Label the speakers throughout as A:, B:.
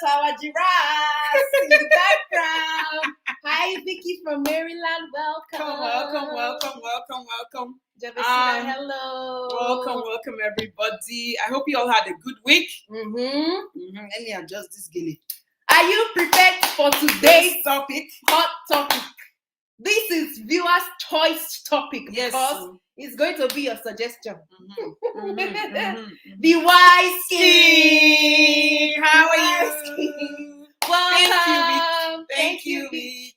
A: our giraffes in the background. Hi, Vicky from Maryland. Welcome. Javesina, hello.
B: Welcome, everybody. I hope you all had a good week.
A: Let
B: me adjust this gilly.
A: Are you prepared for today's
B: topic?
A: Hot topic. This is viewers' choice topic because it's going to be a suggestion. The wise king.
B: How are you?
A: Welcome.
B: Thank you,
A: Big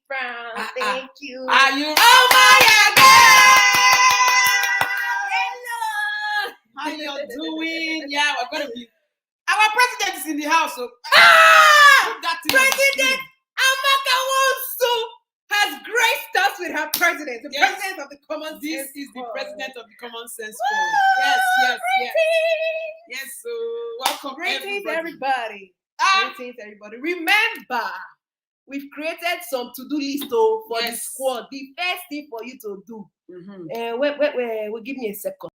A: Brown. Thank you.
B: Are you?
A: Oh my God! Hello.
B: How you doing? Yeah, we're gonna be. Our president is in the house. So
A: President Amaka Wonsu has graced us with her president, the president of the Common Sense.
B: This is the president of the Common Sense. Yes. So welcome,
A: everybody. Greetings, everybody. Remember, we've created some to-do list for the squad. The first thing for you to do. Wait, give me a second.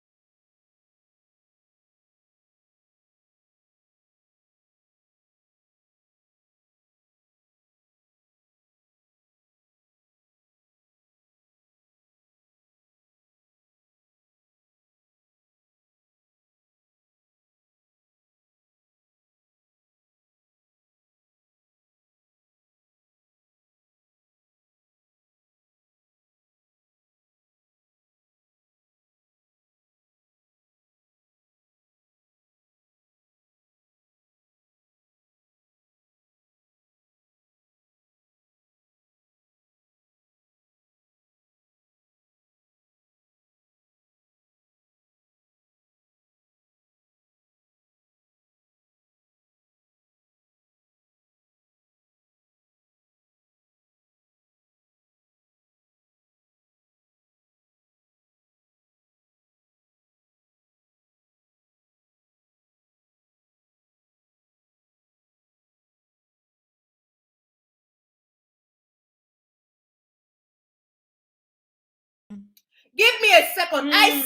A: Give me a second. I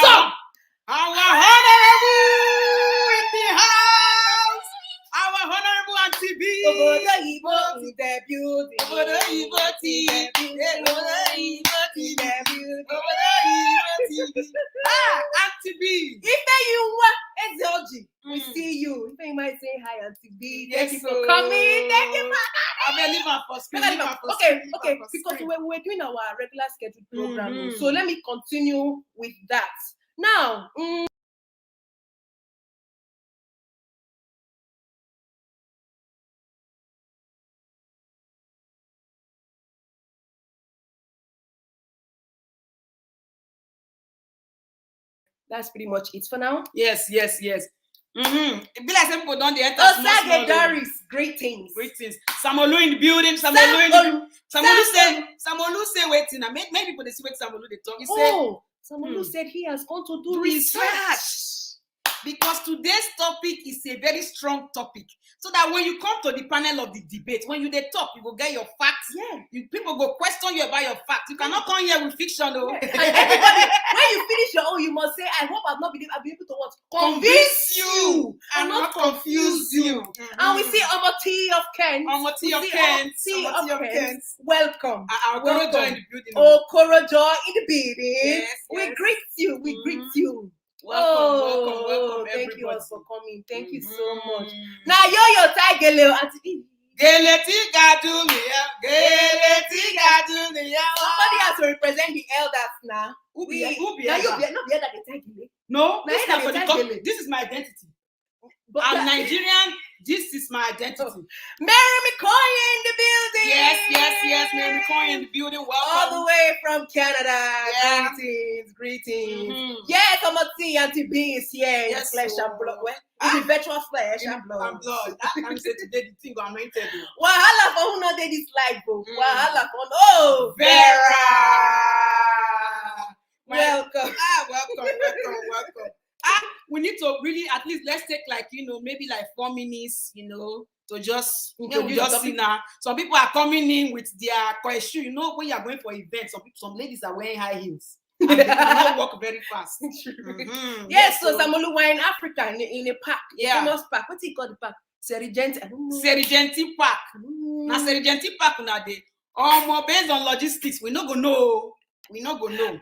A: saw.
B: Our honorable in the house. Our honorable Auntie B.
A: In the building.
B: Auntie B.
A: If you want SLG, we see you. If you might say hi, Auntie B. Thank you for coming. Thank you for Okay, because we're doing our regular scheduled program, so let me continue with that. Now, that's pretty much it for now.
B: Yes. It be like some people don't enter.
A: Osage Doris, greetings.
B: Samolu in the building. Samolu say waiting. Many people they see what Samolu they talk. He
A: Samolu said he has gone to do research.
B: Because today's topic is a very strong topic. So that when you come to the panel of the debate, when you talk, you will get your facts.
A: Yeah.
B: People go question you about your facts. You cannot come here with fiction, though.
A: Yeah. And everybody, when you finish your own, you must say, I hope I'll be able to what? Convince you and not confuse you. And we see Omoti of Kent.
B: Omoti of Kent.
A: Welcome.
B: Okorojo in the building.
A: Okorojo in the building.
B: Yes.
A: We greet you. Greet you.
B: Welcome,
A: thank you all for coming. Thank you so much. Now your tiger, Auntie. Somebody has to represent the elders now.
B: Who be
A: now you be not the elder the tiger.
B: No, this is my identity. I'm Nigerian. This is my identity.
A: Mary McCoy in the building.
B: Yes. Mary McCoy in the building. Welcome.
A: All the way from Canada.
B: Yeah.
A: Greetings. Yes, I'm not seeing Auntie B is here in flesh and blood. In the virtual flesh and blood.
B: I'm saying today the thing got anointed.
A: Wahala for who know they this life, bro. Wahala for
B: Vera.
A: Welcome.
B: Welcome. We need to really at least let's take maybe 4 minutes, to just see now. Some people are coming in with their question. When you are going for events, some ladies are wearing high heels. and they will not walk very fast.
A: Yes, so Samolu were in Africa in a park,
B: Yeah.
A: famous park. What's it called, the park? Serigenti. I don't know.
B: Serigenti Park. Now Serigenti Park now they more based on logistics. We not go know. We not go know.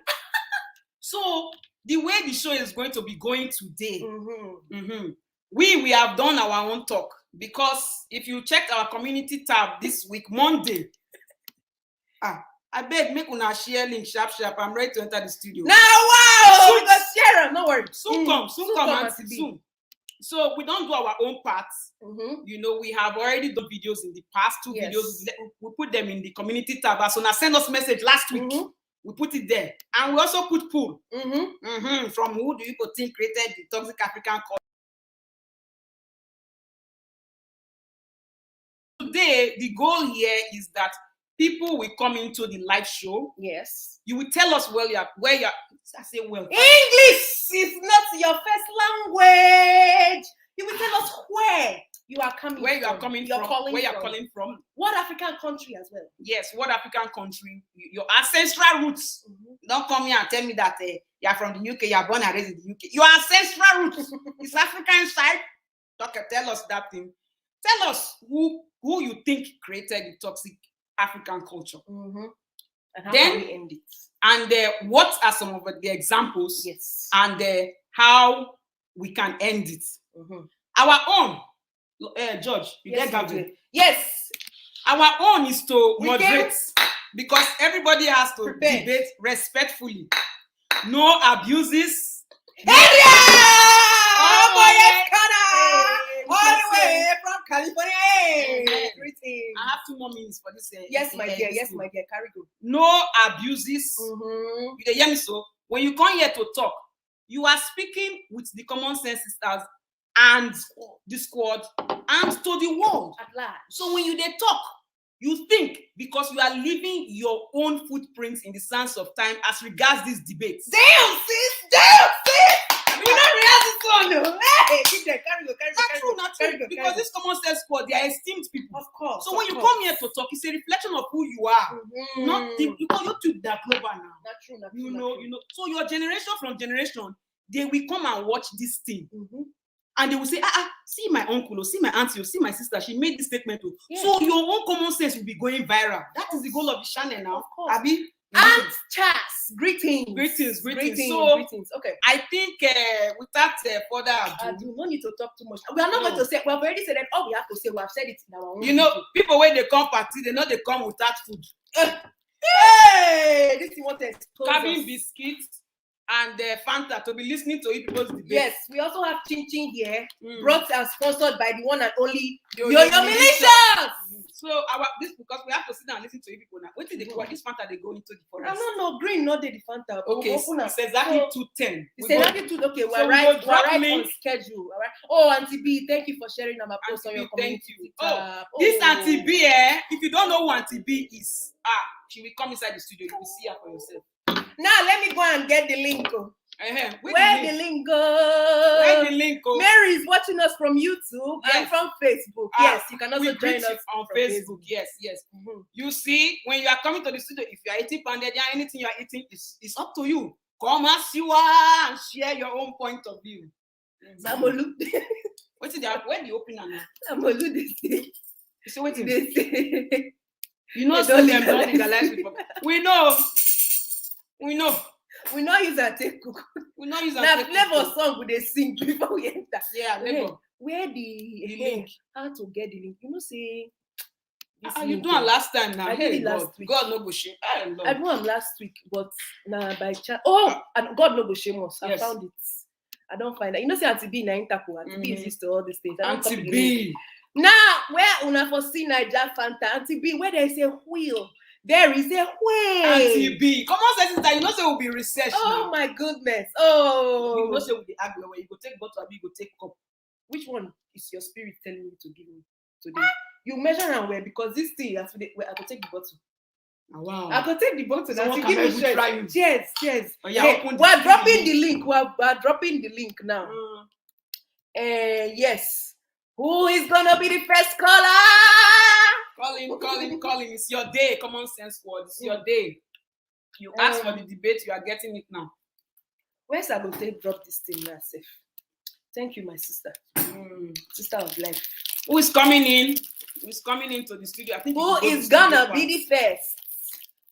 B: So the way the show is going to be going today, we have done our own talk, because if you checked our community tab this week, Monday, I beg make una share link sharp. I'm ready to enter the studio.
A: Now, wow, we got share them. No worries.
B: Soon come, soon. So we don't do our own parts. You know, we have already done videos in the past. Two videos. We put them in the community tab. So now send us message last week. We put it there, and we also put poll from who do you think created the toxic African culture. Today, the goal here is that people will come into the live show.
A: Yes.
B: You will tell us where you're. I say well.
A: English is not your first language. You will tell us where you are coming
B: where you
A: from.
B: are coming
A: You're
B: from.
A: calling
B: Where you're
A: from.
B: calling from.
A: What African country as well?
B: Yes, what African country? Your ancestral roots. Don't come here and tell me that you're from the UK, you're born and raised in the UK. Your ancestral roots is African side. Okay, tell us that thing. Tell us who you think created the toxic African culture.
A: And how
B: Then
A: can we end it?
B: And what are some of the examples?
A: Yes.
B: And how we can end it. Our own, George, you
A: Yes,
B: get Gabriel?
A: Yes.
B: Our own is to
A: We
B: moderate, because everybody has to
A: Prepare.
B: debate respectfully. No abuses.
A: Oh boy, yes,
B: Hey,
A: all the way from California. Greetings.
B: I have 2 more minutes for this.
A: Yes, my dear. Yes, my dear. Carry go.
B: No abuses. You dey hear me so? When you come here to talk, you are speaking with the common sense sisters and the squad and to the world.
A: At large.
B: So when you dey talk, you think, because you are leaving your own footprints in the sands of time as regards this debate.
A: Damn, sis. Damn, sis. We don't realize this one, no. Hey, keep that. Carry go.
B: Not true. Because this common sense squad, they are esteemed people.
A: Of course.
B: So when you come here to talk, it's a reflection of who you are. Not the, because you took that global now.
A: Not true.
B: You know. So your generation from generation, they will come and watch this thing. And they will say, see my uncle, or see my auntie, or see my sister, she made this statement.
A: Yes.
B: So your own common sense will be going viral. That is the goal of the channel now.
A: Of course.
B: Abi?
A: Aunt Chas, greetings.
B: Greetings.
A: So, greetings. Okay.
B: I think without further ado,
A: no need to talk too much. We are not going to say, we have already said that all we have to say, we have said it in our own.
B: you know, people when they come party, they know they come without food.
A: Hey, this is what they
B: Cabin biscuits and Fanta to be listening to it people's debate.
A: Yes, we also have Chin Chin here, brought and sponsored by the one and only Yo Militias.
B: So this, because we have to sit down and listen to you people now. What did they call this Fanta? They go into the forest.
A: No, green, not the Fanta.
B: Okay, it's exactly 2:10.
A: It's exactly 2. Okay, we're right on schedule. All right. Oh, Auntie B, thank you for sharing our post on your community.
B: Thank you. This Auntie B, if you don't know who Auntie B is, she will come inside the studio. You will see her for yourself.
A: Now let me go and get the link. Where the link go?
B: Where the link go?
A: Mary is watching us from YouTube and from Facebook. Yes, you can also join us
B: on Facebook. Yes. You see, when you are coming to the studio, if you are eating pounded or anything you are eating, it's up to you. Come as you are and share your own point of view.
A: Samolu.
B: What is that? When you open now?
A: Samolu, they say.
B: So what
A: they say?
B: You know, some them don't legalize people. We know. We not use that take cook. We not use that.
A: Now flavor song we they sing before we enter.
B: Yeah,
A: flavor. Where the link? How to get the link? You know, say.
B: You do it last time now.
A: I did it last week.
B: God no go shame.
A: I do it last week, but now by chance. Oh, and God no go shame us. I found it. I don't find that. You know, say Auntie B na interco. Auntie B is used to all these things.
B: Auntie B.
A: Now, where una for see Naija Fanta? Auntie B, where there is a wheel. There is a way.
B: Auntie B. Come on, say sister. You know, say we'll be research.
A: Oh my goodness. Oh.
B: You know, say we'll be angry where you go take bottle, you go take cup.
A: Which one is your spirit telling you to give me today? You measure and wear because this thing has to. I go take the bottle.
B: Wow.
A: I go take the bottle.
B: Someone
A: and give me
B: try you.
A: Cheers.
B: Oh, yeah,
A: hey, we're dropping the link. We're dropping the link now. Yes. Who is gonna be the first caller?
B: Calling. It's your day. Common sense squad. It's your day. You ask for the debate, you are getting it now.
A: Where's I going to drop this thing now, safe? Thank you, my sister. Sister of life.
B: Who is coming in? Who is coming into the studio? I think
A: who is gonna be the first?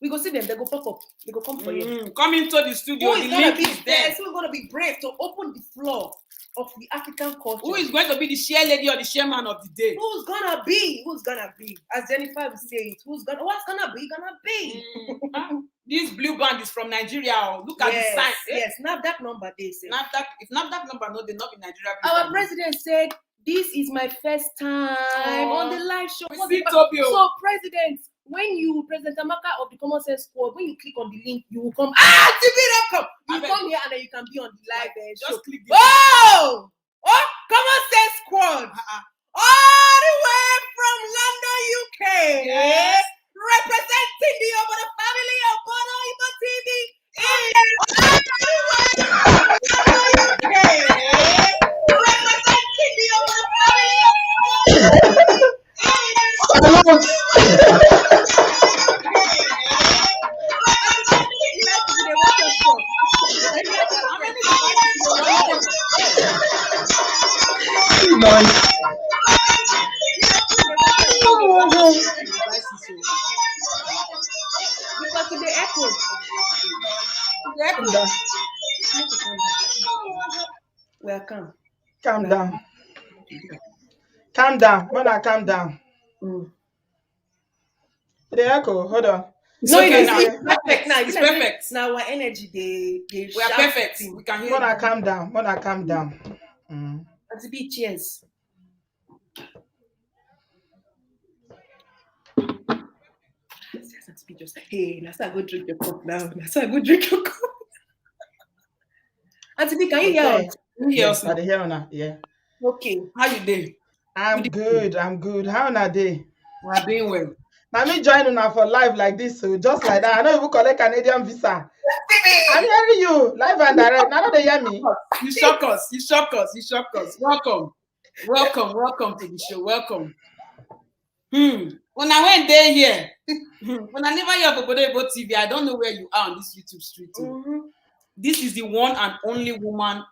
A: We go see them. They go pop up. They go come for you.
B: Come into the studio.
A: Who is gonna be first? Who is gonna be brave to open the floor of the African culture?
B: Who is going to be the chair lady or the chairman of the day?
A: Who's gonna be? Who's gonna be? As Jennifer will say it. What's gonna be?
B: This blue band is from Nigeria. Look at the sign.
A: Yes, NAFDAC number they say.
B: If NAFDAC number no, they not in Nigeria.
A: Our president said, "This is my first time on the live show." So, President, when you President Amaka of the Common Sense Squad, when you click on the link, you will come. TV.com. You come here and then you can be on the live show.
B: Just click.
A: Oh, Common Sense Squad, all the way from London, UK.
B: Yes.
A: Representing the Obodo family of Bono Ibo TV representing the Obodo family of because of the echo. Welcome.
C: Calm down. Calm down. Mona, calm down. The echo, hold on.
B: It's okay now.
A: It's perfect now.
B: It's perfect.
A: Now our energy, they
B: we are perfect. We can hear
C: Mona, calm down. Mona, calm down.
A: Let's be cheers. Just hey, let's go drink your cup now. Let's go drink your cup. Auntie B, can you hear us?
C: Yes, I hear now. Yeah.
A: Okay.
B: How you doing?
C: I'm good. I'm good. How are they?
B: We are doing well.
C: Now me join now for live like this, so just like that. I don't even collect Canadian visa. I'm hearing you live and direct. Now they hear me.
B: You shock us. You shock us. You shock us. Welcome. Welcome to the show. Welcome. When I went there here, when I never hear of Obodo Ibo TV, I don't know where you are on this YouTube street. This is the one and only woman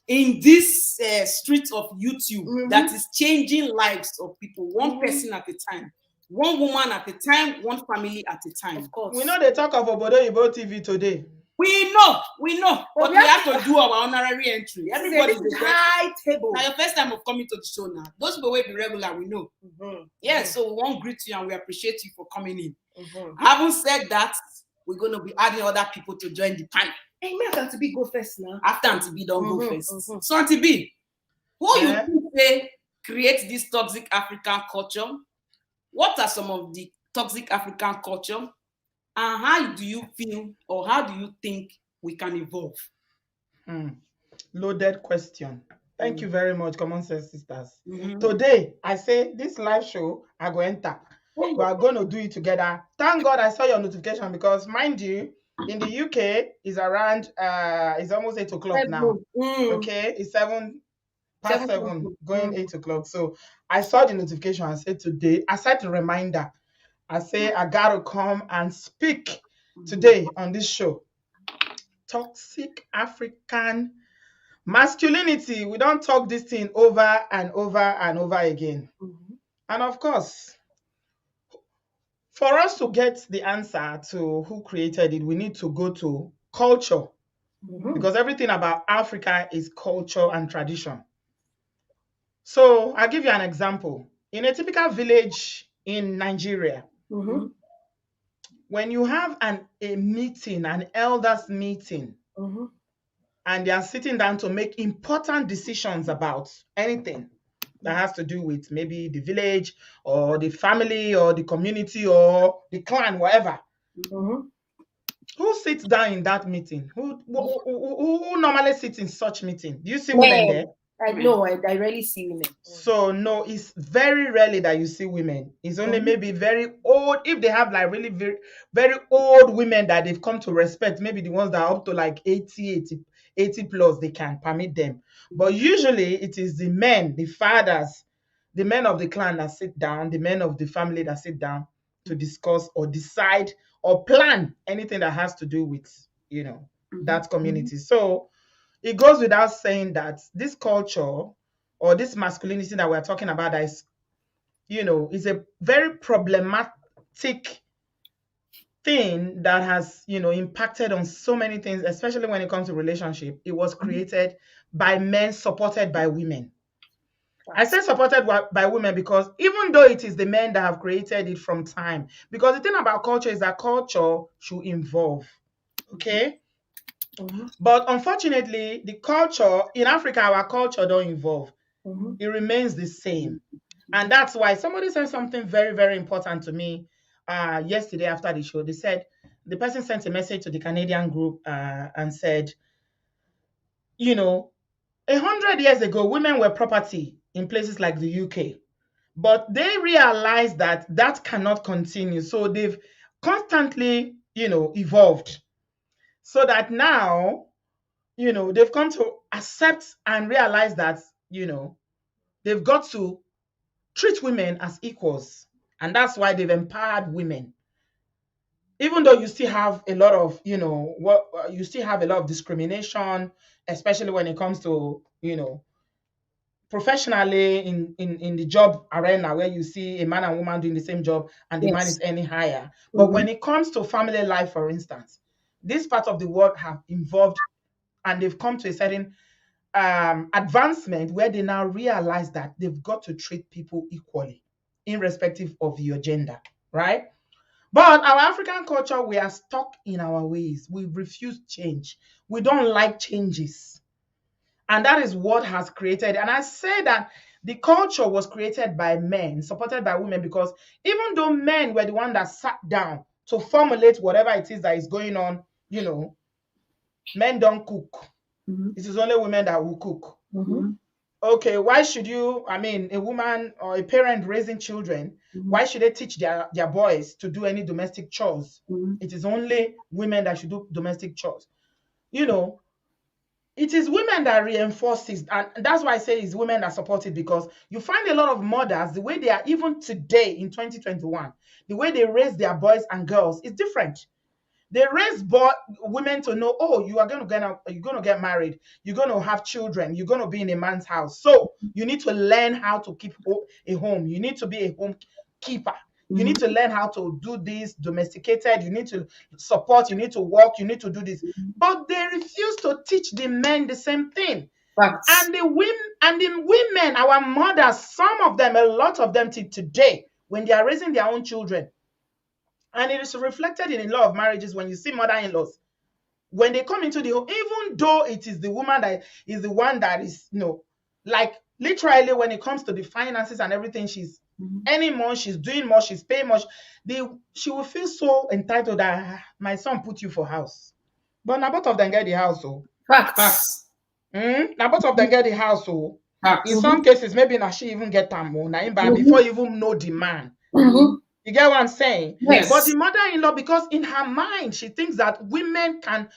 B: in this street of YouTube that is changing lives of people, one person at a time, one woman at a time, one family at a time.
A: Of course.
C: We know they talk of Obodo Ibo TV today.
B: We know, but we have to do our honorary entry. Everybody's
A: high table.
B: Now your first time of coming to the show now. Those people will be regular, we know. So we won't greet you and we appreciate you for coming in. Having said that, we're going to be adding other people to join the panel.
A: Hey, me and Auntie B go first now.
B: After Auntie B don't go first. So Auntie B, who you think say create this toxic African culture? What are some of the toxic African culture? And how do you feel or how do you think we can evolve?
C: Loaded question. Thank you very much, Common Sense Sisters. Today, I say this live show, I go enter. We are going to do it together. Thank God I saw your notification because, mind you, in the UK, it's around, it's almost 8 o'clock now. Okay, it's 7 past 7, going 8 o'clock. So I saw the notification. I said today, I set a reminder. I say I gotta come and speak today on this show. Toxic African masculinity. We don't talk this thing over and over and over again. And of course, for us to get the answer to who created it, we need to go to culture. Because everything about Africa is culture and tradition. So I'll give you an example. In a typical village in Nigeria, when you have a meeting, an elders meeting, and they are sitting down to make important decisions about anything that has to do with maybe the village or the family or the community or the clan, whatever. Who sits down in that meeting? Who normally sits in such meeting? Do you see women there?
A: I rarely see women.
C: So no, it's very rarely that you see women. It's only maybe very old, if they have like really very, very old women that they've come to respect, maybe the ones that are up to like 80 plus, they can permit them. But usually it is the men, the fathers, the men of the clan that sit down, the men of the family that sit down to discuss or decide or plan anything that has to do with, you know, that community. So it goes without saying that this culture or this masculinity that we're talking about that is, you know, is a very problematic thing that has, you know, impacted on so many things, especially when it comes to relationship. It was created by men, supported by women. I say supported by women because even though it is the men that have created it from time, because the thing about culture is that culture should evolve, okay? But unfortunately, the culture in Africa, our culture don't evolve. It remains the same. And that's why somebody said something very, very important to me yesterday after the show. They said, the person sent a message to the Canadian group and said, you know, 100 years ago, women were property in places like the UK. But they realized that that cannot continue. So they've constantly, you know, evolved. So that now, you know, they've come to accept and realize that, you know, they've got to treat women as equals. And that's why they've empowered women. Even though you still have a lot of, you know, you still have a lot of discrimination, especially when it comes to, you know, professionally in the job arena where you see a man and woman doing the same job and the man is earning higher. But when it comes to family life, for instance, this part of the world have evolved and they've come to a certain advancement where they now realize that they've got to treat people equally, irrespective of your gender, right? But our African culture, we are stuck in our ways. We refuse change. We don't like changes. And that is what has created. And I say that the culture was created by men, supported by women, because even though men were the one that sat down to formulate whatever it is that is going on, you know, men don't cook. It is only women that will cook. Okay, why should you, I mean, a woman or a parent raising children, why should they teach their boys to do any domestic chores? It is only women that should do domestic chores. You know, it is women that reinforces, and that's why I say it's women that support it, because you find a lot of mothers, the way they are even today in 2021, the way they raise their boys and girls is different. They raise women to know, oh, you're going to get married, you're going to have children, you're going to be in a man's house. So you need to learn how to keep a home. You need to be a home keeper. You need to learn how to do this domesticated. You need to support. You need to work. You need to do this. But they refuse to teach the men the same thing. And the women, our mothers, some of them, a lot of them till today, when they are raising their own children, and it is reflected in a lot of marriages when you see mother-in-laws, when they come into the home, even though it is the woman that is the one that is, you know, like literally when it comes to the finances and everything, she's earning more, she's doing more, she's paying more. She will feel so entitled that my son put you for house. But now both of them get the house. So
B: Facts.
C: Now both of them get the house. So in some cases, maybe now she even get them more before you even know the man. You get what I'm saying?
B: Yes.
C: But the mother-in-law, because in her mind, she thinks that women can,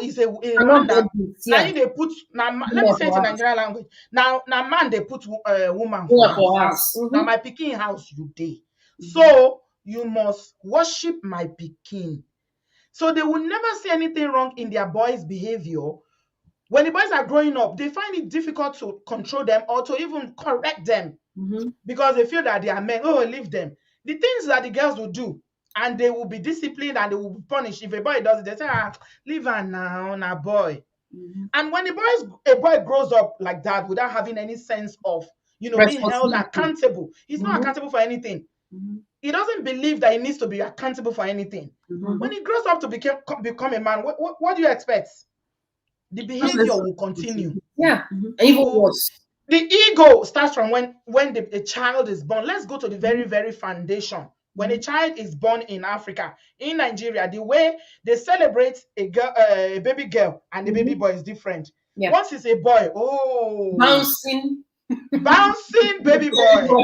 C: is a man that, now they put, now, let me say it in Nigerian language. Now man, they put woman for house. Now my Peking house you day. So you must worship my Peking. So they will never see anything wrong in their boys' behavior. When the boys are growing up, they find it difficult to control them or to even correct them because they feel that they are men. Oh, leave them. The things that the girls will do, and they will be disciplined and they will be punished. If a boy does it, they say, leave her now, boy. And when a boy grows up like that without having any sense of, you know, being held accountable, he's not accountable for anything. He doesn't believe that he needs to be accountable for anything. When he grows up to become a man, what do you expect? The behavior will continue.
A: Yeah, even worse.
C: The ego starts from when a child is born. Let's go to the very, very foundation. When a child is born in Africa, in Nigeria, the way they celebrate a baby girl and the baby boy is different.
A: Yeah.
C: Once it's a boy,
A: bouncing
C: baby boy.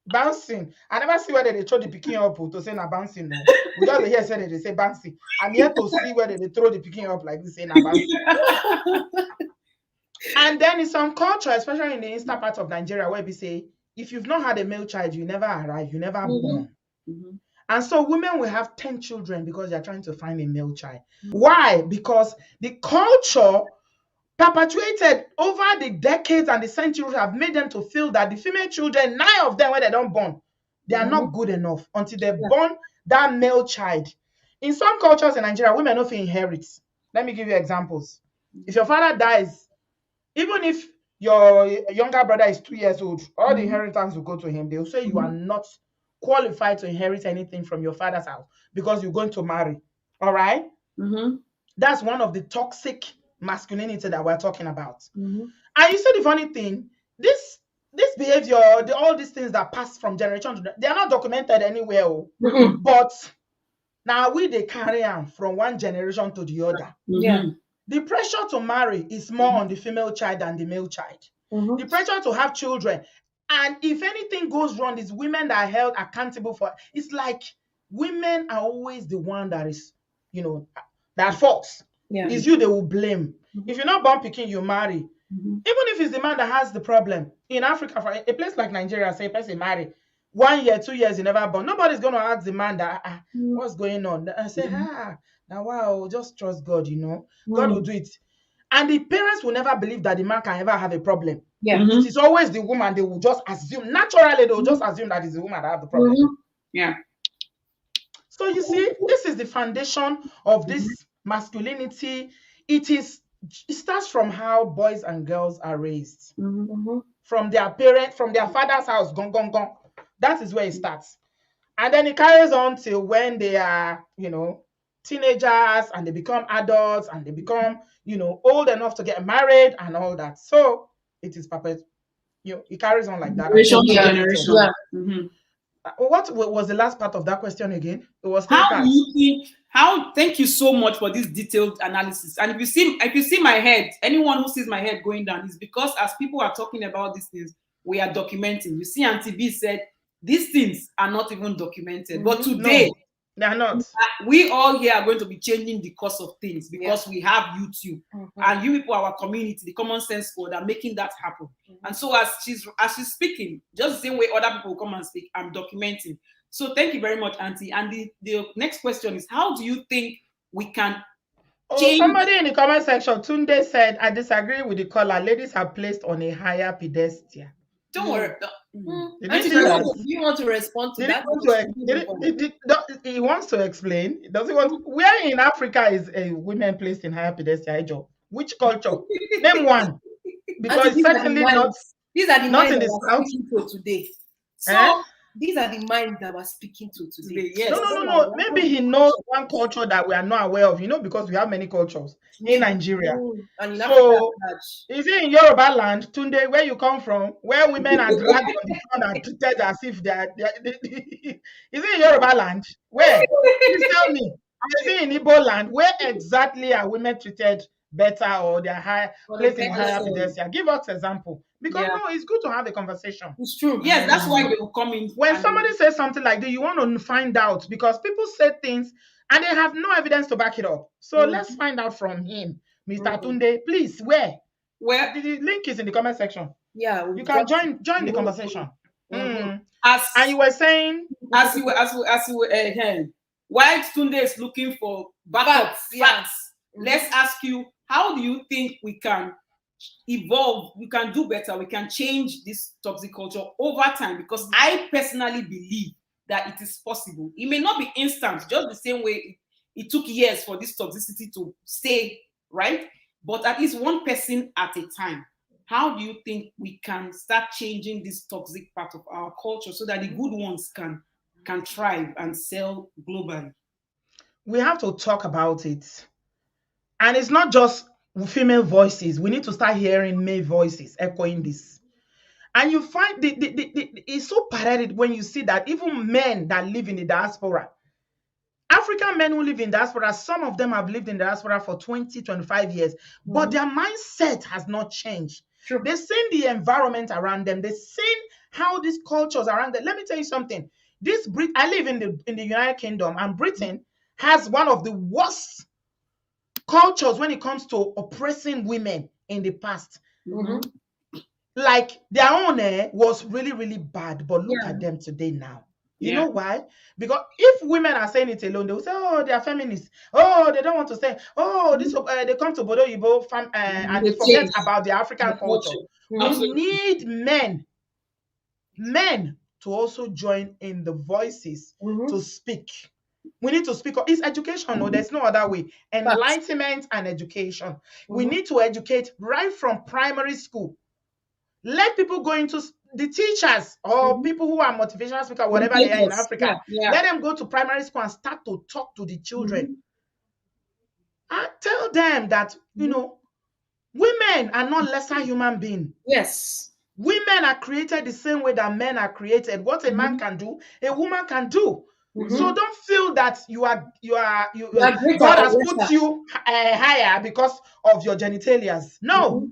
C: Bouncing. I never see whether they throw the picking up to say na bouncing. No. We just hear say they say bouncing. I'm here to see whether they throw the picking up like this, say na bouncing. And then in some culture, especially in the eastern part of Nigeria, where we say, if you've not had a male child, you never arrive, you never born. And so women will have 10 children because they're trying to find a male child. Why? Because the culture perpetuated over the decades and the centuries have made them to feel that the female children, 9 of them when they don't born, they are not good enough until they born that male child. In some cultures in Nigeria, women don't inherit. Let me give you examples. If your father dies, even if your younger brother is 2 years old, all the inheritance will go to him. They will say you are not qualified to inherit anything from your father's house because you're going to marry. All right? That's one of the toxic masculinity that we're talking about. And you see the funny thing, this behavior, all these things that pass from generation to they are not documented anywhere. But now they carry on from one generation to the other. The pressure to marry is more on the female child than the male child. The pressure to have children, and if anything goes wrong, it's women that are held accountable for. It's like women are always the one that is, that faults. It's you they will blame. If you're not born picking, you marry. Even if it's the man that has the problem. In Africa, for a place like Nigeria, say a person marry 1 year, 2 years, he never born. Nobody's going to ask the man that, what's going on? I say, now wow, just trust God, God will do it. And the parents will never believe that the man can ever have a problem. It is always the woman. They will just assume, naturally, they will just assume that it's the woman that have the problem. So you see, this is the foundation of this masculinity. It starts from how boys and girls are raised. From their parents, from their father's house, gong, gong, gong. That is where it starts. And then it carries on till when they are, teenagers and they become adults and they become, old enough to get married and all that. So it is perpetual. It carries on like that.
B: Generation to generation.
C: What was the last part of that question again? It was
B: thank you so much for this detailed analysis. And if you see my head, anyone who sees my head going down, is because as people are talking about these things, we are documenting. You see, Auntie B said these things are not even documented. But today,
C: they are not.
B: We all here are going to be changing the course of things because we have YouTube and you people, our community, the Common Sense Squad, are making that happen. And so as she's speaking, just the same way other people come and speak, I'm documenting. So thank you very much, Auntie. And the next question is, how do you think we can change?
C: Somebody in the comment section, Tunde said, I disagree with the caller. Ladies are placed on a higher pedestal.
B: Don't worry.
A: You want to respond to that?
C: He wants to explain. Does he want? Where in Africa is a women placed in higher pedestal? Which culture? Name one. Because certainly not.
A: These are the minds
C: in
A: that
C: the
A: we're speaking to today. So these are the minds that we're speaking to today.
C: Yes. No. Maybe he knows one culture that we are not aware of. Because we have many cultures in Nigeria.
A: And in
C: so, is it in Yoruba land, Tunde, where you come from, where women are dragged on the front and treated as if they are? Is it in Yoruba land? Where? Please tell me. Is it in Igbo land? Where exactly are women treated better or they are placed in higher pedestal? Give us example. Because it's good to have a conversation.
A: It's true.
B: Yes, that's why they will come in.
C: When somebody says something like that, you want to find out because people say things and they have no evidence to back it up. So let's find out from him, Mr. Tunde. Please, where? The link is in the comment section.
A: Yeah,
C: you can join the conversation.
B: And
C: you were saying,
B: as you were, while Tunde is looking for backup facts, let's ask you, how do you think we can evolve, we can do better, we can change this toxic culture over time? Because I personally believe that it is possible. It may not be instant, just the same way it took years for this toxicity to stay, right? But at least one person at a time. How do you think we can start changing this toxic part of our culture so that the good ones can thrive and sell globally?
C: We have to talk about it. And it's not just female voices. We need to start hearing male voices echoing this. And you find it's so pathetic when you see that even men that live in the diaspora, African men who live in diaspora, some of them have lived in diaspora for 20, 25 years, but their mindset has not changed. True. They've seen the environment around them. They've seen how these cultures around them. Let me tell you something. I live in the United Kingdom, and Britain has one of the worst cultures when it comes to oppressing women in the past. Like their own was really, really bad, but look at them today now. You know why? Because if women are saying it alone, they will say, oh, they are feminists. Oh, they don't want to say, oh, this they come to Bodo Yibo and they forget about the African culture. We need men to also join in the voices to speak. We need to speak. It's education. No, there's no other way. Enlightenment and education. We need to educate right from primary school. Let people go into the teachers or people who are motivational speakers, whatever they are in Africa. Let them go to primary school and start to talk to the children. And tell them that, you know, women are not lesser human beings.
A: Yes.
C: Women are created the same way that men are created. What a man can do, a woman can do. So don't feel that God has put you higher because of your genitalias. No.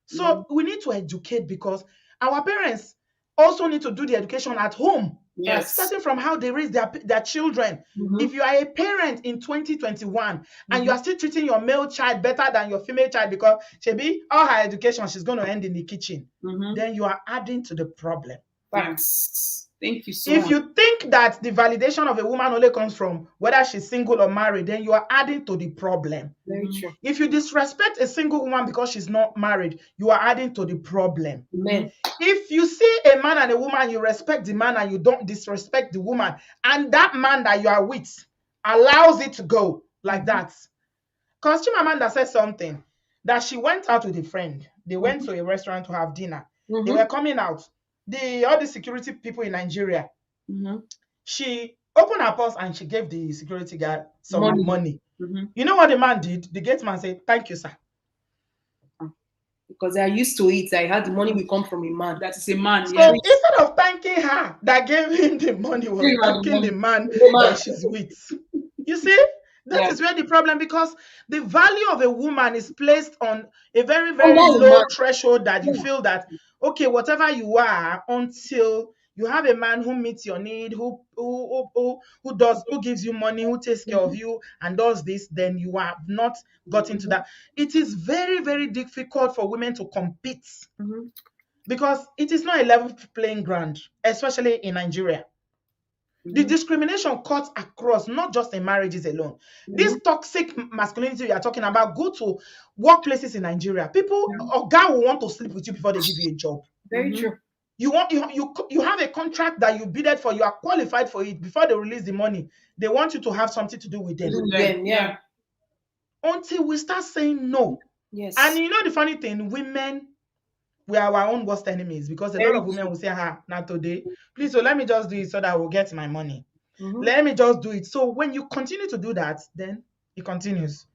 C: So we need to educate because our parents also need to do the education at home.
B: Yes.
C: Starting from how they raise their children. If you are a parent in 2021 and you are still treating your male child better than your female child because Shebi, all her education, she's going to end in the kitchen, then you are adding to the problem.
B: Yes. Thank you so
C: much. If
B: much.
C: you think that the validation of a woman only comes from whether she's single or married, then you are adding to the problem.
A: Very true.
C: If you disrespect a single woman because she's not married, you are adding to the problem.
A: Amen.
C: If you see a man and a woman, you respect the man and you don't disrespect the woman, and that man that you are with allows it to go like that. Because Chimamanda said something, that she went out with a friend. They went to a restaurant to have dinner. They were coming out. All the security people in Nigeria, she opened her purse and she gave the security guard some money. You know what the man did? The gate man said, "Thank you, sir."
A: Because they are used to it. I had the money will come from a man.
B: That is a man.
C: So instead of thanking her that gave him the money, was thanking the man that she's with. You see? That is where the problem, because the value of a woman is placed on a very, very low threshold that you feel that, okay, whatever you are, until you have a man who meets your need, who gives you money, who takes care of you and does this, then you have not got into that. It is very, very difficult for women to compete because it is not a level playing ground, especially in Nigeria. The discrimination cuts across, not just in marriages alone. This toxic masculinity we are talking about, go to workplaces in Nigeria. People, a guy will want to sleep with you before they give you a job.
A: Very true.
C: You have a contract that you bidded for, you are qualified for it. Before they release the money, they want you to have something to do with them.
A: Yeah.
C: Until we start saying no.
A: Yes.
C: And you know the funny thing, women, we are our own worst enemies, because a lot of women will say, not today. Please, so let me just do it so that I will get my money. Let me just do it. So when you continue to do that, then it continues.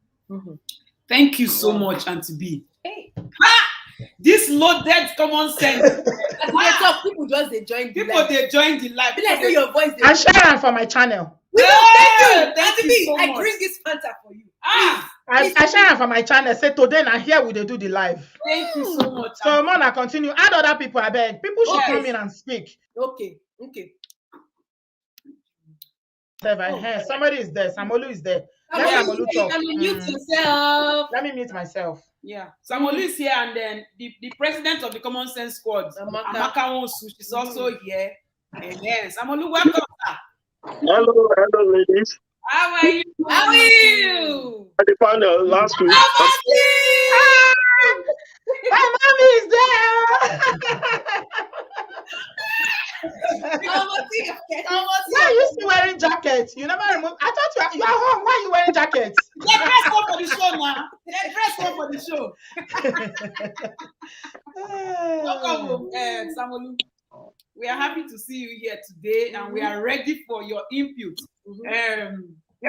B: Thank you so much, Auntie B. Hey. This loaded common sense.
A: People just they join the
B: live. They join the live.
A: Be like your voice.
C: And share it for my channel.
A: Thank you so much. I bring this Fanta for you.
C: I share it for my channel. Say today and here we do the live.
B: Thank you so much.
C: So Mona, continue. Add other people, I beg. People should come in and speak.
A: Okay.
C: Somebody is there. Samolu is there. Let Samolu talk.
A: Mute yourself.
C: Let me mute myself.
B: Yeah. Samolu is here, and then the president of the Common Sense Squad, Amaka Onsu, is also here. And then Samolu, welcome.
D: Hello, ladies.
B: How are you?
D: At the panel last week.
C: My mommy is there. Why are you still wearing jackets? You never remove. I thought you are home. Why are you wearing jackets?
B: They dress up for the show now. They dress up for the show. Welcome, Samolu. We are happy to see you here today, and we are ready for your input.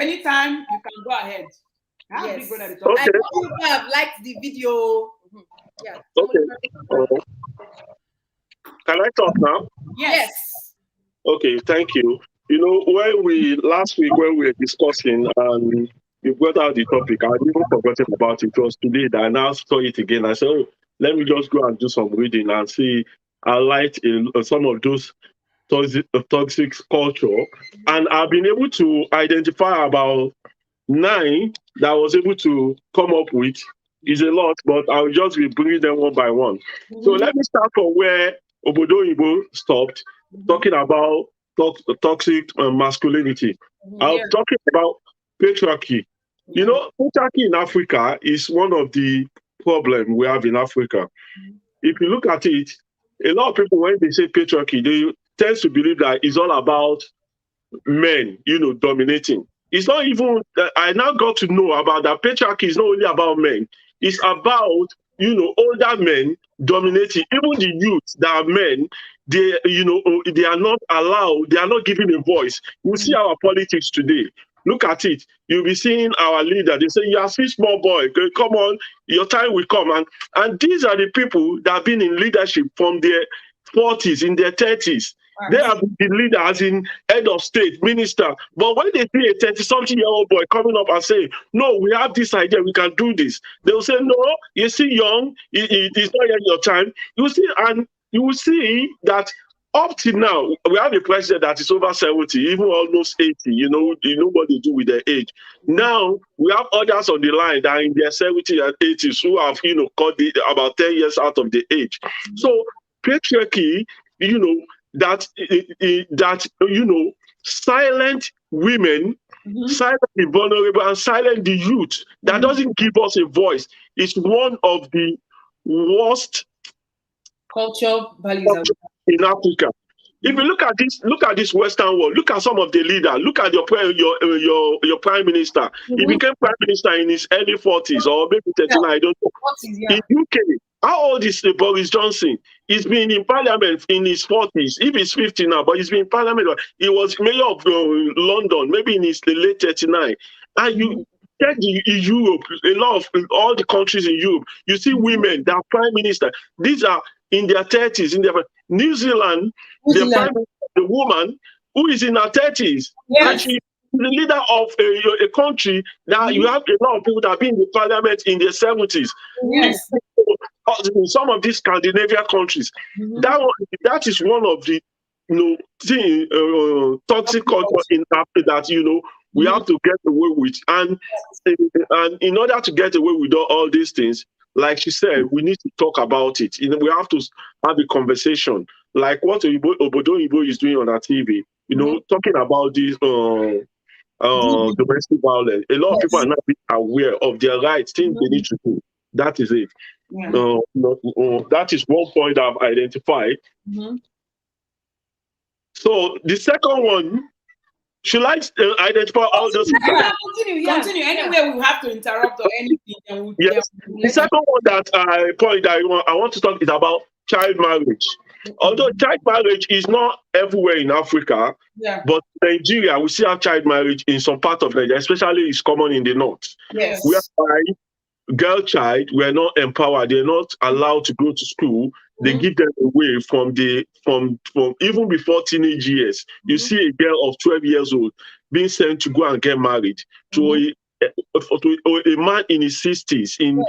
B: Anytime you can go ahead.
A: Yes.
D: Okay.
A: I hope you have liked the video. Yeah.
D: Okay. Can I talk now?
A: Yes.
D: Okay, thank you. You know, last week when we were discussing and you brought out the topic, I had even forgotten about it. It was today that I now saw it again. I said, let me just go and do some reading and see. I liked some of those toxic culture, and I've been able to identify about 9 that I was able to come up with. Is a lot, but I'll just be bringing them one by one. So let me start from where Obodo Yibo stopped, talking about toxic masculinity. I'm
A: Yeah.
D: talking about patriarchy. You know, patriarchy in Africa is one of the problems we have in Africa. If you look at it, a lot of people, when they say patriarchy, they tend to believe that it's all about men, you know, dominating. It's not even, I now got to know about that patriarchy is not only about men. It's about, you know, older men dominating. Even the youth that are men, they, you know, they are not allowed, they are not given a voice. You see our politics today. Look at it. You'll be seeing our leader. They say, you are still small boy. Come on, your time will come. And these are the people that have been in leadership from their 40s, in their 30s. They are the leaders in head of state, minister. But when they see a 30-something-year-old boy coming up and saying, no, we have this idea, we can do this, they will say, no, you're still young, it's not yet your time. You see, and you will see that up to now, we have a president that is over 70, even almost 80, you know what they do with their age. Now, we have others on the line that are in their 70s and 80s who have, you know, cut about 10 years out of the age. So, patriarchy, you know, that you know, silent women, silent the vulnerable, and silent the youth, that doesn't give us a voice. It's one of the worst
A: Culture values
D: in Africa. If you look at this Western world, look at some of the leaders, look at your prime minister. He became prime minister in his early 40s or maybe 39, I don't know. In UK, how old is Boris Johnson? He's been in parliament in his 40s. If he's 50 now, but he's been in parliament. He was mayor of London, maybe in his late 39. And you check in Europe, a lot of all the countries in Europe, you see women that are prime minister. These are in their 30s, in their New Zealand, the prime minister, the woman who is in her 30s, and she is the leader of a country that you have a lot of people that have been in the parliament in their 70s.
A: Yes.
D: In some of these Scandinavian countries, that is one of the toxic culture in Africa that we have to get away with, and in order to get away with all these things, like she said, we need to talk about it. We have to have a conversation, like what Obodo Ibo is doing on our TV. Talking about this domestic violence. A lot of people are not being aware of their rights, things they need to do. That is it. That is one point I've identified. So the second one, should I identify all those?
B: Continue. Anyway, we have to interrupt or anything.
D: Yes. The second one that I want to talk is about child marriage. Although child marriage is not everywhere in Africa, but Nigeria, we see child marriage in some part of Nigeria, especially it's common in the north.
A: Yes.
D: Whereby girl child were not empowered, they're not allowed to go to school. They give them away from even before teenage years. You see a girl of 12 years old being sent to go and get married to a man in his 60s, in the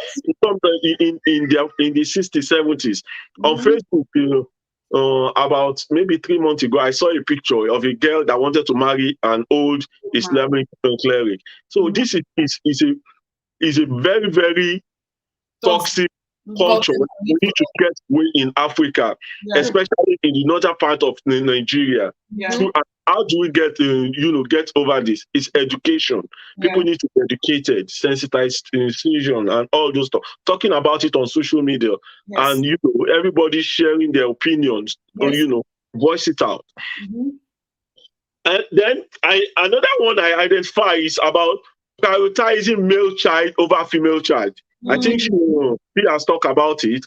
D: 60s, 70s. On Facebook, about maybe 3 months ago, I saw a picture of a girl that wanted to marry an old Islamic cleric. So this is a very, very toxic culture we need to get away in Africa, especially in the northern part of Nigeria. So, how do we get over this? It's education. People need to be educated, sensitized, incision, and all those stuff. Talking about it on social media, and everybody sharing their opinions, voice it out. And then another one I identify is about prioritizing male child over female child. I think she has talked about it.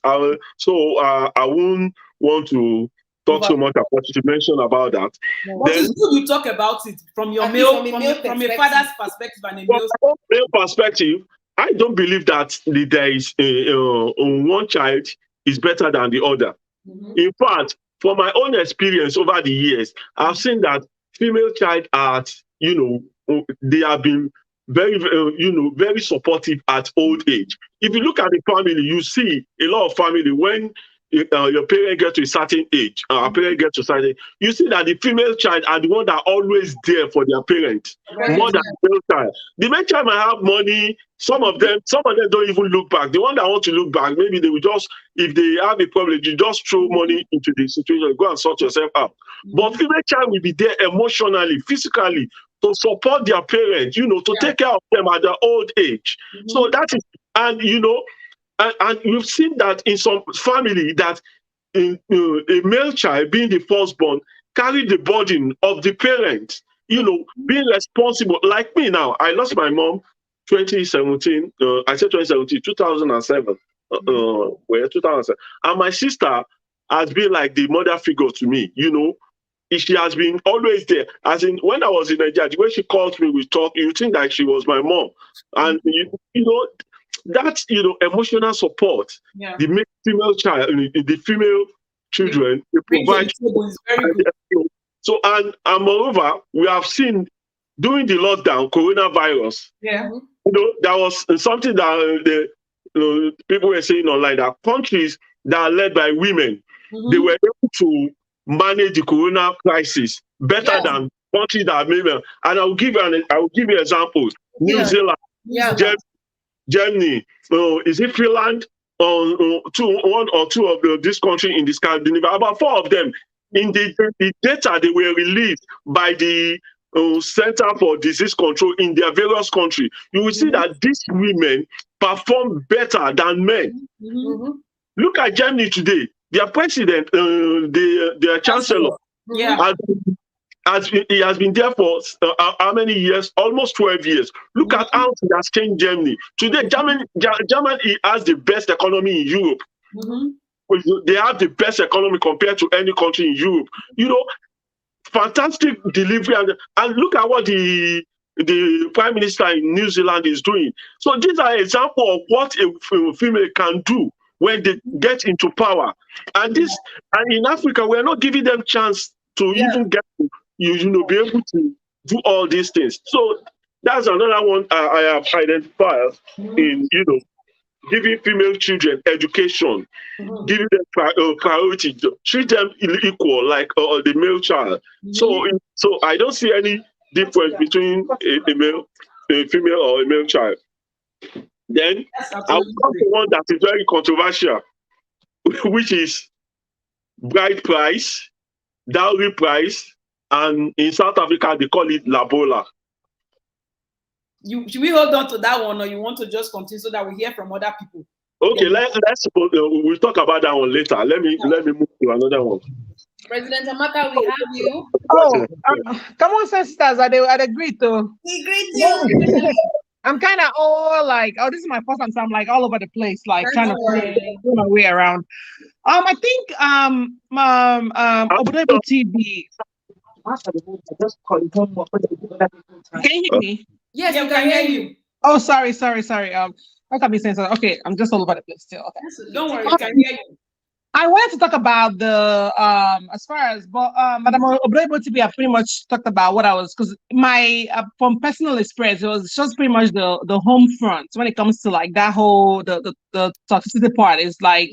D: So I won't want to talk so much about it, to mention about that.
B: But it's good you talk about it from your from a father's perspective and a
D: male perspective. I don't believe that there is one child is better than the other. In fact, from my own experience over the years, I've seen that female child are, they have been very, very supportive at old age. If you look at the family, you see a lot of family when your parent get to a certain age, our parent get to a certain age, you see that the female child are the one that are always there for their parents more than the male child. The male child might have money. Some of them don't even look back. The one that want to look back, maybe they will just, if they have a problem, you just throw money into the situation, go and sort yourself out. But female child will be there emotionally, physically, to support their parents, to take care of them at their old age. So that is, and and you've seen that in some family that a male child being the firstborn carry the burden of the parent, being responsible. Like me now, I lost my mom 2017. I said 2017, 2007. 2007. And my sister has been like the mother figure to me. She has been always there. As in, when I was in Nigeria, the way she called me, we talked, you think that she was my mom. And, that's, emotional support. Yeah. The female child, the female children, they provide. So, and moreover, we have seen during the lockdown, coronavirus, there was something that the people were saying online, that countries that are led by women, they were able to manage the corona crisis better than countries that are men. And I will give you examples. New Zealand, Germany, is it Finland? One or two of this country in the Scandinavia, about 4 of them. In the data they were released by the Center for Disease Control in their various countries, you will see that these women perform better than men. Look at Germany today. Their president, their chancellor, he has been there for how many years? Almost 12 years. Look at how he has changed Germany. Today, Germany has the best economy in Europe. They have the best economy compared to any country in Europe. Fantastic delivery. And look at what the Prime Minister in New Zealand is doing. So these are examples of what a female can do when they get into power. And in Africa, we are not giving them chance to even get to, be able to do all these things. So that's another one I have identified in, giving female children education, giving them priority, treat them equal like the male child. So I don't see any difference between a female or a male child. Then I'll come to one that is very controversial, which is bride price, dowry price, and in South Africa they call it labola.
B: Should we hold on to that one, or you want to just continue so that we hear from other people?
D: Okay, let's we'll talk about that one later. Let me move to another one.
A: President Amaka, we have you.
E: Oh, come on, sisters. I'd agree to.
A: We greet you.
E: I'm kind of all like, this is my first time, so I'm like all over the place, like trying to do my way around. I think Obodo TV. Can you hear me?
A: Yes, we can hear you.
E: Oh, sorry. I can be saying something. Okay, I'm just all over the place still. Okay.
B: Don't worry, we can hear you.
E: I wanted to talk about the as far as Madam Obodo TV, I pretty much talked about what I was, because my from personal experience, it was just pretty much the home front when it comes to like that whole the toxicity part is like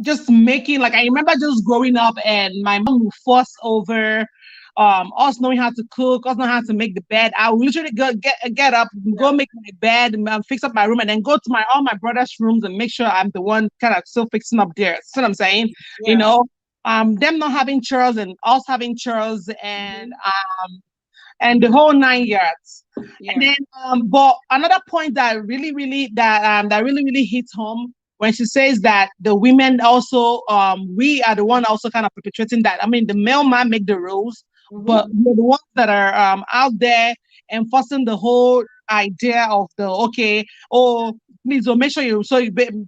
E: just making, like, I remember just growing up and my mom would fuss over us knowing how to cook, us knowing how to make the bed. I would literally get up, go make my bed, fix up my room, and then go to all my brother's rooms and make sure I'm the one kind of still fixing up there. See what I'm saying? Yeah. Them not having chores and us having chores, and the whole 9 yards. Yeah. And then but another point that really hits home when she says that the women also, we are the one also kind of perpetrating that. I mean, the male man make the rules, but we're the ones that are out there enforcing the whole idea of please, make sure you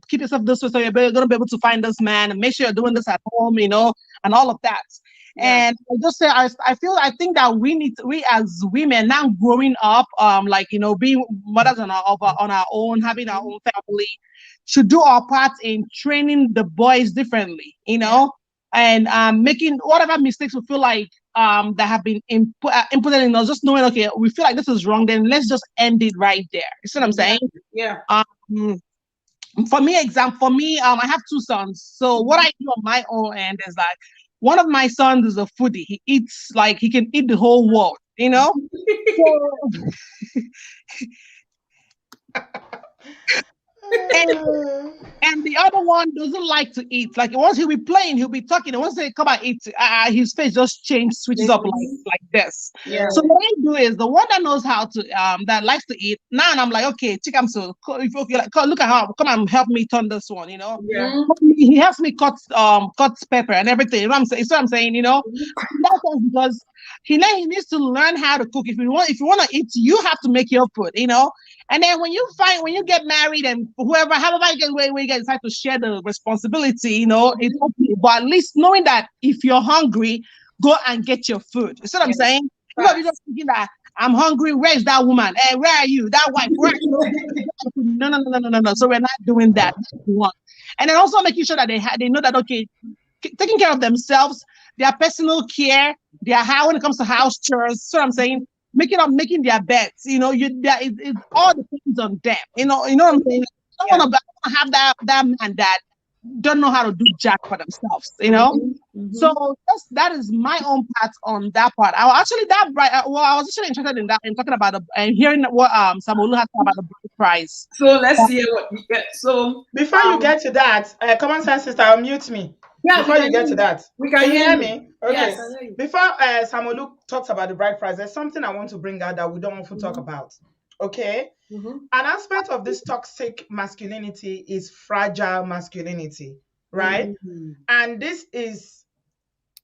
E: keep yourself this way, so you're gonna be able to find this man, and make sure you're doing this at home, and all of that. Yeah. And I just say, I think that we as women now growing up, being mothers on our own, having our own family, should do our part in training the boys differently, and making whatever mistakes we feel like that have been inputted in us, just knowing, okay, we feel like this is wrong, then let's just end it right there. You see what I'm saying?
B: Yeah.
E: for me, I have two sons. So what I do on my own end is like, one of my sons is a foodie. He eats like he can eat the whole world, you know. And the other one doesn't like to eat. Like once he'll be playing, he'll be talking, and once they come and eat, his face just switches up like this.
B: Yeah.
E: So what I do is the one that knows how to that likes to eat. Now and I'm like, okay, Chikam, so look at how, come and help me turn this one, you know.
B: Yeah.
E: He helps me cut pepper and everything. You know what I'm saying? So I'm saying, you know, that's because he needs to learn how to cook. If you want to eat, you have to make your food, you know. And then when you get married and however you get where you guys decide to share the responsibility, you know, it's okay. But at least knowing that if you're hungry, go and get your food. You see what I'm saying? You know, you're just thinking that I'm hungry. Where is that woman? Hey, where are you? That wife? Where are you? No. So we're not doing that. And then also making sure that they know that, okay, taking care of themselves, their personal care, how when it comes to house chores. So I'm saying, making their beds, you know, it's all depends on them. You know what I'm saying? I don't want to have that man that don't know how to do jack for themselves, you know. So that is my own part on that part. I was actually interested in that, in talking about and hearing what Samolu has about the bride price.
B: So let's see what we get. So
C: before you get to that, common sense sister, unmute me.
B: Yeah,
C: before you get to that,
B: we can
C: hear me. Okay.
B: Yes.
C: Before Samolu talks about the bride price, there's something I want to bring out that we don't often talk about. Okay. An aspect of this toxic masculinity is fragile masculinity, right? And this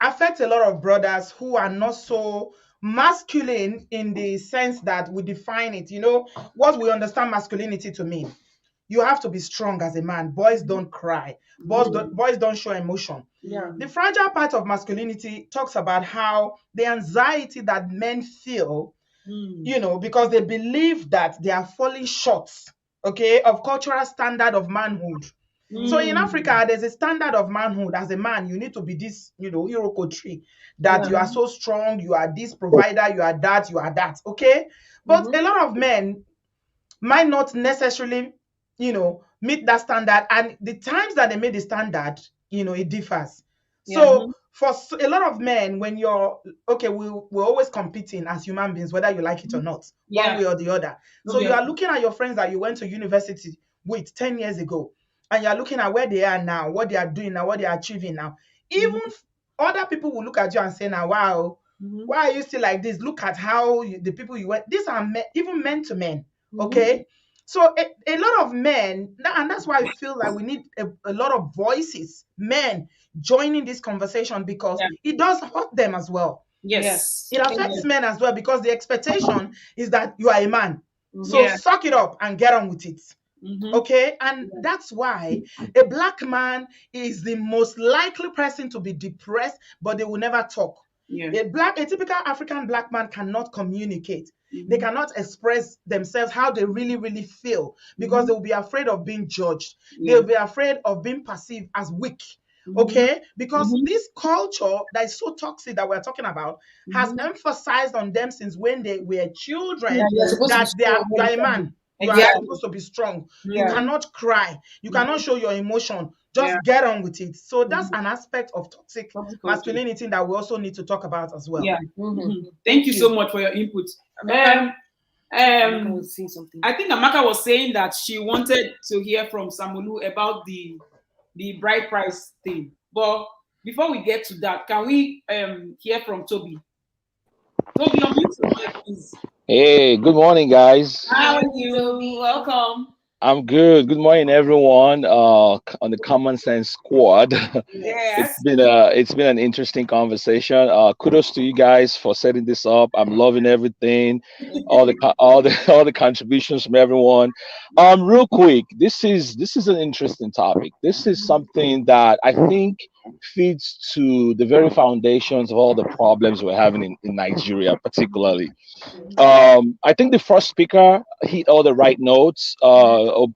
C: affects a lot of brothers who are not so masculine in the sense that we define it. You know what we understand masculinity to mean. You have to be strong as a man. Boys don't cry. Boys don't show emotion.
B: Yeah.
C: The fragile part of masculinity talks about how the anxiety that men feel, you know, because they believe that they are falling short, okay, of cultural standard of manhood. So in Africa, there's a standard of manhood. As a man, you need to be this, you know, Iroko tree, that you are so strong, you are this provider, you are that, okay? But a lot of men might not necessarily, you know, meet that standard, and the times that they meet the standard, you know, it differs. So for a lot of men, when you're we're always competing as human beings, whether you like it or not, one way or the other. So you are looking at your friends that you went to university with 10 years ago, and you're looking at where they are now, what they are doing now, what they are achieving now. Even other people will look at you and say, now, wow, why are you still like this? Look at how the people you went. These are even men to men, okay? So a lot of men, and that's why I feel like we need a lot of voices, men, joining this conversation, because it does hurt them as well.
B: Yes.
C: It affects men as well, because the expectation is that you are a man. So suck it up and get on with it. Okay? And that's why a black man is the most likely person to be depressed, but they will never talk. A typical African black man cannot communicate. They cannot express themselves how they really, really feel, because they will be afraid of being judged. They'll be afraid of being perceived as weak. Okay? Because this culture that is so toxic that we're talking about has emphasized on them since when they were children that you are a man. You are supposed to be strong. You cannot cry. You cannot show your emotion. Just get on with it. So that's an aspect of toxic masculinity that we also need to talk about as well.
B: Thank you so much for your input. I think Amaka was saying that she wanted to hear from Samolu about the bride price thing. But before we get to that, can we hear from Toby? Toby, unmute, please.
F: Hey, good morning, guys.
B: How are you? Toby, welcome.
F: I'm good. Good morning, everyone. On the Common Sense Squad.
B: Yes.
F: It's been an interesting conversation. Kudos to you guys for setting this up. I'm loving everything. all the contributions from everyone. Real quick, this is an interesting topic. This is something that I think feeds to the very foundations of all the problems we're having in Nigeria, particularly. I think the first speaker hit all the right notes.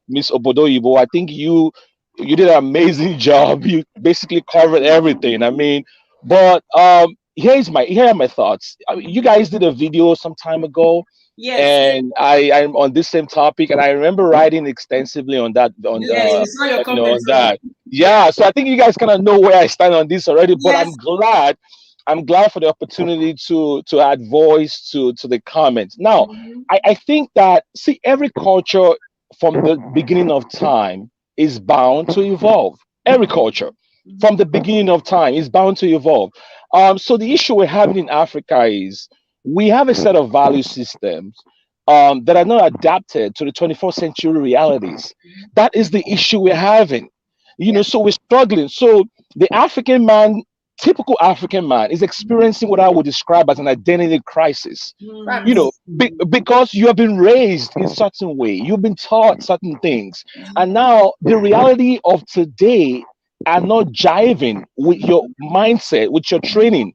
F: Miss Obodoyibo, I think you did an amazing job. You basically covered everything. I mean, but here are my thoughts. I mean, you guys did a video some time ago
B: Yes.
F: And I'm on this same topic, and I remember writing extensively on that
B: Yes, we saw your
F: on
B: comments.
F: that. Yeah, so I think you guys kind of know where I stand on this already, but
B: Yes.
F: I'm glad for the opportunity to add voice to the comments. Now, I think that, see, every culture from the beginning of time is bound to evolve. Every culture from the beginning of time is bound to evolve. So the issue we're having in Africa is we have a set of value systems that are not adapted to the 21st century realities. That is the issue we're having. So we're struggling. So the African man, typical African man, is experiencing what I would describe as an identity crisis. Because you have been raised in a certain way, you've been taught certain things, and now the reality of today are not jiving with your mindset, with your training.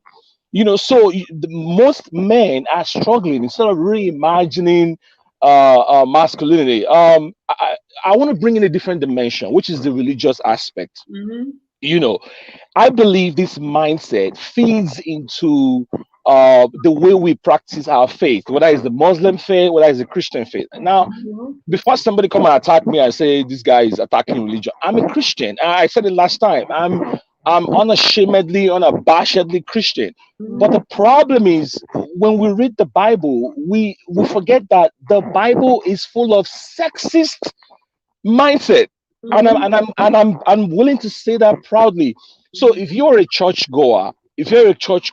F: So most men are struggling instead of reimagining masculinity. I want to bring in a different dimension, which is the religious aspect. I believe this mindset feeds into the way we practice our faith, whether it's the Muslim faith, whether it's the Christian faith. Now, before somebody come and attack me and say this guy is attacking religion, I'm a Christian. I said it last time. I'm unashamedly, unabashedly Christian. But the problem is when we read the Bible, we forget that the Bible is full of sexist mindset. I'm willing to say that proudly. So if you're a churchgoer,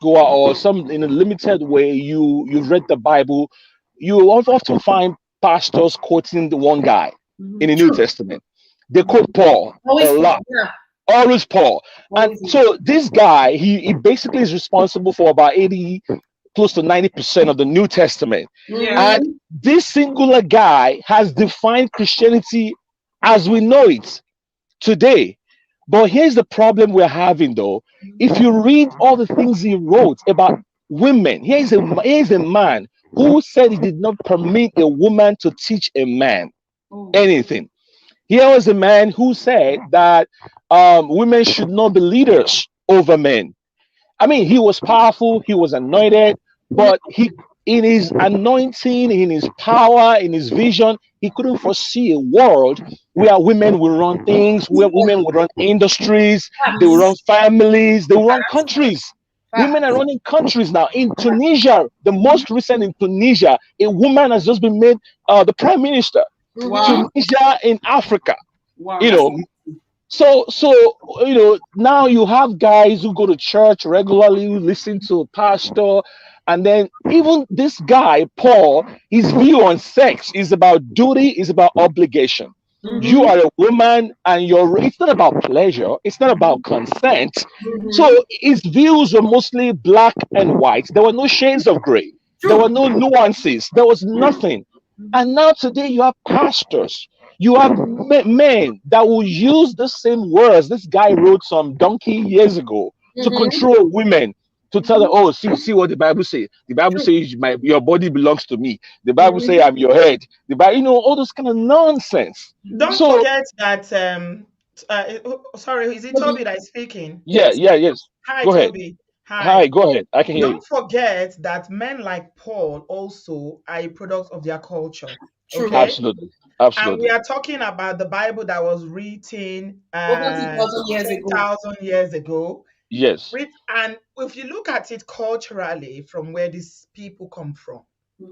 F: or some in a limited way you've read the Bible, you will often find pastors quoting the one guy in the New Testament. They quote Paul a lot. Always Paul. And so this guy, he basically is responsible for about 80, close to 90% of the New Testament. And this singular guy has defined Christianity as we know it today. But here's the problem we're having, though. If you read all the things he wrote about women, here's a man who said he did not permit a woman to teach a man anything. Here was a man who said that women should not be leaders over men. I mean, he was powerful, he was anointed, but in his anointing, in his power, in his vision, he couldn't foresee a world where women will run things, where women will run industries, they will run families, they will run countries. Women are running countries now. In Tunisia, the most recent in Tunisia, a woman has just been made the prime minister. Tunisia in Africa. So now you have guys who go to church regularly, who listen to a pastor, and then even this guy Paul, his view on sex is about duty, is about obligation. You are a woman, and it's not about pleasure, it's not about consent. So his views were mostly black and white. There were no shades of gray. There were no nuances. There was nothing. And now today you have pastors, you have men that will use the same words this guy wrote some donkey years ago to control women, to tell them, oh, see what the Bible says. The Bible says your body belongs to me. The Bible says I'm your head. The Bible, all those kind of nonsense.
C: Don't forget that. Sorry, is it Toby that is speaking?
F: Yes.
C: Hi,
F: go ahead.
C: Toby.
F: Hi, go ahead. I can hear you.
C: Don't forget that men like Paul also are a product of their culture.
F: Okay? Absolutely.
C: And we are talking about the Bible that was written
B: over
C: 2,000 years ago.
F: Yes.
C: And if you look at it culturally, from where these people come from,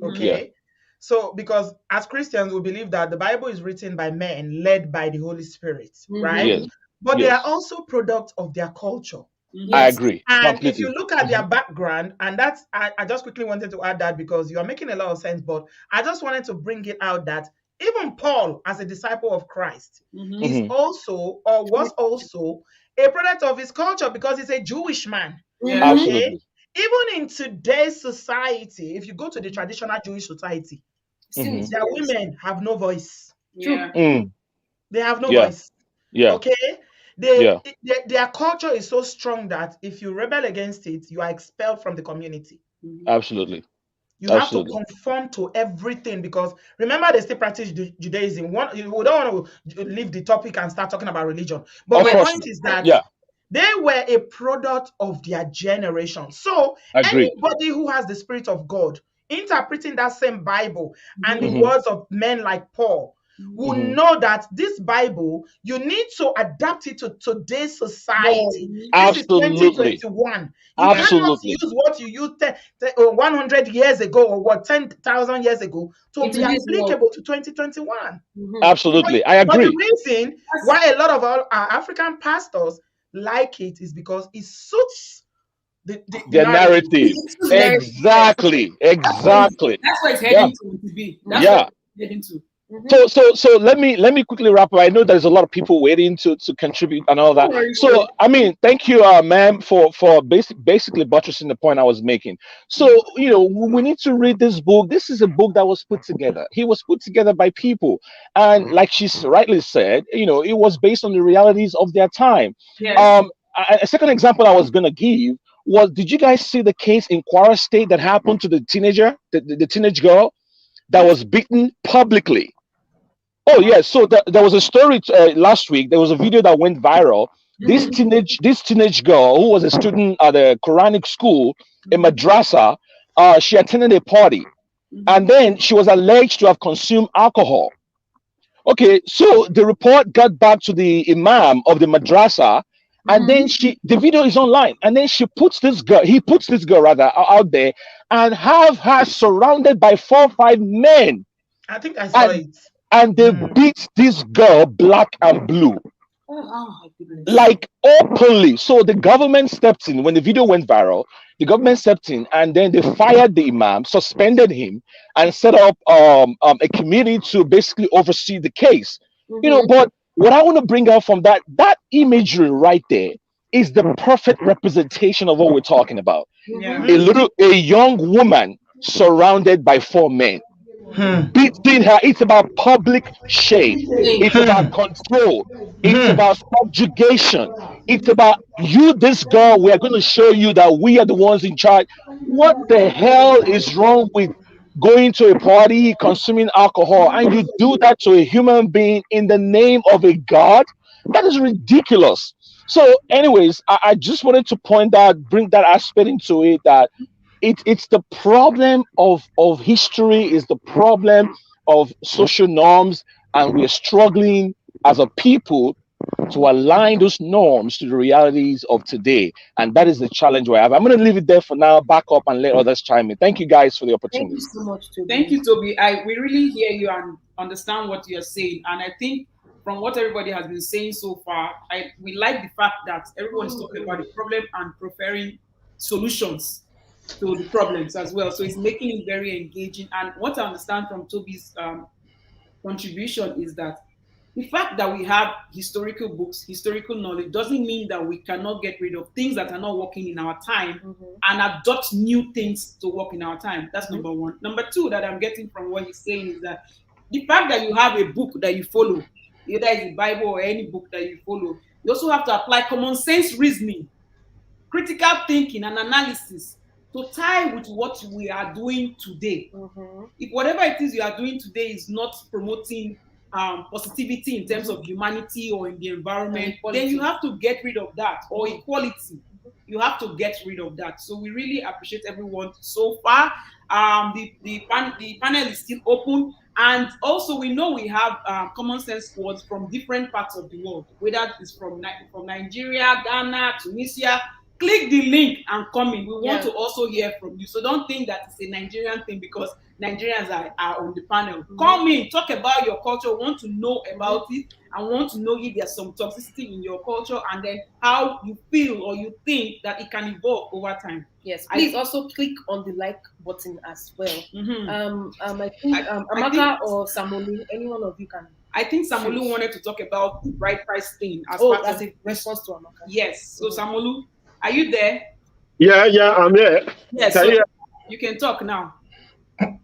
C: okay? So, because as Christians, we believe that the Bible is written by men led by the Holy Spirit, right?
F: Yes.
C: But they are also products of their culture.
F: I agree.
C: And
F: completely.
C: if you look at their background, and that's, I just quickly wanted to add that because you are making a lot of sense, but I just wanted to bring it out that even Paul, as a disciple of Christ, is also, or was also, a product of his culture because he's a Jewish man.
F: Absolutely.
C: Even in today's society, if you go to the traditional Jewish society, their women have no voice. They have no voice. Okay? Their culture is so strong that if you rebel against it, you are expelled from the community.
F: Absolutely.
C: You have to conform to everything because remember they still practice Judaism. We don't want to leave the topic and start talking about religion. But my point is that they were a product of their generation. So anybody who has the Spirit of God interpreting that same Bible and the
F: Mhm.
C: words of men like Paul, will
F: Mhm.
C: know that this Bible, you need to adapt it to today's society. This is
F: Absolutely.
C: 2021. You cannot
F: Absolutely.
C: use what you used 100 years ago or what 10,000 years ago to
B: Into
C: be
B: this world.
C: applicable to 2021.
F: Absolutely. I
C: But the
F: agree.
C: reason why a lot of our African pastors like it is because it suits the
F: Their narrative.
B: It's narrative.
F: Exactly. Exactly.
B: That's where it's
F: Yeah.
B: heading to be. That's
F: Yeah.
B: where it's heading to.
F: So let me quickly wrap up. I know there's a lot of people waiting to contribute and all that.
B: No worries,
F: So
B: sir.
F: I mean, thank you, ma'am, for basically buttressing the point I was making. So we need to read this book. This is a book that was put together. He was put together by people, and like she rightly said, it was based on the realities of their time.
B: Yes.
F: A second example I was gonna give was, did you guys see the case in Kwara State that happened to the teenager, the teenage girl that was beaten publicly? Oh yeah, so there was a story last week. There was a video that went viral. This teenage girl who was a student at a Quranic school, a madrasa, she attended a party, and then she was alleged to have consumed alcohol. Okay, so the report got back to the imam of the madrasa, and then the video is online, and then he puts this girl rather out there, and have her surrounded by 4 or 5 men,
C: I think I saw it.
F: and they beat this girl black and blue,
B: Oh my goodness.
F: like openly. So the government stepped in when the video went viral. The government stepped in, and then they fired the imam, suspended him, and set up a committee to basically oversee the case. But what I want to bring out from that imagery right there is the perfect representation of what we're talking about.
B: Yeah.
F: A young woman surrounded by 4 men. Beating her. It's about public shame. It's about control. It's about subjugation. It's about this girl. We are going to show you that we are the ones in charge. What the hell is wrong with going to a party, consuming alcohol, and you do that to a human being in the name of a god? That is ridiculous. So, anyways, I just wanted to bring that aspect into it, that it's the problem of history, is the problem of social norms, and we're struggling as a people to align those norms to the realities of today, and that is the challenge we have. I'm going to leave it there for now, back up and let others chime in. Thank you guys for the opportunity.
A: Thank you so much, Toby.
B: Thank you, Toby. We really hear you and understand what you're saying, and I think from what everybody has been saying so far, we like the fact that everyone is talking about the problem and preferring solutions to the problems as well. So it's making it very engaging. And what I understand from Toby's contribution is that the fact that we have historical books, historical knowledge, doesn't mean that we cannot get rid of things that are not working in our time and adopt new things to work in our time. That's number one. Number two, that I'm getting from what he's saying is that the fact that you have a book that you follow, either it's the Bible or any book that you follow, you also have to apply common sense reasoning, critical thinking, and analysis to tie with what we are doing today. If whatever it is you are doing today is not promoting positivity in terms of humanity or in the environment, then you have to get rid of that, or equality. You have to get rid of that. So we really appreciate everyone so far. The panel is still open, and also we know we have common sense squads from different parts of the world, whether it's from Nigeria, Ghana, Tunisia. Click the link and come in. We want to also hear from you. So don't think that it's a Nigerian thing because Nigerians are on the panel. Come in, talk about your culture, want to know about it, and want to know if there's some toxicity in your culture, and then how you feel or you think that it can evolve over time.
A: Yes, please also click on the like button as well. I think Amaka or Samolu, any one of you can.
B: I think Samolu wanted to talk about the bride price thing
A: as a response to Amaka.
B: Yes. So Samolu, are you there?
D: Yeah, I'm here.
B: Yes, you can talk now.
C: I'm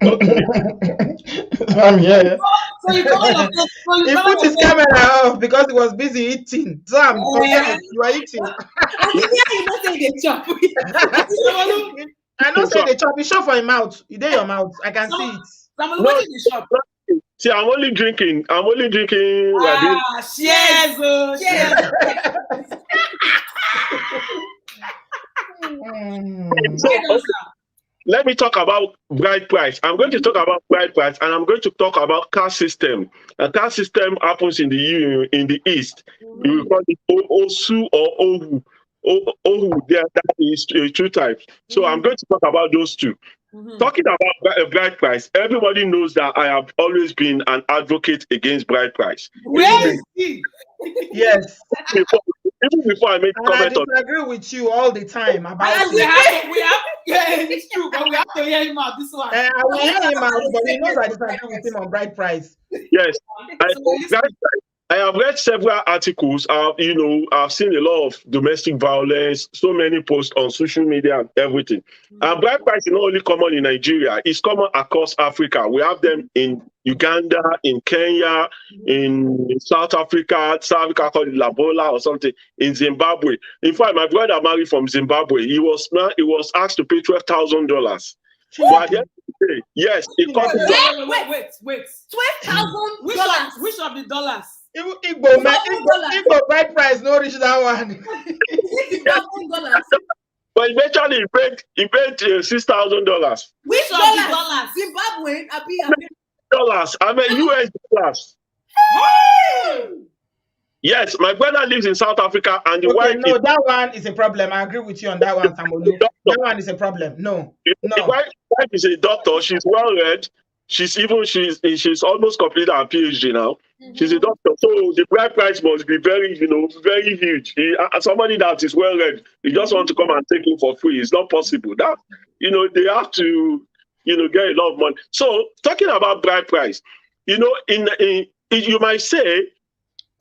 C: here.
B: So you
C: he put his camera off because he was busy eating. Sam, you are eating.
A: You don't say the chop.
C: I don't say the chop. You shop for your mouth. You did your mouth. I can see it.
B: Samolu, what is the shop?
D: See, I'm only drinking.
B: Cheers.
D: let me talk about bride price. I'm going to talk about bride price, and I'm going to talk about caste system. A caste system happens in the East. We will call it Osu or Ohu. Ohu, that is two types. So I'm going to talk about those two. Talking about bride price, everybody knows that I have always been an advocate against bride price.
B: Where is he?
C: Yes.
D: Even before I make comment on,
C: I disagree with you all the time about
B: And we have, yeah, it's true, but we have to hear him out. This one.
C: I will hear him out, but he knows I disagree with him on bride price.
D: yes, I have read several articles. I've seen a lot of domestic violence, so many posts on social media and everything. And bride price is not only common in Nigeria, it's common across Africa. We have them in Uganda, in Kenya, in South Africa called Labola or something, in Zimbabwe. In fact, my brother married from Zimbabwe. He was asked to pay $12,000. But at the end of the day, yes, it cost him.
B: Wait.
A: $12,000.
B: Which of the dollars?
C: Igbo bride price no reach that one.
A: $12,000.
D: But eventually he paid $6,000.
A: Which
B: dollars?
A: Zimbabwe,
D: Dollars. I mean US dollars. Yes, my brother lives in South Africa, and the wife.
C: No, that one is a problem. I agree with you on that one, Samolu. That one is a problem. No.
D: The wife is a doctor. She's well read. She's almost completed her PhD now. She's a doctor, so the bride price must be very, very huge. Somebody that is well read, you just want to come and take him for free. It's not possible. That they have to, get a lot of money. So talking about bride price, you might say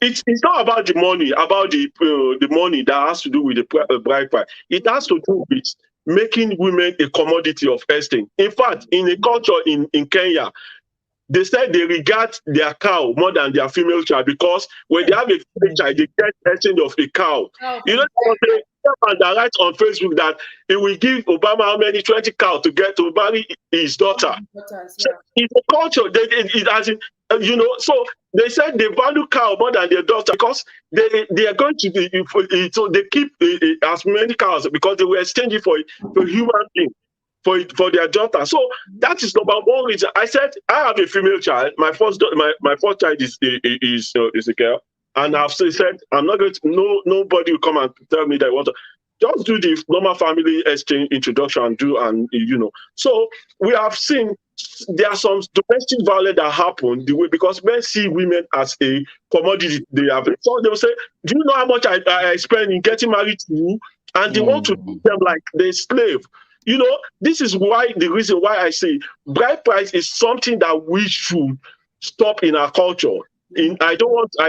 D: it's not about the money, about the money that has to do with the bride price. It has to do with making women a commodity of esteem. In fact, in a culture in Kenya, they said they regard their cow more than their female child, because when they have a female child, they get exchange of a cow.
A: Oh.
D: That writes on Facebook that he will give Obama how many 20 cows to get to marry his daughter. So it's a culture. It has, so they said they value cow more than their daughter, because they are going to be, so they keep as many cows because they will exchange it for human being. For their daughter. So that is number one reason. I said I have a female child. My first child is a girl, and I've said I'm not going to. Nobody will come and tell me that I want to. Just do the normal family exchange introduction So we have seen there are some domestic violence that happen because men see women as a commodity. So they will say, "Do you know how much I spend in getting married to you?" And they want to treat them like they're slave. This is the reason why I say bride price is something that we should stop in our culture. I don't want to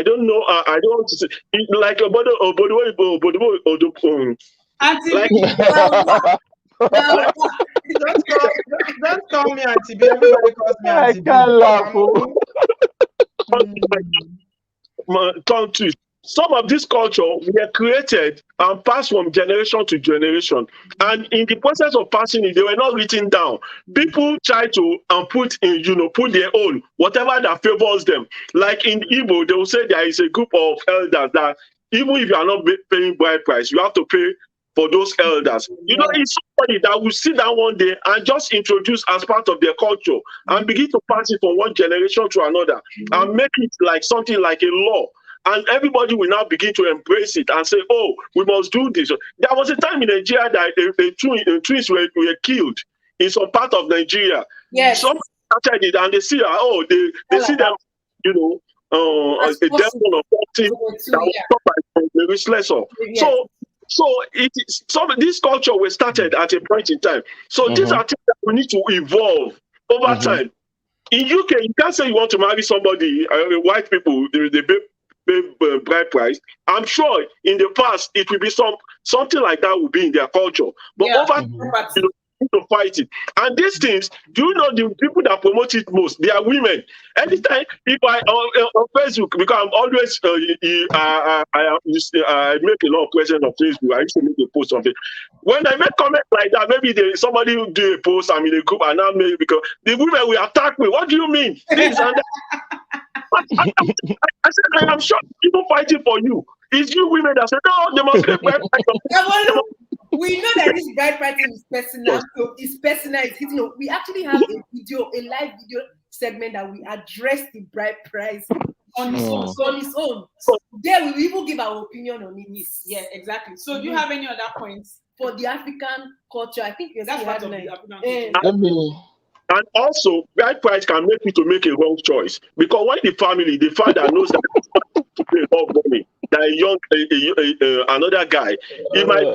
D: say like
C: don't call me Auntie B. Everybody calls me Auntie B.
D: I can't laugh. Some of this culture were created and passed from generation to generation. And in the process of passing it, they were not written down. People try to put their own, whatever that favors them. Like in Igbo, they will say there is a group of elders that even if you are not paying bride price, you have to pay for those elders. It's somebody that will sit down one day and just introduce as part of their culture and begin to pass it from one generation to another and make it like something like a law. And everybody will now begin to embrace it and say, "Oh, we must do this." There was a time in Nigeria that twins were killed in some part of Nigeria.
A: Yes.
D: Some started it and they see, they see them, a devil or something that was stopped by the Reslessor.
A: Yes.
D: So this culture was started at a point in time. So these are things that we need to evolve over time. In UK, you can't say you want to marry somebody, white people, they pay bride price. I'm sure in the past it will be something like that will be in their culture. But over time, to fight it. And these things, do you know the people that promote it most? They are women. Anytime if I on Facebook, because I'm always I make a lot of questions on Facebook. I used to make a post on it. When I make comments like that, maybe somebody will do a post, I'm in a group, and now maybe because the women will attack me. What do you mean? This and that. I said, I am sure people fighting for you. It's you women that say, no, they must pay bride price.
A: We know that this bride party is personal. So it's personal. It's hitting. We actually have a live video segment that we address the bride price on its own. So on its own. So there we will even give our opinion on it.
B: Yeah, exactly. So do you have any other points
A: for the African culture? I think
B: that's part of the African culture.
F: Let me.
D: And also, bride price can make you to make a wrong choice, because when the father knows that to pay a lot of money than another guy, he might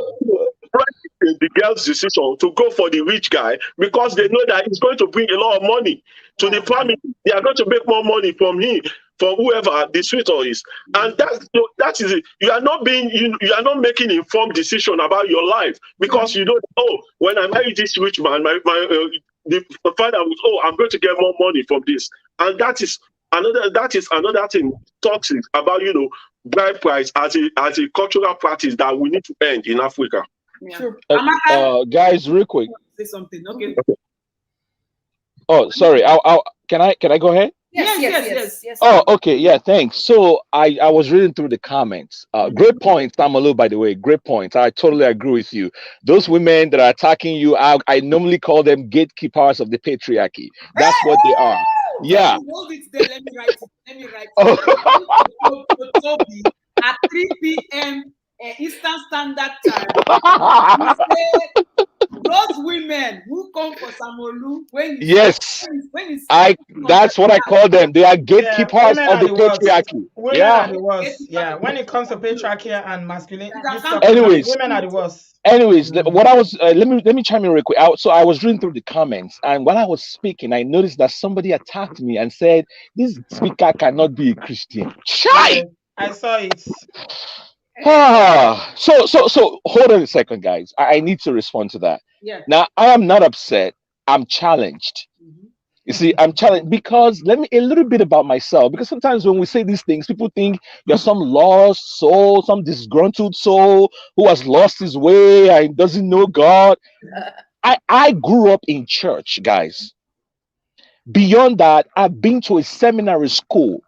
D: the girl's decision to go for the rich guy because they know that it's going to bring a lot of money to the family. They are going to make more money from him, from whoever the suitor is, and that is it. You are not making informed decision about your life because you know. Oh, when I marry this rich man, the father will. I'm going to get more money from this, and that is another thing. Toxic about bride price as a cultural practice that we need to end in Africa.
B: Yeah.
A: Sure.
F: Guys, real quick.
B: Say something. Okay.
F: Oh, sorry. Can I go ahead?
A: Yes.
F: Oh, okay. Yeah, thanks. So I was reading through the comments. Great points, Tamalu, by the way. Great points. I totally agree with you. Those women that are attacking you, I normally call them gatekeepers of the patriarchy. That's what they are. Yeah.
B: Hold it there. Let me write it. Toby, at 3 p.m. Eastern Standard Time. Those women who come for Samolu when
F: that's what I call them. They are gatekeepers of the patriarchy.
C: Women are the worst. Yeah, when it comes to patriarchy and masculinity, women are the worst.
F: Anyways, what I was let me chime in real quick. So I was reading through the comments, and while I was speaking, I noticed that somebody attacked me and said, "This speaker cannot be a Christian." Chai!
C: I saw it.
F: So hold on a second, guys. I need to respond to that.
B: Yeah.
F: Now, I am not upset. I'm challenged. You see, I'm challenged because let me a little bit about myself. Because sometimes when we say these things, people think you're some lost soul, some disgruntled soul who has lost his way and doesn't know God. I grew up in church, guys. Beyond that, I've been to a seminary school.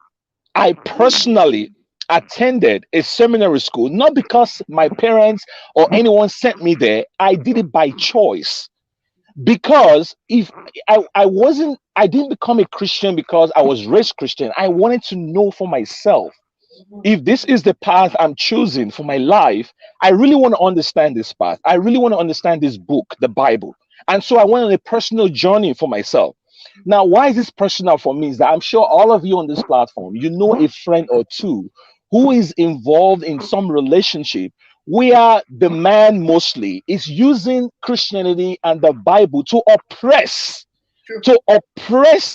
F: I personally attended a seminary school, not because my parents or anyone sent me there. I did it by choice. Because if I didn't become a Christian because I was raised Christian. I wanted to know for myself if this is the path I'm choosing for my life. I really want to understand this path. I really want to understand this book, the Bible. And so I went on a personal journey for myself. Now, why is this personal for me? Is that I'm sure all of you on this platform, you know a friend or two who is involved in some relationship where the man mostly is using Christianity and the Bible to oppress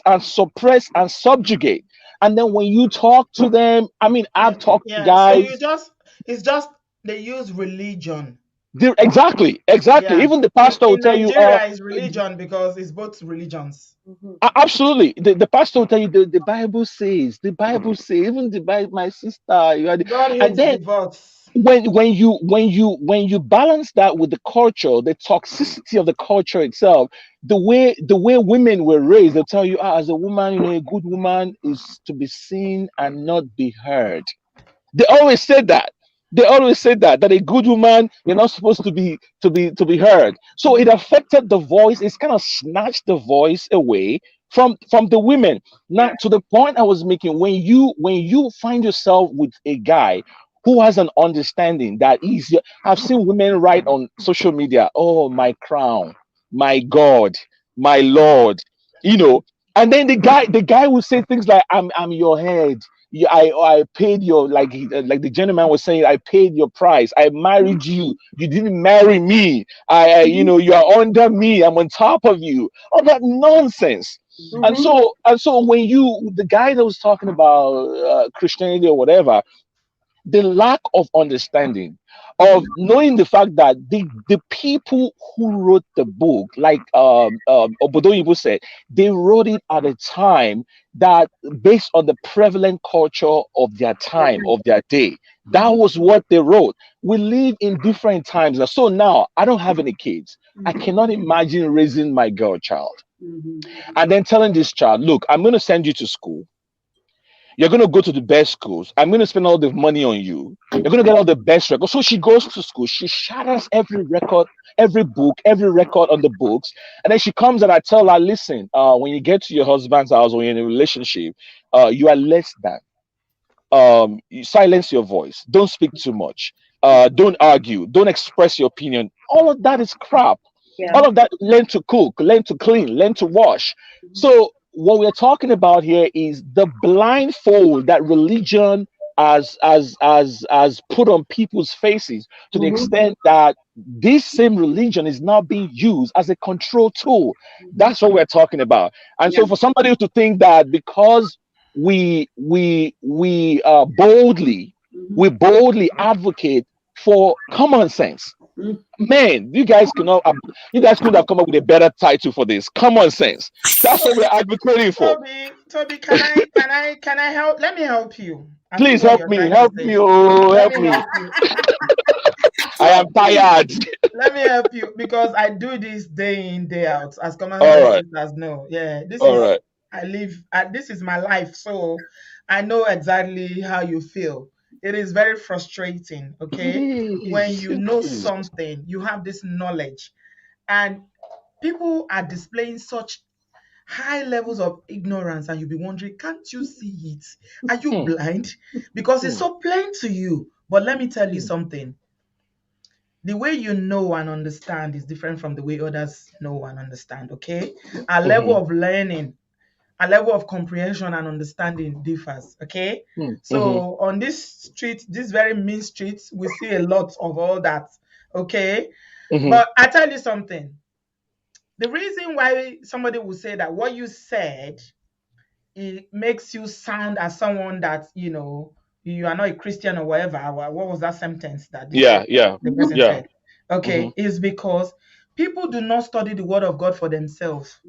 F: and suppress and subjugate. And then when you talk to them, I mean, I've talked to guys.
C: So they use religion.
F: Exactly. Yeah. Even the pastor will tell you.
C: Nigeria is religion because it's both religions.
F: Absolutely. The pastor will tell you the Bible says, even the Bible, my sister, you are and then when you balance that with the culture, the toxicity of the culture itself, the way women were raised, they'll tell you, as a woman, a good woman is to be seen and not be heard. They always said that. That a good woman, you're not supposed to be heard. So it affected the voice. It's kind of snatched the voice away from the women. Now, to the point I was making, when you find yourself with a guy who has an understanding that I've seen women write on social media, "Oh, my crown, my God, my Lord," and then the guy will say things like, "I'm your head. I paid your," like the gentleman was saying, "I paid your price. I married you. You didn't marry me. You are under me. I'm on top of you." All that nonsense. And so when the guy that was talking about Christianity or whatever, the lack of understanding of knowing the fact that the people who wrote the book, like Obodoyibo said, they wrote it at a time that based on the prevalent culture of their time, of their day. That was what they wrote. We live in different times. So now I don't have any kids. I cannot imagine raising my girl child and then telling this child, "Look, I'm going to send you to school. You're going to go to the best schools. I'm going to spend all the money on you. You're going to get all the best records. So she goes to school. She shatters every record, every book, every record on the books. And then she comes and I tell her, listen, when you get to your husband's house, when you're in a relationship, you are less than. You silence your voice. Don't speak too much. Don't argue. Don't express your opinion. All of that is crap.
A: Yeah.
F: All of that, learn to cook, learn to clean, learn to wash. So what we're talking about here is the blindfold that religion has put on people's faces, to the extent that this same religion is now being used as a control tool. That's what we're talking about. And so for somebody to think that because we boldly advocate for common sense. Man, you guys couldn't have come up with a better title for this. Common sense. That's what we're advocating for.
C: Toby, can I help? Let me help you.
F: Please help me. Help me. Oh, help me. I am tired.
C: Let me help you, because I do this day in, day out, as common sense sisters know. Yeah, this is my life, so I know exactly how you feel. It is very frustrating, okay? When you know something, you have this knowledge, and people are displaying such high levels of ignorance, and you'll be wondering, can't you see it? Are you blind? Because it's so plain to you. But let me tell you something. The way you know and understand is different from the way others know and understand, okay? Our level of learning, a level of comprehension and understanding differs, okay? So on this street, this very mean street, we see a lot of all that, okay? But I tell you something. The reason why somebody will say that what you said, it makes you sound as someone that, you are not a Christian or whatever. What was that sentence that the person said? Okay, is because people do not study the word of God for themselves.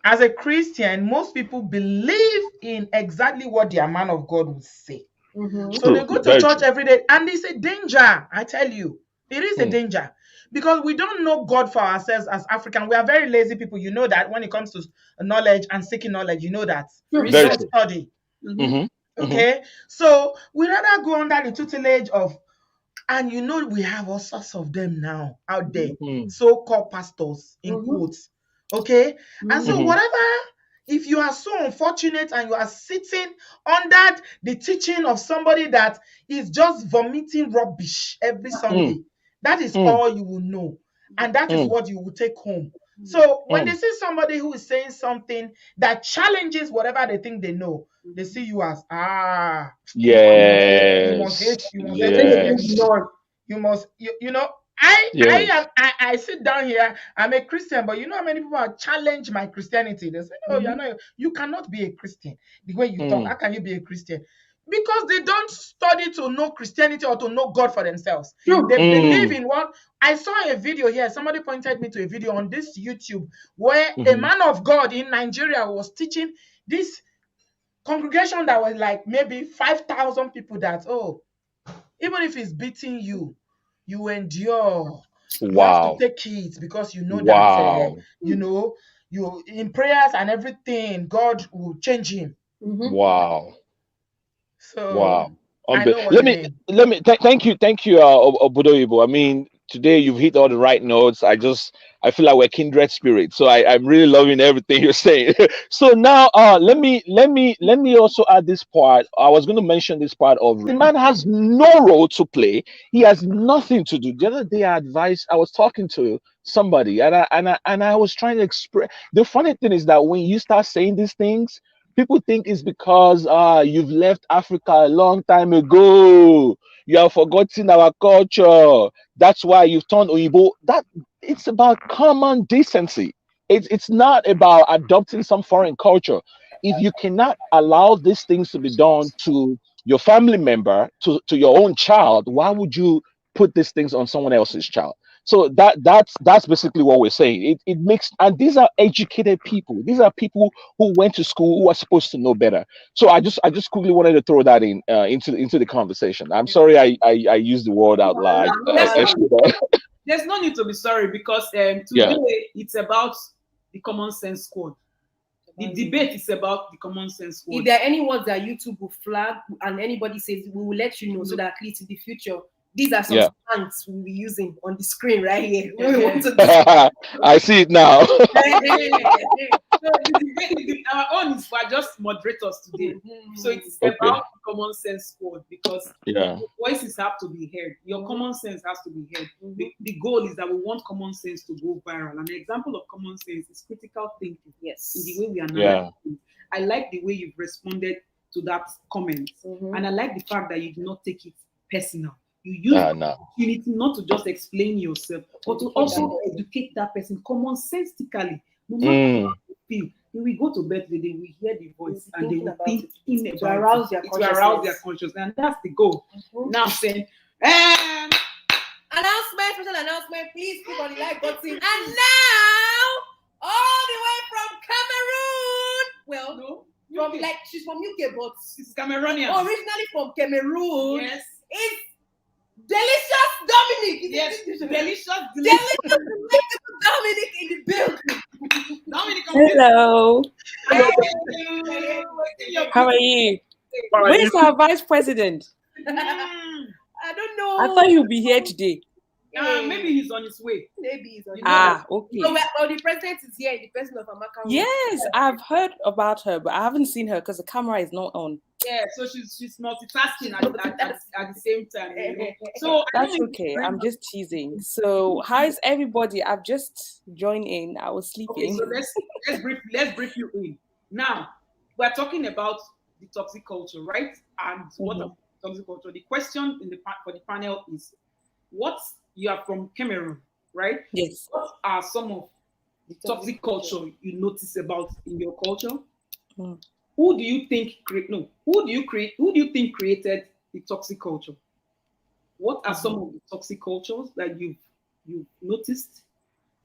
C: As a Christian, most people believe in exactly what their man of God would say. So they go to church every day, and it's a danger. I tell you, it is a danger, because we don't know God for ourselves as African. We are very lazy people. You know that when it comes to knowledge and seeking knowledge, you know that. We don't study. Okay, so we rather go under the tutelage of, and we have all sorts of them now out there, so-called pastors in quotes. Okay, and so whatever, if you are so unfortunate and you are sitting under the teaching of somebody that is just vomiting rubbish every Sunday, that is all you will know, and that is what you will take home. So when they see somebody who is saying something that challenges whatever they think they know, they see you as I sit down here, I'm a Christian, but you know how many people have challenged my Christianity? They say, no, you cannot be a Christian. The way you talk, how can you be a Christian? Because they don't study to know Christianity or to know God for themselves. They believe in what? I saw a video here. Somebody pointed me to a video on this YouTube where a man of God in Nigeria was teaching this congregation that was like maybe 5,000 people that, even if it's beating you, you endure. You have to take it, because you know that, you in prayers and everything, God will change him. So
F: thank you, Obodoyibo. I mean, today you've hit all the right notes. I feel like we're kindred spirits. So I'm really loving everything you're saying. So now let me also add this part. I was going to mention this part of the man has no role to play. He has nothing to do. The other day I was talking to somebody and I was trying to express. The funny thing is that when you start saying these things, people think it's because you've left Africa a long time ago. You have forgotten our culture. That's why you've turned Oyibo. That it's about common decency. It's not about adopting some foreign culture. If you cannot allow these things to be done to your family member, to your own child, why would you put these things on someone else's child? So that's basically what we're saying. It makes, and these are educated people. These are people who went to school, who are supposed to know better. So I just quickly wanted to throw that in into the conversation. I'm sorry I used the word out loud.
B: There's no need to be sorry, because today it's about the common sense code. The debate is about the common sense
A: If
B: word.
A: there are any words that YouTube will flag and anybody says, we will let you know so that at least in the future, these are some slangs we'll be using on the screen right here. When we want to
F: I see it now.
B: So our own is we're just moderators today. So it's about common sense word because voices have to be heard. Your common sense has to be heard. The goal is that we want common sense to go viral. An example of common sense is critical thinking.
A: Yes.
B: In the way we analyze things. I like the way you've responded to that comment. And I like the fact that you do not take it personal. You use the opportunity not to just explain yourself, but to also educate that person common sensically. No matter how you feel, when we go to bed today, we hear the voice and they will think in it to arouse their consciousness, and that's the goal. Now I'm saying,
A: announcement, special announcement, please click on the like button. And now, all the way from Cameroon. Well, from like she's from UK, but
B: she's Cameroonian.
A: Originally from Cameroon.
B: Yes.
A: It's Delicious Dominic.
B: Yes, delicious
A: Dominic in the building.
B: Dominic,
G: hello.
B: Hello.
G: How are you? Where's our vice president?
A: I don't know.
G: I thought you'd be here today.
B: Maybe he's on his way.
A: Maybe he's on his
G: way. Okay.
A: So, well, the president is here in the person of Amaka.
G: Yes, I've heard about her, but I haven't seen her because the camera is not on.
B: Yeah, so she's multitasking at the same time. You know? So
G: that's okay. I'm just teasing. So how is everybody? I've just joined in. I was sleeping.
B: Okay, so let's brief you in. Now we're talking about the toxic culture, right? And what of toxic culture? The question for the panel is, you are from Cameroon, right?
G: Yes.
B: What are some of the toxic culture you notice about in your culture? Who do you think created the toxic culture? What are some of the toxic cultures that you've noticed?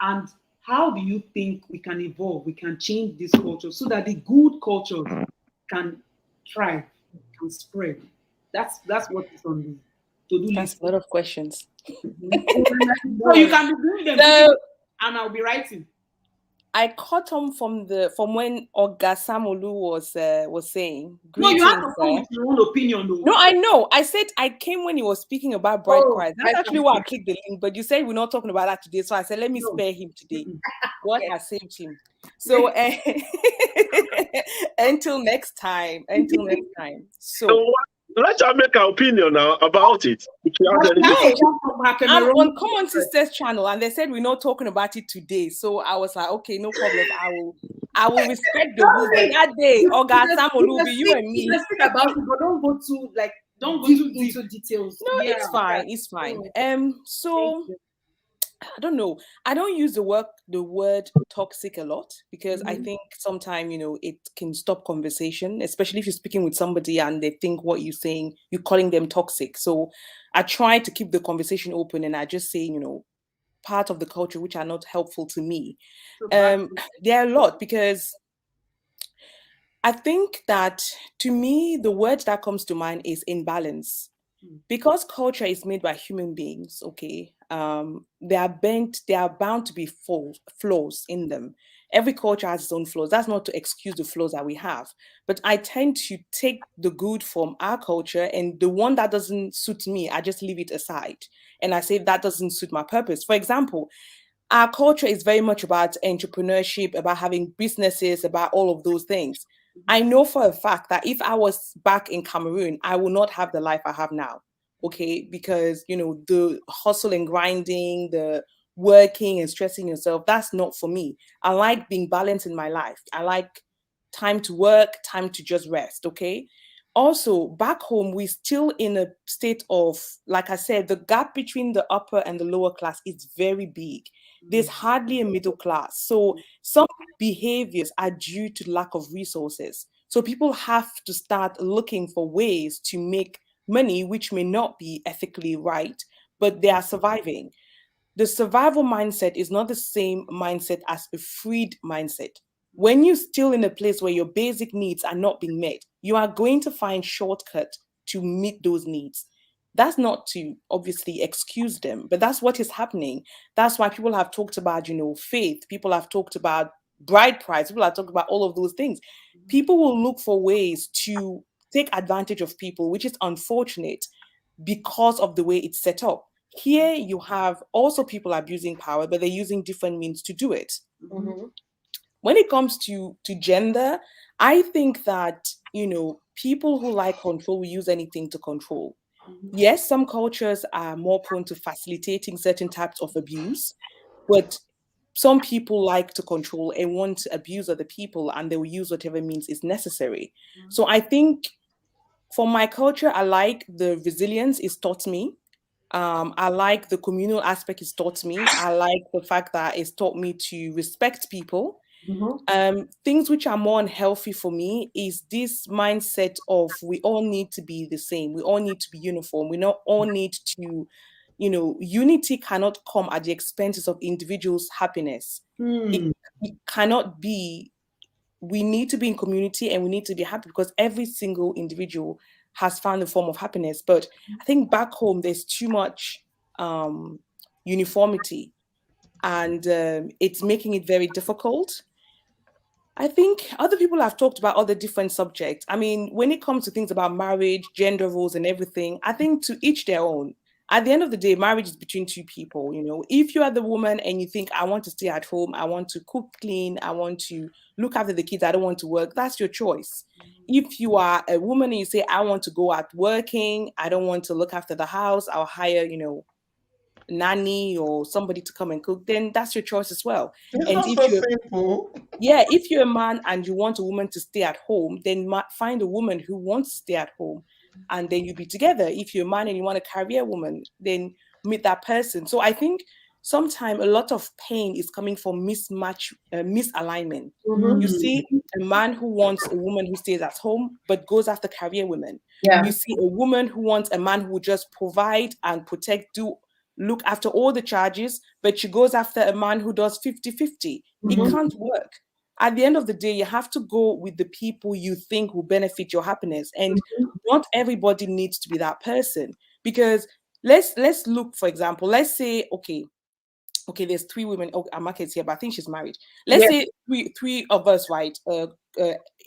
B: And how do you think we can evolve, we can change this culture so that the good culture can thrive, can spread? That's what is on the to-do list.
G: That's a lot of questions.
B: So you can be doing them and I'll be writing.
G: I caught on from when Oga Samolu was saying.
B: No, you have to come with your own opinion, though.
G: No, I know. I said I came when he was speaking about bride price. That's actually why I clicked the link. But you said we're not talking about that today, so I said let me spare him today. God has saved him. So until next time. So
D: let her make her opinion now about it.
G: I'm on Common Sisters channel, and they said we're not talking about it today. So I was like, okay, no problem. I will respect the rules. But that day, Oga Samolu, you and me.
A: Let's speak about it, but don't go too deep into details.
G: No, it's fine. It's fine. So I don't know. I don't use the word toxic a lot because I think sometimes, it can stop conversation, especially if you're speaking with somebody and they think what you're saying, you're calling them toxic. So I try to keep the conversation open and I just say, part of the culture which are not helpful to me. There are a lot because I think that to me, the word that comes to mind is imbalance. Because culture is made by human beings, okay, they are bound to be flaws in them. Every culture has its own flaws. That's not to excuse the flaws that we have. But I tend to take the good from our culture and the one that doesn't suit me, I just leave it aside. And I say that doesn't suit my purpose. For example, our culture is very much about entrepreneurship, about having businesses, about all of those things. I know for a fact that if I was back in Cameroon, I will not have the life I have now, okay? Because, the hustle and grinding, the working and stressing yourself, that's not for me. I like being balanced in my life. I like time to work, time to just rest, okay? Also, back home, we're still in a state of, like I said, the gap between the upper and the lower class is very big. There's hardly a middle class. So some behaviors are due to lack of resources. So people have to start looking for ways to make money, which may not be ethically right, but they are surviving. The survival mindset is not the same mindset as a freed mindset. When you're still in a place where your basic needs are not being met, you are going to find shortcuts to meet those needs. That's not to obviously excuse them, but that's what is happening. That's why people have talked about, faith. People have talked about bride price. People are talking about all of those things. People will look for ways to take advantage of people, which is unfortunate because of the way it's set up. Here you have also people abusing power, but they're using different means to do it.
A: Mm-hmm.
G: When it comes to gender, I think that, you know, people who like control will use anything to control. Yes, some cultures are more prone to facilitating certain types of abuse, but some people like to control and want to abuse other people, and they will use whatever means is necessary. So I think for my culture, I like the resilience is taught me. I like the communal aspect is taught me. I like the fact that it's taught me to respect people. Things which are more unhealthy for me is this mindset of we all need to be the same. We all need to be uniform. We not all need to, you know, unity cannot come at the expenses of individuals' happiness. It cannot be. We need to be in community and we need to be happy because every single individual has found a form of happiness. But I think back home, there's too much uniformity, and it's making it very difficult. I think other people have talked about other different subjects. I mean, when it comes to things about marriage, gender roles, and everything, I think to each their own. At the end of the day, marriage is between two people. You know, if you are the woman and you think, I want to stay at home, I want to cook, clean, I want to look after the kids, I don't want to work, that's your choice. If you are a woman and you say, I want to go out working, I don't want to look after the house, I'll hire, you know, nanny or somebody to come and cook, then that's your choice as well.
C: It's
G: And
C: not
G: if
C: so
G: you're
C: simple.
G: yeah, if you're a man and you want a woman to stay at home, then find a woman who wants to stay at home, and then you be together. If you're a man and you want a career woman, then meet that person. So I think sometimes a lot of pain is coming from misalignment. You see a man who wants a woman who stays at home but goes after career women.
A: Yeah.
G: You see a woman who wants a man who will just provide and protect, look after all the charges, but she goes after a man who does 50-50. It can't work. At the end of the day, you have to go with the people you think will benefit your happiness. And not everybody needs to be that person. Because let's look, for example, let's say, okay, there's 3 women. Oh, Amake's here, but I think she's married. Let's say three of us, right?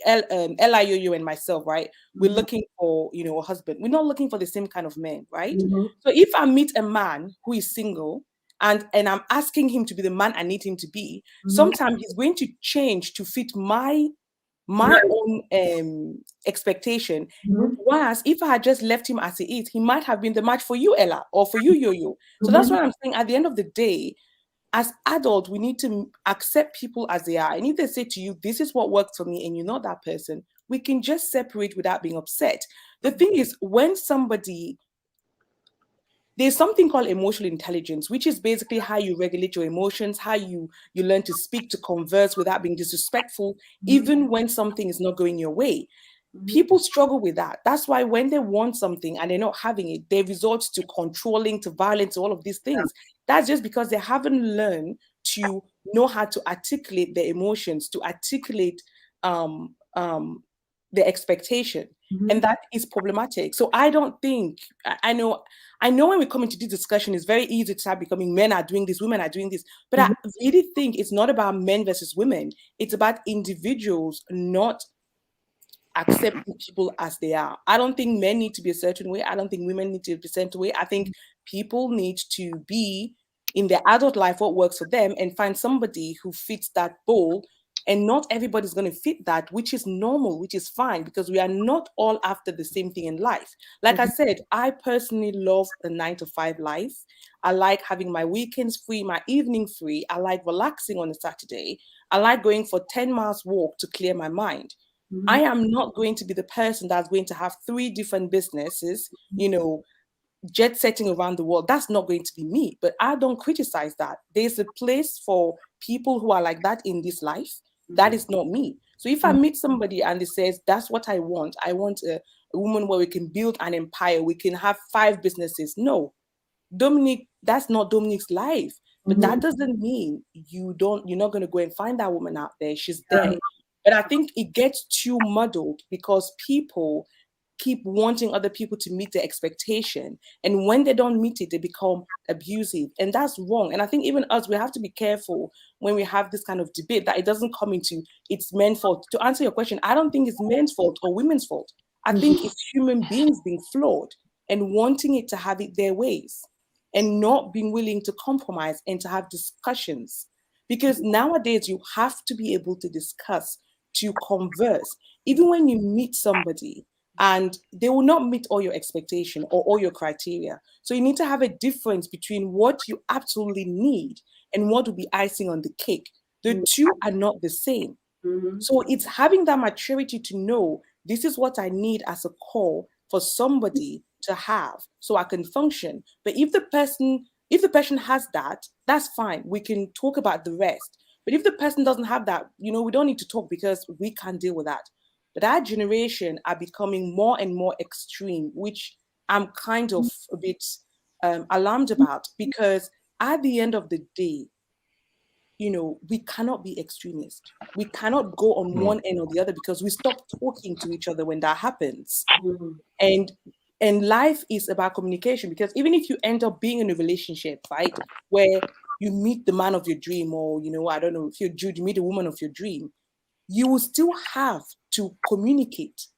G: Ella, Yo-Yo, and myself, right? We're looking for, you know, a husband. We're not looking for the same kind of man, right? So if I meet a man who is single and I'm asking him to be the man I need him to be, sometimes he's going to change to fit my own expectation. Whereas if I had just left him as he is, he might have been the match for you, Ella, or for you, Yo-Yo. So that's what I'm saying. At the end of the day, as adults, we need to accept people as they are. And if they say to you, this is what works for me, and you're not that person, we can just separate without being upset. The thing is, when there's something called emotional intelligence, which is basically how you regulate your emotions, how you learn to speak, to converse without being disrespectful, even when something is not going your way. People struggle with that. That's why when they want something and they're not having it, they resort to controlling, to violence, all of these things. That's just because they haven't learned to know how to articulate their emotions, to articulate their expectation. And that is problematic. So I don't think, I know when we come into this discussion, it's very easy to start becoming men are doing this, women are doing this. But I really think it's not about men versus women. It's about individuals not accepting people as they are. I don't think men need to be a certain way. I don't think women need to be a certain way. I think people need to be in their adult life what works for them and find somebody who fits that mold. And not everybody's going to fit that, which is normal, which is fine, because we are not all after the same thing in life. Like I said, I personally love the 9-to-5 life. I like having my weekends free, my evening free. I like relaxing on a Saturday. I like going for 10 miles walk to clear my mind. I am not going to be the person that's going to have 3 different businesses, you know, jet setting around the world. That's not going to be me, but I don't criticize that. There's a place for people who are like that in this life. That is not me. So if I meet somebody and it says, that's what I want a woman where we can build an empire, we can have 5 businesses. No, Dominic, that's not Dominic's life. But that doesn't mean you're not going to go and find that woman out there. She's there. But I think it gets too muddled because people keep wanting other people to meet their expectation. And when they don't meet it, they become abusive. And that's wrong. And I think even us, we have to be careful when we have this kind of debate that it doesn't come into it's men's fault. To answer your question, I don't think it's men's fault or women's fault. I think it's human beings being flawed and wanting it to have it their ways and not being willing to compromise and to have discussions. Because nowadays you have to be able to discuss, to converse. Even when you meet somebody, and they will not meet all your expectation or all your criteria. So you need to have a difference between what you absolutely need and what will be icing on the cake. The two are not the same. So it's having that maturity to know this is what I need as a core for somebody to have so I can function. But if the person has that, that's fine. We can talk about the rest. But if the person doesn't have that, we don't need to talk because we can't deal with that. But our generation are becoming more and more extreme, which I'm kind of a bit alarmed about, because at the end of the day, we cannot be extremists. We cannot go on one end or the other because we stop talking to each other when that happens. And life is about communication, because even if you end up being in a relationship, right, where you meet the man of your dream, or, I don't know, if you're Jude, you meet the woman of your dream, you will still have to communicate.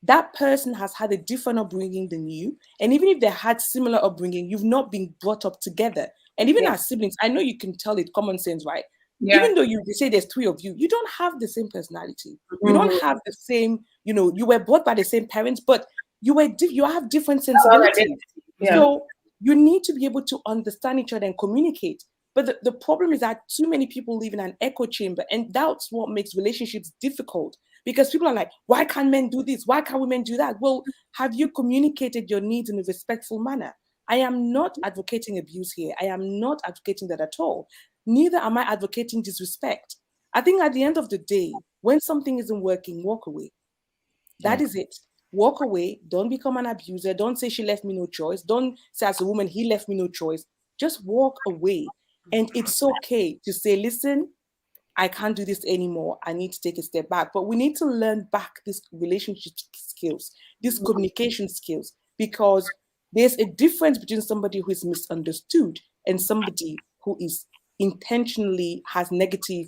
G: That person has had a different upbringing than you. And even if they had similar upbringing, you've not been brought up together. And even as siblings, I know you can tell it common sense, right? Yeah. Even though you say there's three of you, you don't have the same personality. You don't have the same, you were brought by the same parents, but you have different sensibilities. Yeah. So you need to be able to understand each other and communicate. But the problem is that too many people live in an echo chamber, and that's what makes relationships difficult, because people are like, why can't men do this? Why can't women do that? Well, have you communicated your needs in a respectful manner? I am not advocating abuse here. I am not advocating that at all. Neither am I advocating disrespect. I think at the end of the day, when something isn't working, walk away. That is it. Walk away. Don't become an abuser. Don't say she left me no choice. Don't say as a woman, he left me no choice. Just walk away. And it's okay to say, listen, I can't do this anymore. I need to take a step back. But we need to learn back these relationship skills, these communication skills, because there's a difference between somebody who is misunderstood and somebody who is intentionally has negative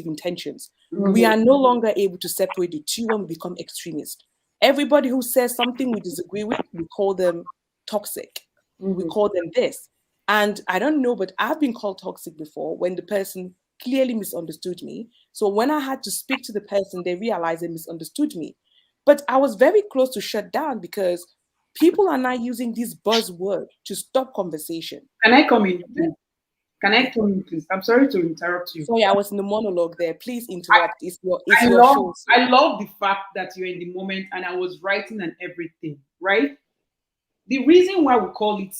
G: intentions. We are no longer able to separate the two when we become extremists. Everybody who says something we disagree with, we call them toxic. We call them this. And I don't know, but I've been called toxic before when the person clearly misunderstood me. So when I had to speak to the person, they realized they misunderstood me. But I was very close to shut down because people are now using this buzzword to stop conversation.
B: Can I come in? Can I come in, please? I'm sorry to interrupt you.
G: Sorry, I was in the monologue there. Please interrupt. I
B: love the fact that you're in the moment and I was writing and everything, right? The reason why we call it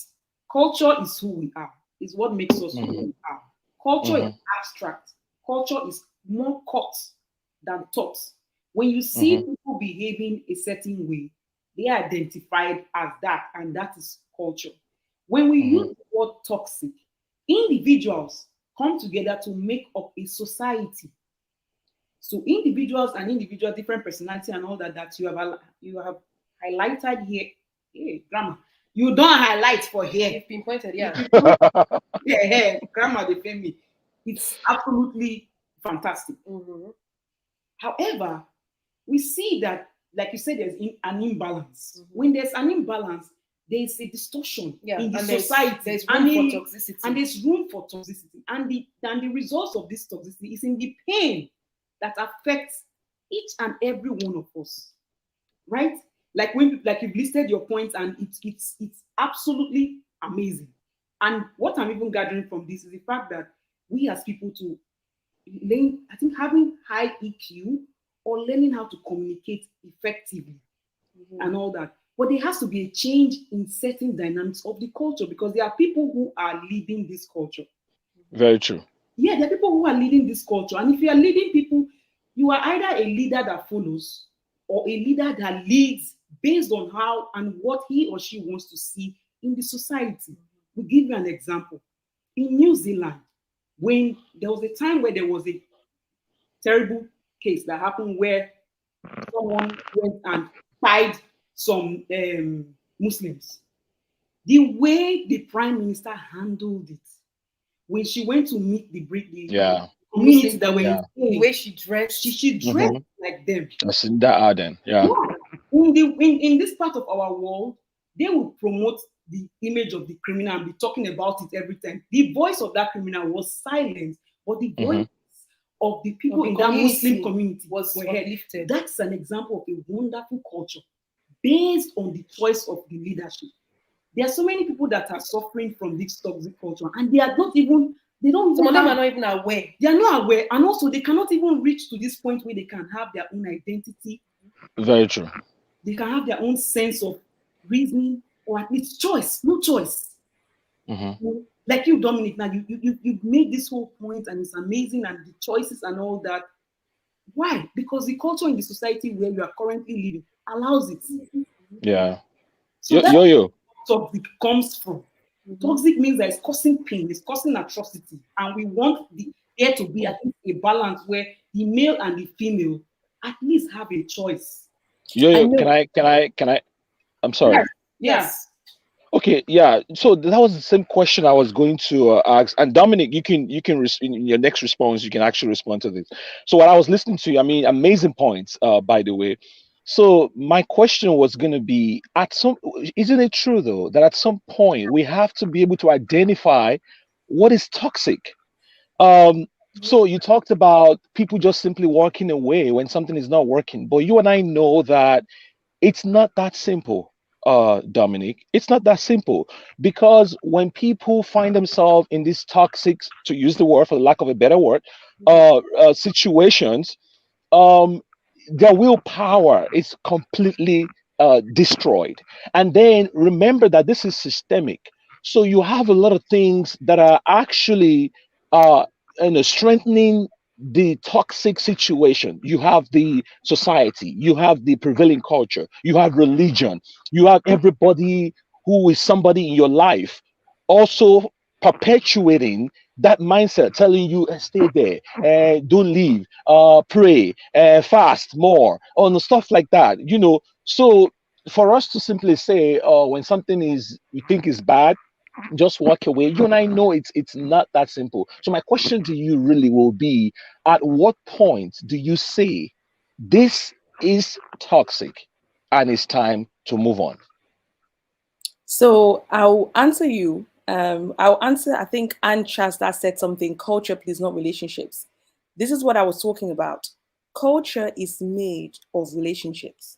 B: culture is who we are, is what makes us who we are. Culture is abstract. Culture is more caught than taught. When you see people behaving a certain way, they are identified as that, and that is culture. When we use the word toxic, individuals come together to make up a society. So individuals and individual different personality and all that you have highlighted here. Hey, grammar. You don't highlight for here.
A: You've pinpointed, yeah.
B: Grammar, they pay me. It's absolutely fantastic. However, we see that, like you said, there's an imbalance. When there's an imbalance, there's a distortion in the society.
A: There's room for toxicity.
B: And there's room for toxicity. And the results of this toxicity is in the pain that affects each and every one of us. Right? Like you've listed your points, and it's absolutely amazing. And what I'm even gathering from this is the fact that we as people to learn, I think having high EQ or learning how to communicate effectively and all that. But there has to be a change in certain dynamics of the culture, because there are people who are leading this culture.
F: Very true.
B: Yeah, there are people who are leading this culture. And if you are leading people, you are either a leader that follows or a leader that leads based on how and what he or she wants to see in the society. We'll give you an example. In New Zealand, when there was a time where there was a terrible case that happened where someone went and tied some Muslims. The way the prime minister handled it, when she went to meet the community that were in
A: the way she dressed,
B: she dressed like them.
F: That's in that Arden,
B: In this part of our world, they will promote the image of the criminal and be talking about it every time. The voice of that criminal was silent, but the voice of the people in that Muslim community was lifted. That's an example of a wonderful culture based on the choice of the leadership. There are so many people that are suffering from this toxic culture, and they are not even, they don't
A: some of them are not even aware.
B: They are not aware, and also they cannot even reach to this point where they can have their own identity.
F: Very true.
B: They can have their own sense of reasoning, or at least choice, no choice. Like you, Dominic, now you've made this whole point, and it's amazing, and the choices and all that. Why? Because the culture in the society where you are currently living allows it.
F: Yeah.
B: So
F: Yo-yo.
B: Toxic comes from. Toxic means that it's causing pain, it's causing atrocity, and we want there to be at least a balance where the male and the female at least have a choice.
F: Yo, can I? I'm sorry.
B: Yes.
F: Okay, yeah. So that was the same question I was going to ask. And Dominic, you can in your next response, you can actually respond to this. So what I was listening to, I mean, amazing points, by the way. So my question was going to be, isn't it true though that at some point we have to be able to identify what is toxic? So you talked about people just simply walking away when something is not working, but you and I know that it's not that simple. Dominic, it's not that simple, because when people find themselves in these toxic, to use the word for the lack of a better word, situations, their willpower is completely destroyed. And then remember that this is systemic, so you have a lot of things that are actually strengthening the toxic situation. You have the society, you have the prevailing culture, you have religion, you have everybody who is somebody in your life also perpetuating that mindset, telling you stay there, don't leave, pray, fast more, on stuff like that, so for us to simply say, when something we think is bad, just walk away, you and I know it's not that simple. So my question to you really will be, at what point do you say this is toxic and it's time to move on?
G: So I'll answer you. I think Ann Chasta said something: culture, please, not relationships. This is what I was talking about. Culture is made of relationships.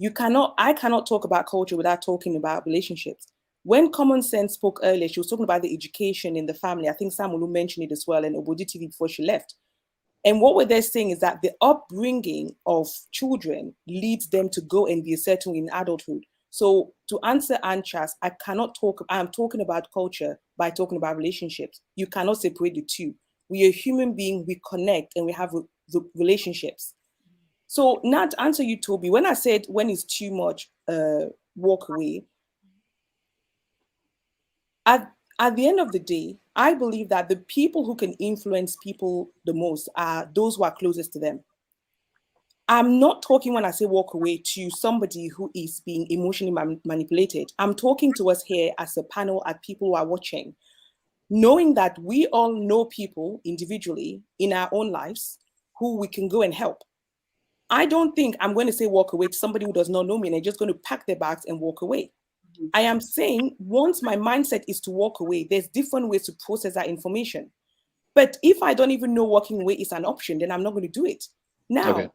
G: I cannot talk about culture without talking about relationships. When Common Sense spoke earlier, she was talking about the education in the family. I think Samulu mentioned it as well, and Obodi TV before she left. And what they're saying is that the upbringing of children leads them to go and be settled in adulthood. So to answer Anchas, I'm talking about culture by talking about relationships. You cannot separate the two. We are human beings, we connect, and we have the relationships. So now to answer you, Toby, when I said when it's too much, walk away, at the end of the day, I believe that the people who can influence people the most are those who are closest to them. I'm not talking, when I say walk away, to somebody who is being emotionally manipulated. I'm talking to us here as a panel, at people who are watching, knowing that we all know people individually in our own lives who we can go and help. I don't think I'm going to say walk away to somebody who does not know me and they're just going to pack their bags and walk away. I am saying once my mindset is to walk away, there's different ways to process that information. But if I don't even know walking away is an option, then I'm not going to do it. Now, okay.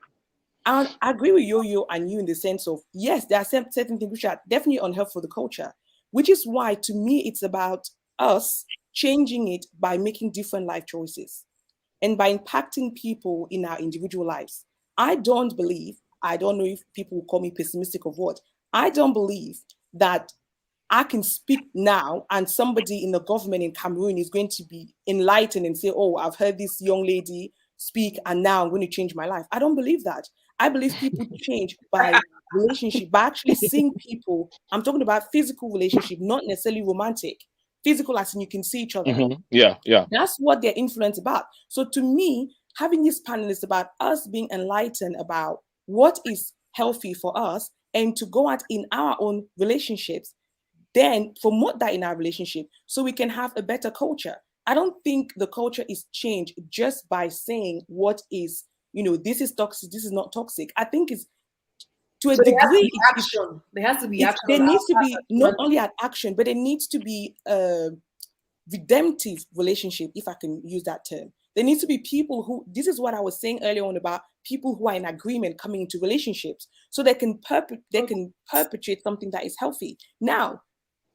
G: I agree with Yo-Yo and you in the sense of, yes, there are certain things which are definitely unhelpful for the culture, which is why, to me, it's about us changing it by making different life choices and by impacting people in our individual lives. I don't know if people will call me pessimistic of what, I don't believe that I can speak now and somebody in the government in Cameroon is going to be enlightened and say, oh, I've heard this young lady speak and now I'm going to change my life. I don't believe that. I believe people change by relationship, by actually seeing people. I'm talking about physical relationship, not necessarily romantic. Physical as in you can see each other.
F: Mm-hmm. Yeah.
G: That's what they're influenced about. So to me, having this panel is about us being enlightened about what is healthy for us and to go out in our own relationships, then promote that in our relationship so we can have a better culture. I don't think the culture is changed just by saying what is, this is toxic, this is not toxic. I think it's to a degree.
A: There has to be action.
G: There needs to be not only an action, but there needs to be a redemptive relationship, if I can use that term. There needs to be people who, this is what I was saying earlier on about people who are in agreement coming into relationships so they can perpetuate something that is healthy. Now,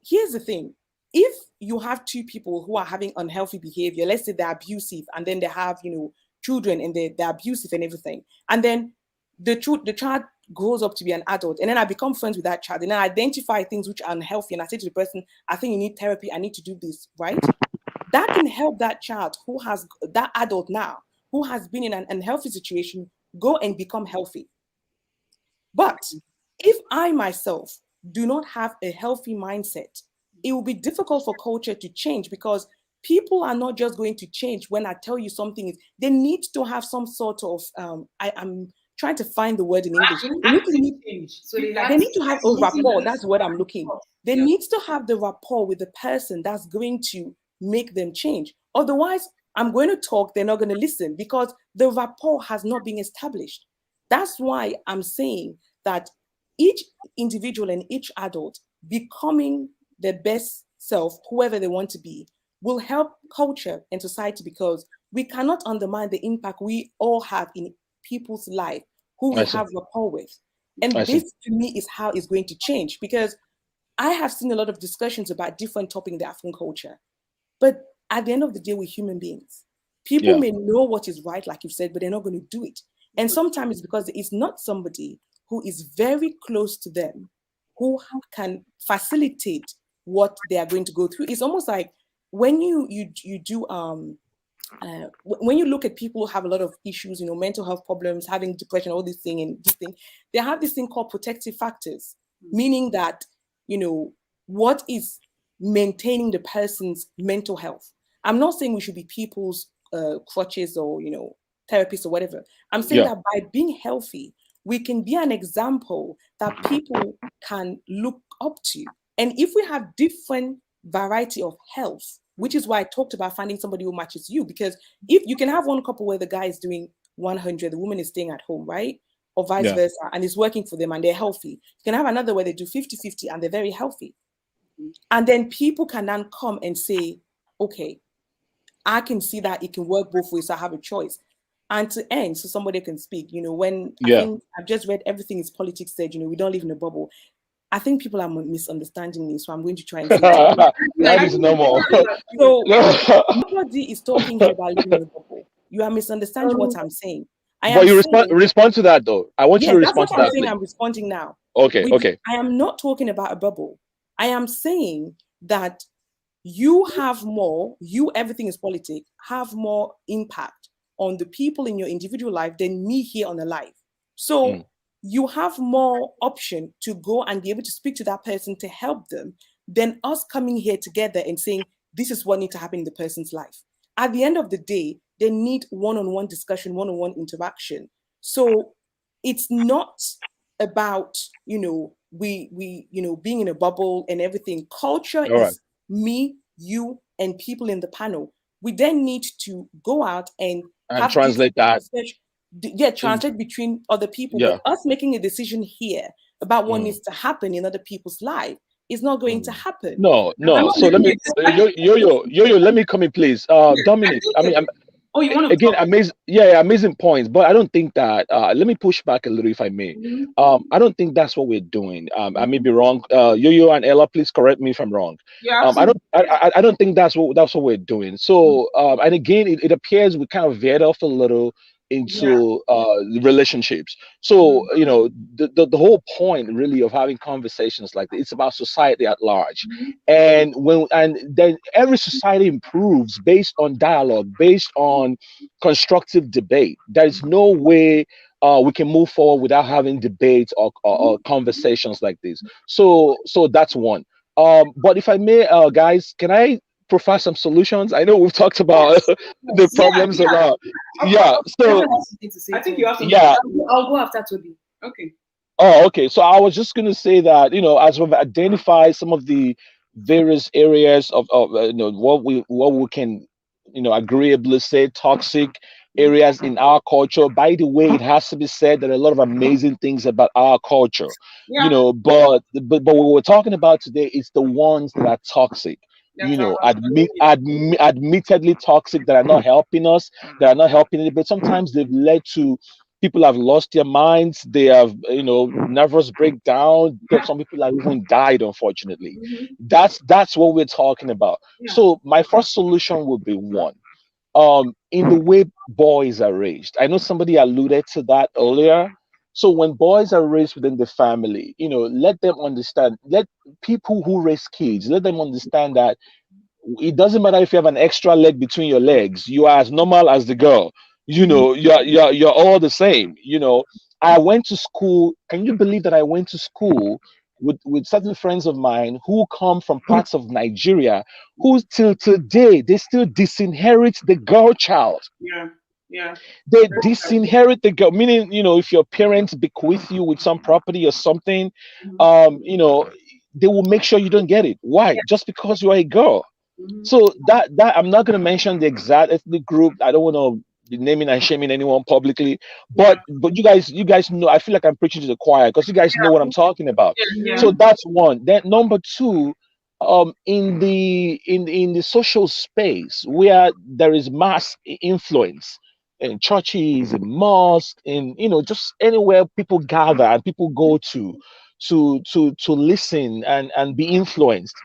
G: here's the thing. If you have two people who are having unhealthy behavior, let's say they're abusive, and then they have, children and they're abusive and everything, and then the child grows up to be an adult, and then I become friends with that child, and I identify things which are unhealthy, and I say to the person, I think you need therapy, I need to do this, right? That can help that child that adult now, who has been in an unhealthy situation, go and become healthy. But if I myself do not have a healthy mindset, it will be difficult for culture to change, because people are not just going to change when I tell you something. They need to have some sort of, I'm trying to find the word in English. They need to have a rapport. That's what I'm looking for. They need to have the rapport with the person that's going to make them change. Otherwise, I'm going to talk, they're not going to listen, because the rapport has not been established. That's why I'm saying that each individual and each adult becoming their best self, whoever they want to be, will help culture and society, because we cannot undermine the impact we all have in people's life who we have rapport with. And this, to me, is how it's going to change, because I have seen a lot of discussions about different topics in the African culture. But at the end of the day, we're human beings. People may know what is right, like you've said, but they're not going to do it. And sometimes it's because it's not somebody who is very close to them who can facilitate what they are going to go through. It's almost like when you do when you look at people who have a lot of issues, mental health problems, having depression, all these things, they have this thing called protective factors, meaning that, what is maintaining the person's mental health. I'm not saying we should be people's crutches or, therapists or whatever. I'm saying that by being healthy, we can be an example that people can look up to. And if we have different variety of health, which is why I talked about finding somebody who matches you, because if you can have one couple where the guy is doing 100, the woman is staying at home, right? Or vice versa, and it's working for them and they're healthy. You can have another where they do 50-50 and they're very healthy. And then people can then come and say, okay, I can see that it can work both ways, so I have a choice. And to end, so somebody can speak, when I think I've just read Everything is Politics said, we don't live in a bubble. I think people are misunderstanding me, so I'm going to try and say
F: that is normal.
G: So nobody is talking here about living in a bubble. You are misunderstanding what I'm saying.
F: But you respond to that, though. I want you to respond to that.
G: I'm saying. I'm responding now.
F: Okay.
G: I am not talking about a bubble. I am saying that you have more, Everything is Politics, have more impact on the people in your individual life than me here on the live. So you have more option to go and be able to speak to that person to help them than us coming here together and saying, this is what needs to happen in the person's life. At the end of the day, they need one-on-one discussion, one-on-one interaction. So it's not about, we being in a bubble and everything. Culture is me, you, and people in the panel. We then need to go out and
F: translate that.
G: Translate between other people. But us making a decision here about what needs to happen in other people's life is not going to happen.
F: No. So let me, Yo-Yo, let me come in, please. Dominic, you want to again, amazing points, but I don't think that. Let me push back a little, if I may. I don't think that's what we're doing. I may be wrong. Yo-Yo and Ella, please correct me if I'm wrong. I don't think that's what we're doing. So, and again, it appears we kind of veered off a little into relationships. So the whole point really of having conversations like this, it's about society at large. And then every society improves based on dialogue, based on constructive debate. There is no way we can move forward without having debates or conversations like this. So that's one. But if I may, guys, can I provide some solutions? I know we've talked about the problems a lot. So
B: I think you have to.
F: Yeah.
A: I'll go after Toby.
B: Okay.
F: Oh, okay. So I was just going to say that, as we've identified some of the various areas of what we can, agreeably say toxic areas in our culture. By the way, it has to be said that a lot of amazing things about our culture, but what we're talking about today is the ones that are toxic. Admittedly toxic, that are not helping us, that are not helping it, but sometimes they've led to people have lost their minds, they have nervous breakdown, some people have even died, unfortunately. That's what we're talking about. So my first solution would be one, in the way boys are raised. I know somebody alluded to that earlier. So when boys are raised within the family, let them understand, let people who raise kids, let them understand that it doesn't matter if you have an extra leg between your legs, you are as normal as the girl. You're all the same. I went to school. Can you believe that I went to school with certain friends of mine who come from parts of Nigeria, who till today they still disinherit the girl child.
B: Yeah.
F: They disinherit the girl, meaning, if your parents bequeath you with some property or something, they will make sure you don't get it. Why? Just because you are a girl. So that I'm not going to mention the exact ethnic group. I don't want to be naming and shaming anyone publicly, but you guys know. I feel like I'm preaching to the choir because you guys know what I'm talking about. So that's one. Then number two, in the social space where there is mass influence in churches, in mosques, in just anywhere people gather and people go to listen and be influenced.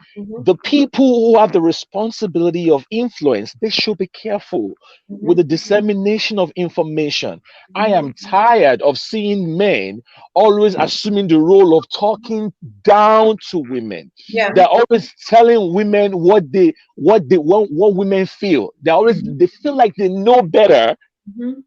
F: The people who have the responsibility of influence, they should be careful with the dissemination of information. I am tired of seeing men always assuming the role of talking down to women. They're always telling women what women feel. They feel like they know better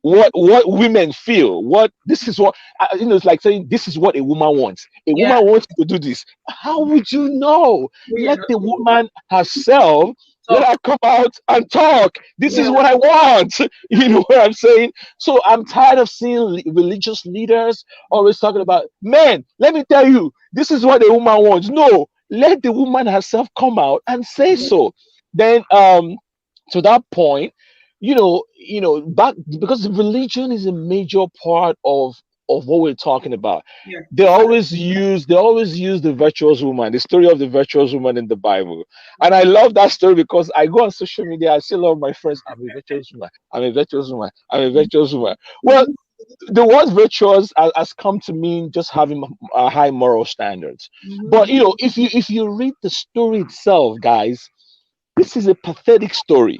F: what women feel. This is what it's like saying this is what a woman wants. A woman wants you to do this. How would you know? Let the woman herself, let her come out and talk. This is what I want. You know what I'm saying? So I'm tired of seeing religious leaders always talking about, men, let me tell you, this is what a woman wants. No, let the woman herself come out and say so. Then to that point, back, because religion is a major part of what we're talking about. They always use the virtuous woman, the story of the virtuous woman in the Bible. And I love that story because I go on social media, I see a lot of my friends, I'm a virtuous woman, I'm a virtuous woman, I'm a virtuous woman. Well, the word virtuous has come to mean just having high moral standards. But if you read the story itself, guys, this is a pathetic story.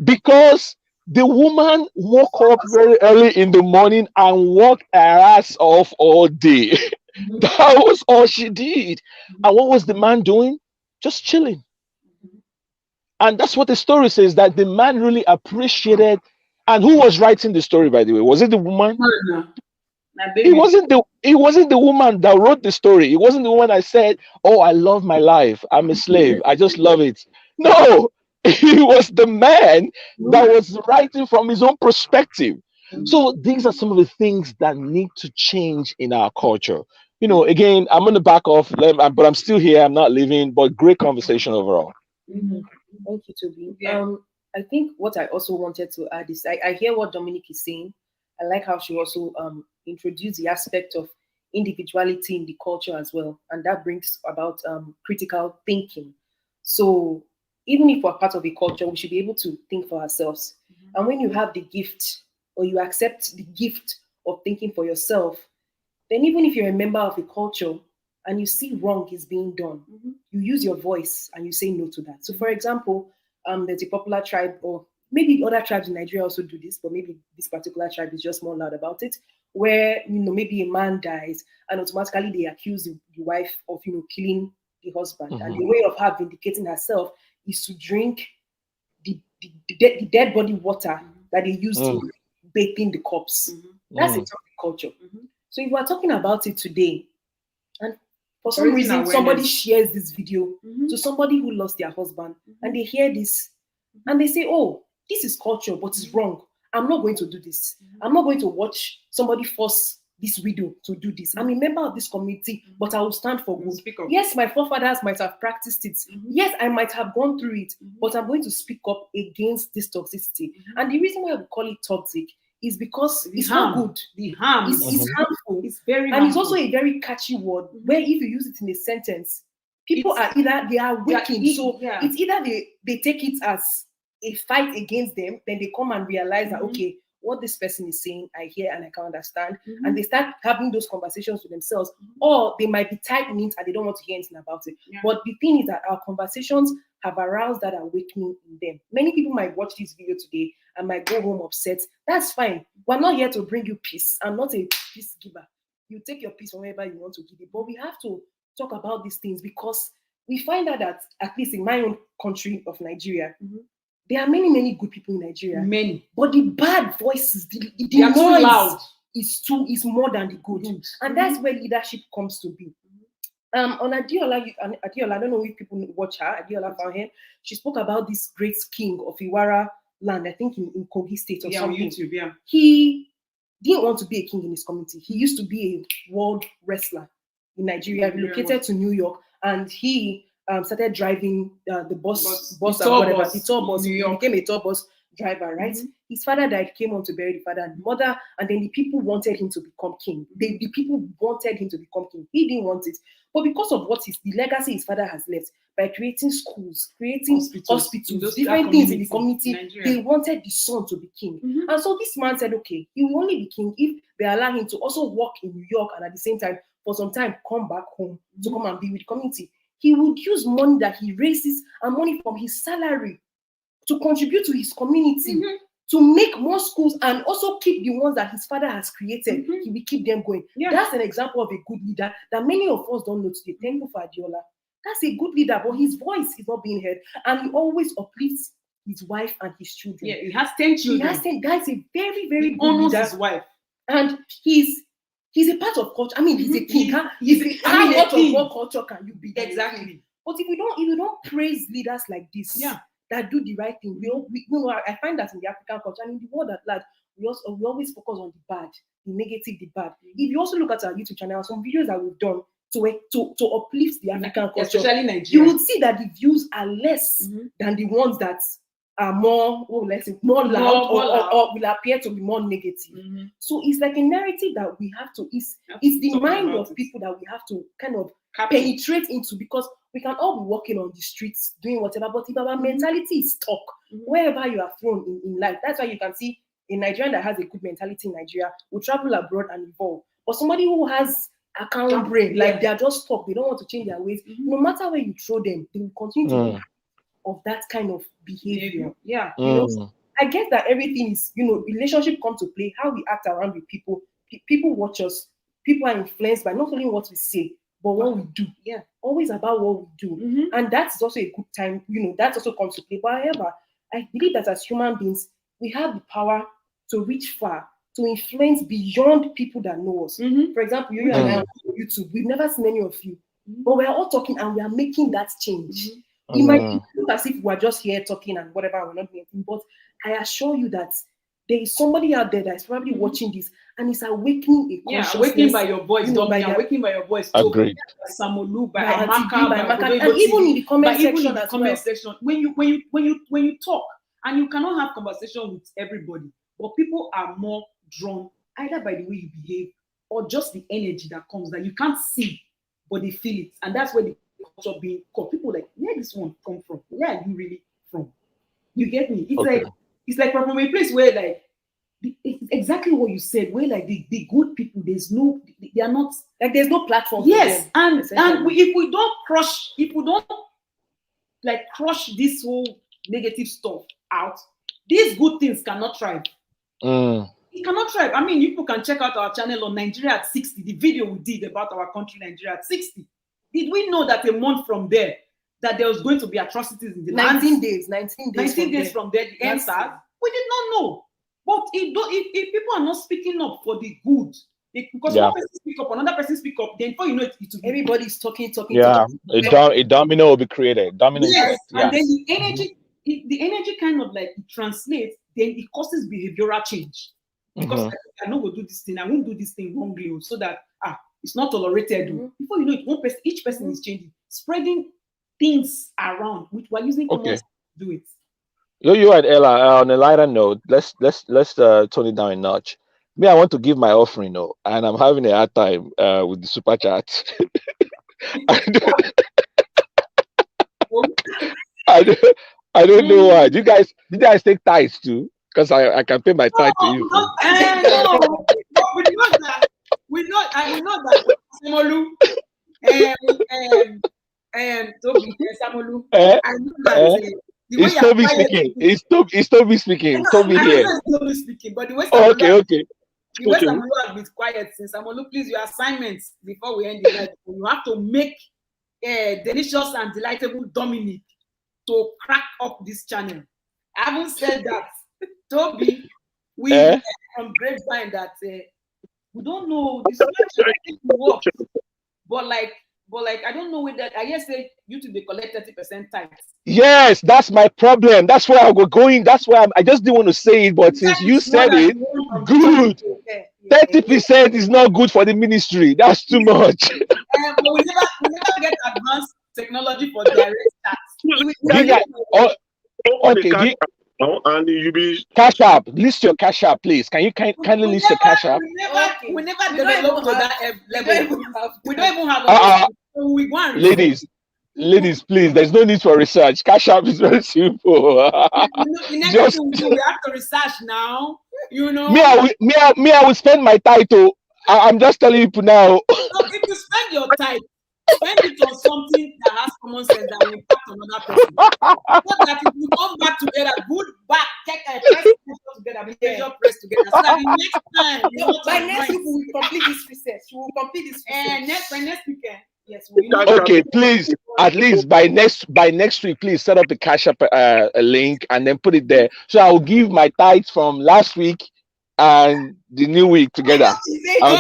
F: Because the woman woke up very early in the morning and worked her ass off all day. That was all she did. And what was the man doing? Just chilling. And that's what the story says, that the man really appreciated. And who was writing the story, by the way? Was it the woman? It wasn't the woman that wrote the story. It wasn't the woman that said, "Oh, I love my life. I'm a slave. I just love it." No, it was the man that was writing from his own perspective. So these are some of the things that need to change in our culture. Again, I'm going to back off, but I'm still here. I'm not leaving. But great conversation overall.
A: Thank you, Toby. I think what I also wanted to add is I hear what Dominique is saying. I like how she also introduced the aspect of individuality in the culture as well. And that brings about critical thinking. So even if we're part of a culture, we should be able to think for ourselves. And when you have the gift, or you accept the gift of thinking for yourself, then even if you're a member of a culture and you see wrong is being done, you use your voice and you say no to that. So for example, there's a popular tribe, or maybe other tribes in Nigeria also do this, but maybe this particular tribe is just more loud about it, where maybe a man dies and automatically they accuse the wife of killing the husband. And the way of her vindicating herself is to drink the dead body water that they use to bathing the corpse. That's a toxic culture. So if we're talking about it today, and for some reason somebody shares this video to somebody who lost their husband, and they hear this and they say, "Oh, this is culture, but it's wrong. I'm not going to do this. I'm not going to watch somebody force this widow to do this. I'm a member of this community, but I will stand for good.
B: Speak up.
A: Yes, my forefathers might have practiced it. Yes, I might have gone through it, but I'm going to speak up against this toxicity. And the reason why we call it toxic is because it's not good.
B: The harm
A: it's harmful.
B: It's very
A: and
B: harmful.
A: it's also a very catchy word where if you use it in a sentence, people are either they are waking. So it's either they take it as a fight against them, then they come and realize that okay, what this person is saying, I hear and I can understand, and they start having those conversations with themselves, or they might be tight-knit and they don't want to hear anything about it. But the thing is that our conversations have aroused that awakening in them. Many people might watch this video today and might go home upset. That's fine. We're not here to bring you peace. I'm not a peace giver. You take your peace wherever you want to give it, but we have to talk about these things because we find out that, at least in my own country of Nigeria, there are many good people in Nigeria.
B: Many.
A: But the bad voices, the
B: are too loud.
A: is more than the good. And that's where leadership comes to be. On Adiola, I don't know if people watch her, Adiola Fauhen, she spoke about this great king of Iwara land, I think in Kogi State or something.
B: On YouTube,
A: He didn't want to be a king in his community. He used to be a world wrestler in Nigeria, relocated to New York, and he started driving the tour bus. He became a tour bus driver, right? His father died, came on to bury the father and the mother, and then the people wanted him to become king. The people wanted him to become king. He didn't want it. But because of the legacy his father has left, by creating schools, creating hospitals, different things in the community, they wanted the son to be king. And so this man said, okay, he will only be king if they allow him to also work in New York and at the same time, for some time, come back home to come and be with the community. He would use money that he raises and money from his salary to contribute to his community, to make more schools and also keep the ones that his father has created. He will keep them going. That's an example of a good leader that many of us don't know today. Thank you for Adiola. That's a good leader, but his voice is not being heard. And he always uplifts his wife and his children.
B: Yeah, he has 10 children.
A: He has 10 guys, a very, very good
B: honors
A: leader.
B: His wife.
A: And he's a part of culture. I mean, he's a king. How much of what culture can you be?
B: Exactly.
A: But if you don't praise leaders like this, that do the right thing, I find that in the African culture and in the world at large, we always focus on the bad, the negative, the bad. If you also look at our YouTube channel, some videos that we've done to uplift the African culture,
B: especially Nigeria,
A: you will see that the views are less than the ones that are more loud or will appear to be more negative. So it's like a narrative that we have to, it's the mind of people that we have to kind of penetrate into, because we can all be walking on the streets doing whatever, but if our mentality is stuck wherever you are thrown in life, that's why you can see a Nigerian that has a good mentality in Nigeria will travel abroad and evolve. But somebody who has a calm brain, like they are just stuck, they don't want to change their ways, no matter where you throw them, they will continue to of that kind of behavior. I get that everything is, relationship come to play, how we act around with people. People watch us, people are influenced by not only what we say, but what we do. Always about what we do. And that's also a good time, that also comes to play. But however, I believe that as human beings, we have the power to reach far, to influence beyond people that know us. For example, you and I on YouTube, we've never seen any of you, but we're all talking and we are making that change. It might look as if we're just here talking and whatever, we're not doing anything, but I assure you that there is somebody out there that is probably watching this and is awakening a consciousness.
B: Awakening by your voice, awakening by your voice.
F: Agreed.
B: By Samolu, by
A: Amaka, and even in the comment section
B: when you talk, and you cannot have conversation with everybody, but people are more drawn either by the way you behave or just the energy that comes that you can't see, but they feel it, and that's where the culture being called. People like, where this one come from? Where are you really from? You get me? It's like from a place where like it's exactly what you said. Where like the good people, they are not like there's no platform. Yes, and if we don't crush this whole negative stuff out, these good things cannot thrive. It cannot thrive. I mean, people can check out our channel on Nigeria at 60. The video we did about our country, Nigeria at 60. Did we know that a month from there, that there was going to be atrocities in the
A: 19 days
B: from there, the answer, we did not know. But if people are not speaking up for the good, because one person speak up, another person speak up, then before you know it,
A: everybody's talking.
F: A domino will be created.
B: Yes. And then the energy kind of like it translates, then it causes behavioral change. Because I know we'll do this thing, I won't do this thing wrongly, so that it's not tolerated. Before you know it, each person is changing, spreading things around, which we're using common sense to do it.
F: You and Ella, on a lighter note, let's tone it down a notch. Me, I want to give my offering, and I'm having a hard time with the super chat. I don't know why. Do you guys take tithes too? Because I can pay my tithe to you.
B: No, we know that Samolu and Toby Samolu. I know that
F: it's Toby speaking. It's Toby speaking. Toby here.
B: Toby speaking, but the way
F: okay.
B: The way Samolu has been quiet since. Samolu, please, your assignments before we end the night. You have to make delicious and delightful Dominic to crack up this channel. I haven't said that. Toby, we from Grapevine that we don't know this works, but I don't know with that. I guess YouTube they collect 30% tax.
F: Yes, that's my problem. That's where I was going. That's why I just didn't want to say it, but since you said it, good. 30% is not good for the ministry. That's too much.
B: But we never get advanced technology for direct tax.
F: Okay.
D: And you be
F: Cash App. List your Cash App, please. Can you kindly list your Cash App?
B: We never developed to that level. We don't even have we want
F: ladies, please. There's no need for research. Cash App is very simple.
B: We have to research now.
F: Me, I will spend my title. I'm just telling you now.
B: So if you spend your time, spend it on something that has common sense that will impact another person. So that if you come back together, take a press together. So that the next time,
A: by next week we will complete this research. We will complete this research.
B: By next weekend. Yes.
F: Okay, please. At least by next week, please set up the Cash App a link and then put it there. So I will give my tithes from last week and the new week together.
B: This is not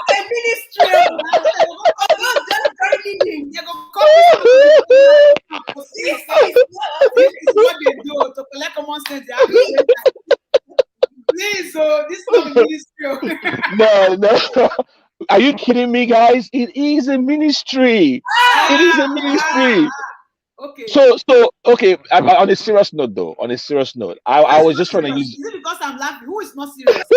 B: a ministry. This is what they do to collect common sense. Please, this is not a ministry.
F: No. Are you kidding me, guys? It is a ministry. It is a ministry.
B: Okay.
F: So okay. On a serious note, though, I was just trying to use.
B: Is it because I'm laughing? Who is not serious?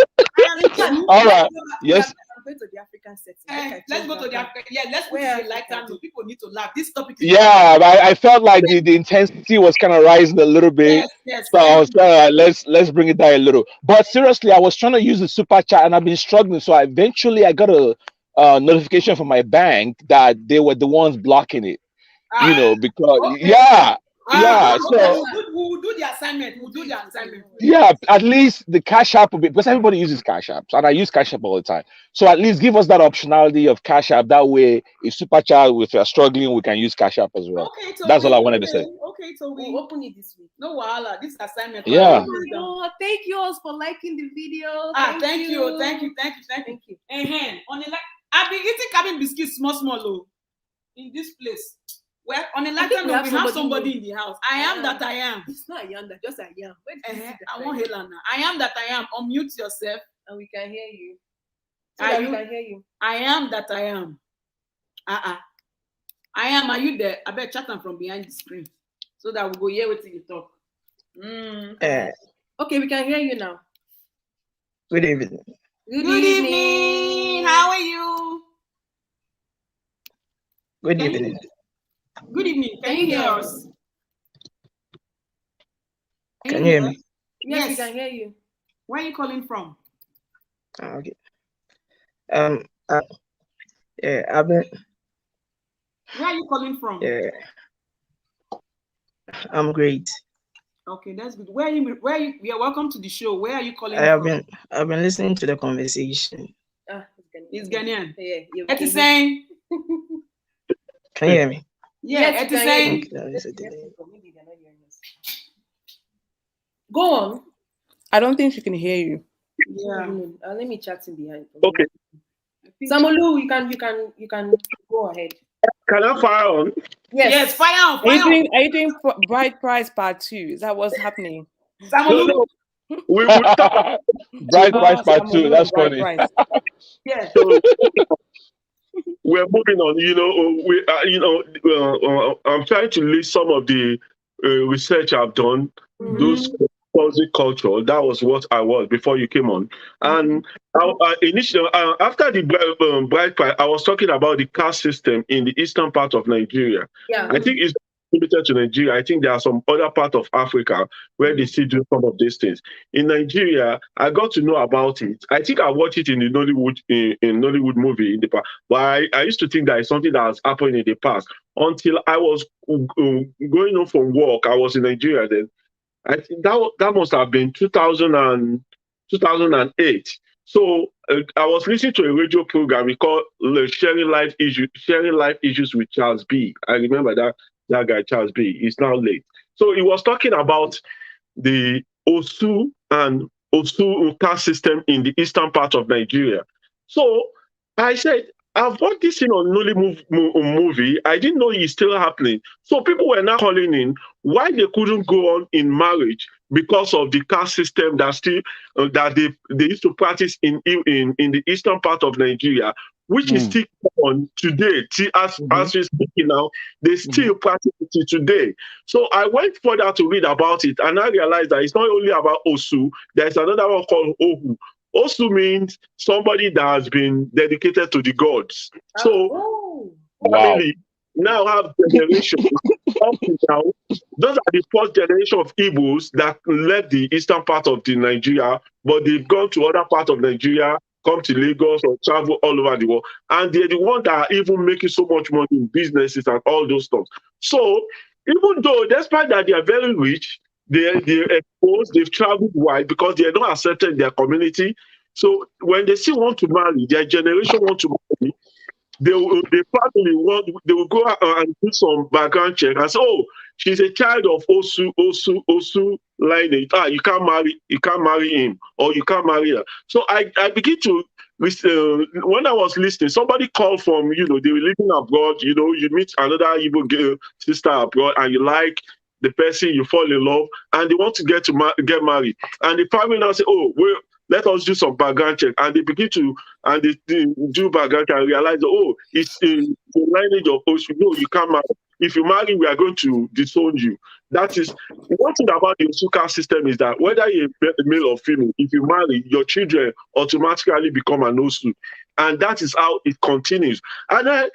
F: All right. Yes.
A: Go to the African setting.
B: Let's go to the African. Yeah, let's go to the lighter note. People need to laugh. This topic is
F: I felt like the intensity was kind of rising a little bit.
B: Yes.
F: So I was trying let's bring it down a little. But seriously, I was trying to use the super chat and I've been struggling. So eventually I got a notification from my bank that they were the ones blocking it. Because so
B: we'll do the assignment.
F: Yeah, at least the Cash App will be, because everybody uses Cash Apps and I use Cash App all the time. So at least give us that optionality of Cash App. That way, if super chat, if you're struggling, we can use Cash App as well.
B: Okay, so
F: that's all I wanted to say.
B: Okay, so
A: we'll open it this week.
B: No wahala. This assignment.
F: Yeah.
A: Oh, thank you all for liking the video.
B: Thank you. On the I've been eating cabin biscuits small in this place. Well, on a lighter note, we have somebody in the house. I am that I am.
A: It's not a yam, just a yam.
B: I want Helen now. I am that I am. Unmute yourself.
A: And we can hear you.
B: We can hear you. I am that I am. I am. Are you there? I better chat them from behind the screen so that we go hear what you talk.
A: Okay, we can hear you now.
C: Good evening.
B: Good evening. How are you?
C: Good evening.
B: Good evening. Can you hear us?
C: Can you hear me?
A: Yes, we can hear you.
B: Where are you calling from?
C: Okay. I've been.
B: Where are you calling from?
C: Yeah. I'm great.
B: Okay, that's good. Where are you? You're welcome to the show. Where are you calling from?
C: I've been listening to the conversation.
B: It's Ghanaian.
A: Yeah.
B: It's saying.
C: Can you hear me?
B: Yeah, it's saying.
A: Go on.
G: I don't think she can hear you.
B: Yeah.
A: Let me chat in behind.
D: Okay.
A: Samolu, you can go ahead.
D: Can I fire on?
B: Yes, fire on.
G: Are you doing Bright Prize Part 2? Is that what's happening?
B: Samolu.
D: we would talk.
F: Bright Price Part 2. That's funny.
B: Yeah.
D: So we're moving on. I'm trying to list some of the research I've done. Those toxic culture. That was what I was before you came on. And initially, after the Bright Price, I was talking about the caste system in the eastern part of Nigeria.
A: Yeah.
D: I think it's limited to Nigeria. I think there are some other part of Africa where they still do some of these things. In Nigeria, I got to know about it. I think I watched it in the Nollywood in Nollywood movie in the past. But I used to think that it's something that has happened in the past until I was going on from work. I was in Nigeria then. I think that must have been 2008. So I was listening to a radio program we called Sharing Life Issues with Charles B. I remember that guy, Charles B. He's now late. So he was talking about the Osu and Osu caste system in the eastern part of Nigeria. So I said, I've watched this in on Nollywood movie. I didn't know it's still happening. So people were now calling in why they couldn't go on in marriage because of the caste system that still that they used to practice in the eastern part of Nigeria, which is still on today. As we're speaking now, they still practice it today. So I went further to read about it, and I realized that it's not only about Osu. There's another one called Ohu. Osu means somebody that has been dedicated to the gods. So family now have generations up to now. Those are the first generation of Igbos that left the eastern part of the Nigeria, but they've gone to other parts of Nigeria, come to Lagos or travel all over the world. And they're the ones that are even making so much money in businesses and all those stuff. So even though, despite that they are very rich, they're exposed, they've traveled wide because they are not accepted in their community. So when they still want to marry, their generation want to marry, they will go out and do some background check and say, oh, she's a child of Osu lineage. You can't marry him, or you can't marry her. So I begin to when I was listening, somebody called from, they were living abroad, you meet another Igbo girl, sister abroad, and you like the person, you fall in love, and they want to get married. And the family now say, oh, well, let us do some background check. And they begin to, and they do background check and realize, oh, it's in the lineage of Osu. No, you can't marry. If you marry, we are going to disown you. That is, one thing about the Osuka system is that whether you're male or female, if you marry, your children automatically become an Osu. And that is how it continues. And I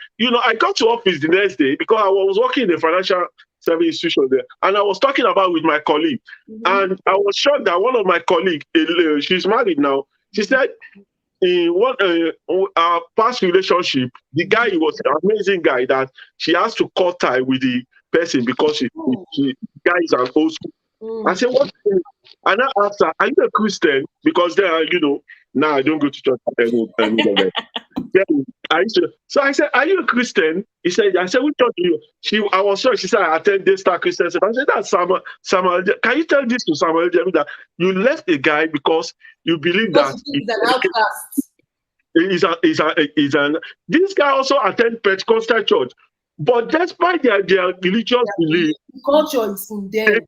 D: got to office the next day because I was working in a financial service institution there. And I was talking about with my colleague. And I was shocked that one of my colleagues, she's married now, she said, in our past relationship, the guy was an amazing guy that she has to cut tie with the person because the guy is an old school. I said, what? And I asked her, are you a Christian? Because there, now I don't go to church anymore. So I said, are you a Christian? I said, which church do you? I was sure. She said, I attend this Star Christian. I said, that's Samuel. Can you tell this to Samuel that you left a guy because you believe that
A: he's an outcast?
D: This guy also attend Pentecostal church, but despite their religious belief,
A: culture is in them.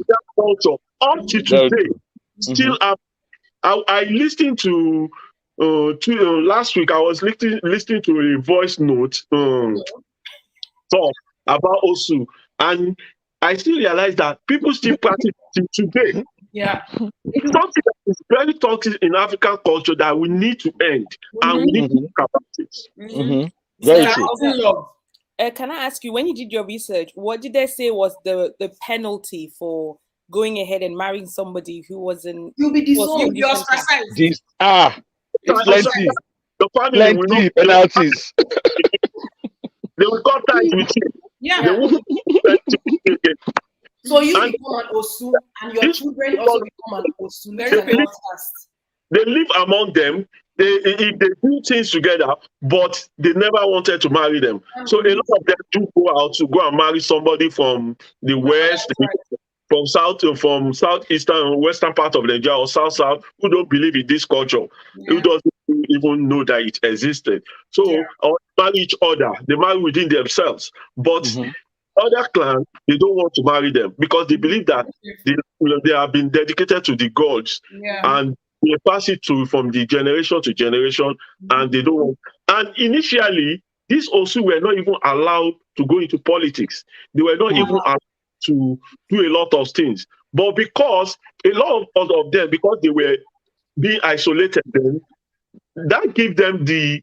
D: That culture up to today still up. I listened to last week. I was listening to a voice note talk about Osu, and I still realized that people still practice it today.
B: Yeah,
D: it's something that is very toxic in African culture that we need to end, and we need to talk about it.
F: Very true.
G: Can I ask you, when you did your research, what did they say was the penalty for going ahead and marrying somebody who wasn't?
A: You'll be disowned.
B: You'll be ostracized.
F: Plenty penalties.
D: They will cut ties with you.
B: Yeah.
A: So you become an Osu, and your children also become an Osu. There is an outcast.
D: They live among them. They do things together, but they never wanted to marry them. So a lot of them do go out to go and marry somebody from the west, from southeastern and western part of Nigeria or south who don't believe in this culture, who doesn't even know that it existed. So or marry each other, they marry within themselves. But other clan, they don't want to marry them because they believe that they have been dedicated to the gods and they pass it from the generation to generation, and they don't want. And initially, these also were not even allowed to go into politics. They were not even allowed to do a lot of things. But because a lot of them, because they were being isolated, then that gave them the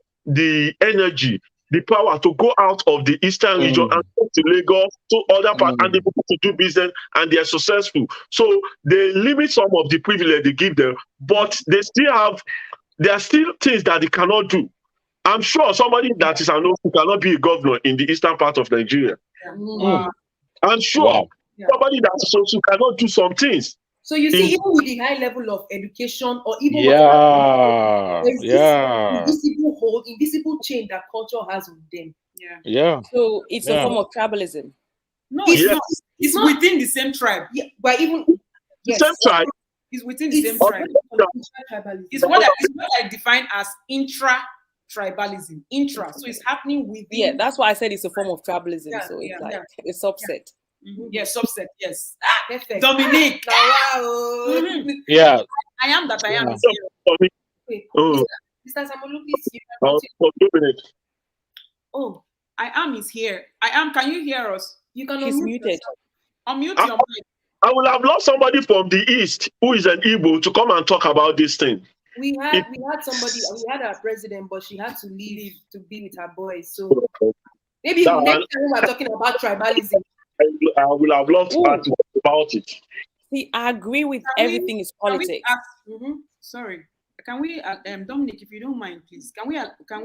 D: energy, the power to go out of the eastern region and go to Lagos, to other parts, and they begin to do business, and they are successful. So they limit some of the privilege they give them, but there are still things that they cannot do. I'm sure somebody that is an who cannot be a governor in the eastern part of Nigeria. I'm sure somebody that is also cannot do some things.
A: So you see, even with the high level of education, or even invisible hold, invisible chain that culture has with them.
G: So it's a form of tribalism.
B: No, it's not. It's not within the same tribe.
A: Yeah, but even
D: same tribe.
B: It's within the same tribe. It's what I define as intra-tribalism. Intra. So it's happening within.
G: Yeah, that's why I said it's a form of tribalism. So it's like a subset.
B: Yes, subset. Yes.
A: Perfect.
B: Dominique.
F: Yeah.
B: I am that I am.
A: Mr. Samolu, please. Oh,
B: I am is here. I am. Can you hear us?
A: You can.
G: He's muted.
B: Unmute your mic.
D: I will have lost somebody from the east who is an Igbo to come and talk about this thing.
A: We had somebody. We had our president, but she had to leave to be with her boys. So maybe next time we're talking about tribalism.
D: I will have loved her to talk about it.
G: See, I agree with everything is politics.
B: Sorry. Can we, Dominic, if you don't mind, please, can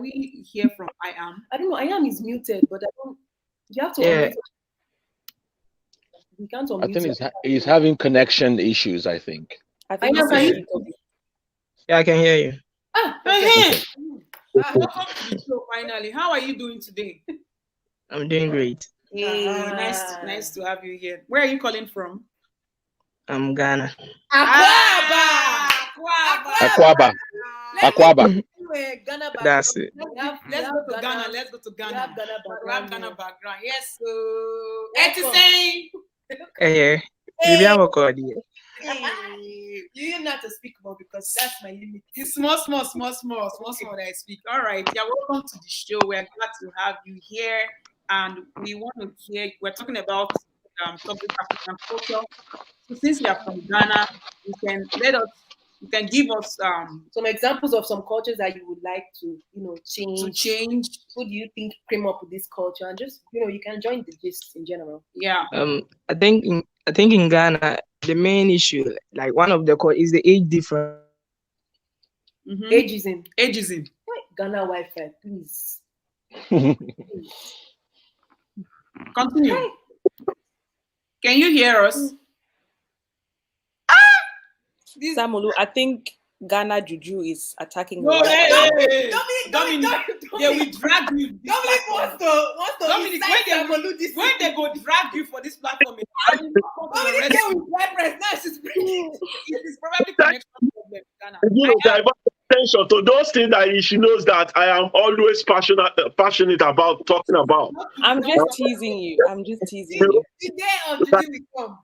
B: we hear from I am?
A: I don't know. I am is muted, but I don't. You have to. Yeah. We can't unmute.
F: I think he's having connection issues. I think.
G: I think
H: yeah, I can hear you.
B: Welcome to the show. Finally, how are you doing today?
H: I'm doing great.
B: Hey, nice to have you here. Where are you calling from?
H: I'm Ghana.
F: Akwaba.
H: That's it.
B: Let's go to Ghana. Let's go to Ghana. We have Ghana background. Yes. Etisain.
H: Hey, you have a card here.
A: You not to speak more because that's my limit.
B: It's small that I speak. All right. Yeah, welcome to the show. We're glad to have you here. And we want to hear, we're talking about topic African culture. So since you are from Ghana, you can give us
A: some examples of some cultures that you would like to, change. Who do you think came up with this culture? And just, you can join the gist in general.
B: Yeah.
H: I think in Ghana, the main issue, like one of the core, is the age difference.
A: Ageism. Ghana Wi-Fi, please.
B: Continue. Can you hear us?
G: Samolu, I think Ghana Juju is attacking.
B: No, hey.
A: Dominic,
B: they will drag you.
A: Dominic wants to
B: Dominic, when they go drag you for this platform,
A: Dominic with reference. Now she's
B: it's probably connection problem. Ghana.
D: Divert attention to those things that she knows that I am always passionate about talking about.
G: I'm just teasing you.
A: The day of the day we come.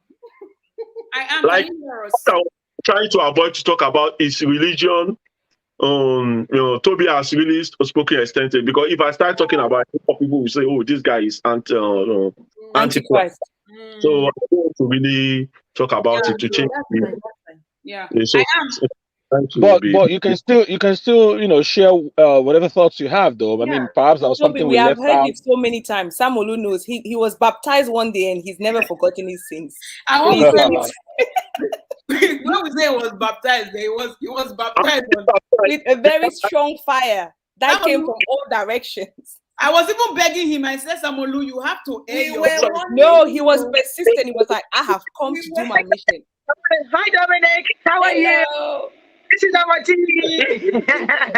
B: I am
D: like trying to avoid to talk about is religion. Toby has really spoken extensively because if I start talking about it, people will say, "Oh, this guy is antichrist." So I want to really talk about it to change. So,
F: but you can still share whatever thoughts you have though. I mean, perhaps that was something we
G: have
F: left
G: heard
F: out.
G: it so many times. Samolu knows he was baptized one day and he's never forgotten his sins.
B: When we say he was baptized, he was baptized
G: with a very strong fire that came from all directions.
B: I was even begging him. I said, Samolu, you have to
G: No, he was persistent. He was like, I have come to do my mission.
H: Hi, Dominic. How are you? This is Amoti.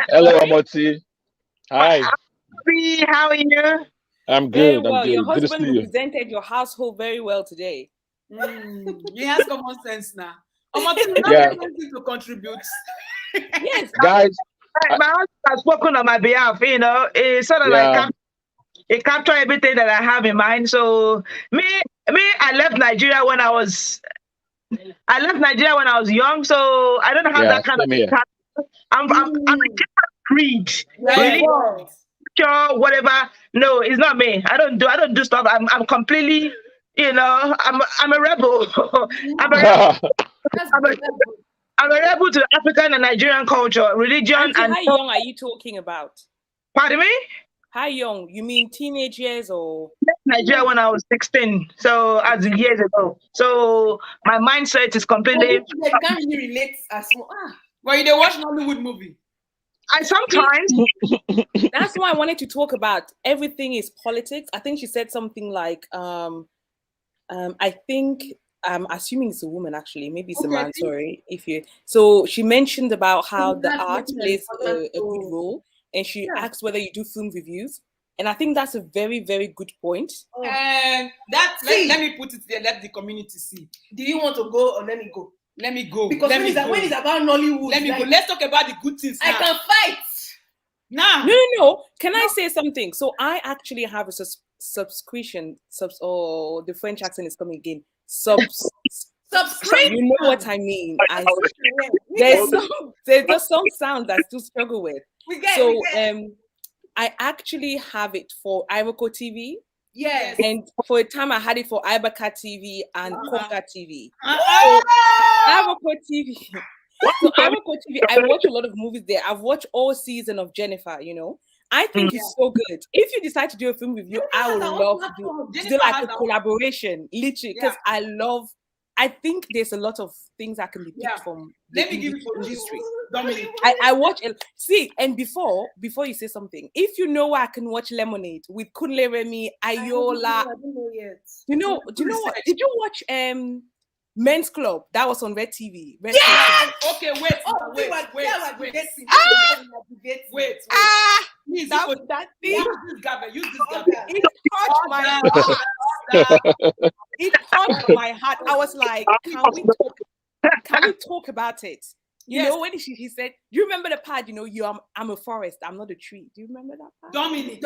F: Hello, Amoti. Hi.
H: How are you?
F: I'm good.
G: Well,
F: I'm good.
G: Your
F: Good to
G: husband
F: see you.
G: represented your household very well today.
B: He has common sense now. Amoti, you have something to contribute.
G: Yes,
F: guys.
H: My husband has spoken on my behalf. It's sort of like it captured everything that I have in mind. So I left Nigeria when I was young. So I don't have that kind of. I'm a different breed. Sure, whatever. No, it's not me. I don't do stuff. I'm completely, I'm a rebel. I'm a rebel to African and Nigerian culture, religion,
G: Auntie,
H: and.
G: How young are you talking about?
H: Pardon me?
G: How young? You mean teenage years or?
H: Nigeria when I was 16, so as years ago. So my mindset is completely.
A: They can't really relate as well.
B: But you don't watch Hollywood movie.
H: I sometimes.
G: That's why I wanted to talk about everything is politics. I think she said something like, I think I'm assuming it's a woman actually, maybe it's a man. Sorry if you. So she mentioned about how the art plays a good role, and she asked whether you do film reviews, and I think that's a very, very good point.
B: And let me put it there. Let the community see.
A: Do you want to go or let me go?
B: Let me go.
A: Because when it's about Nollywood,
B: let me go. Let's talk about the good things.
A: I can fight.
B: Nah.
G: No. Can I say something? So I actually have a subscription. The French accent is coming again.
A: Subscribe.
G: You know what I mean. There's just some sounds I still struggle with. I actually have it for Ivoco TV.
A: Yes.
G: And for a time I had it for Ibaka TV and Konga TV. So Ivoco TV. So Ivoco TV, I watch a lot of movies there. I've watched all season of Jennifer, I think it's so good. If you decide to do a film review, I would love to do like a collaboration, literally, because I think there's a lot of things that can be picked from.
B: Let me give you for history. Dominic.
G: I watch it. See, and before you say something, if you know I can watch Lemonade with Kunle Remy, Ayola.
A: I don't know yet.
G: Do you know what? Did you watch Men's Club? That was on Red TV.
B: Okay, wait. Please,
G: that thing.
B: Use this gabby.
G: It touched my heart. It touched my heart. I was like, can we talk about it? You know, when he said, you remember the part, I'm a forest, I'm not a tree. Do you remember that part?
B: Dominic,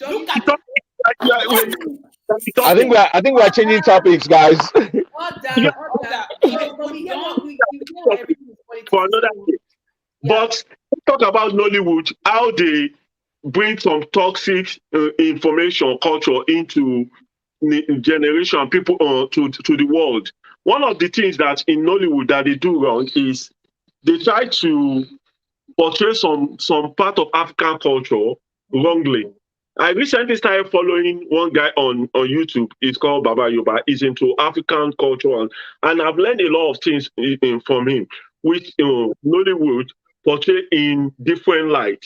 B: look at it.
F: I think we are changing topics, guys.
D: For another day. But talk about Nollywood, how they bring some toxic information culture into generation people to the world. One of the things that in Nollywood that they do wrong is they try to portray some part of African culture wrongly. I recently started following one guy on YouTube. It's called Baba Yoba. He's into African culture, and I've learned a lot of things from him, which Nollywood portray in different light,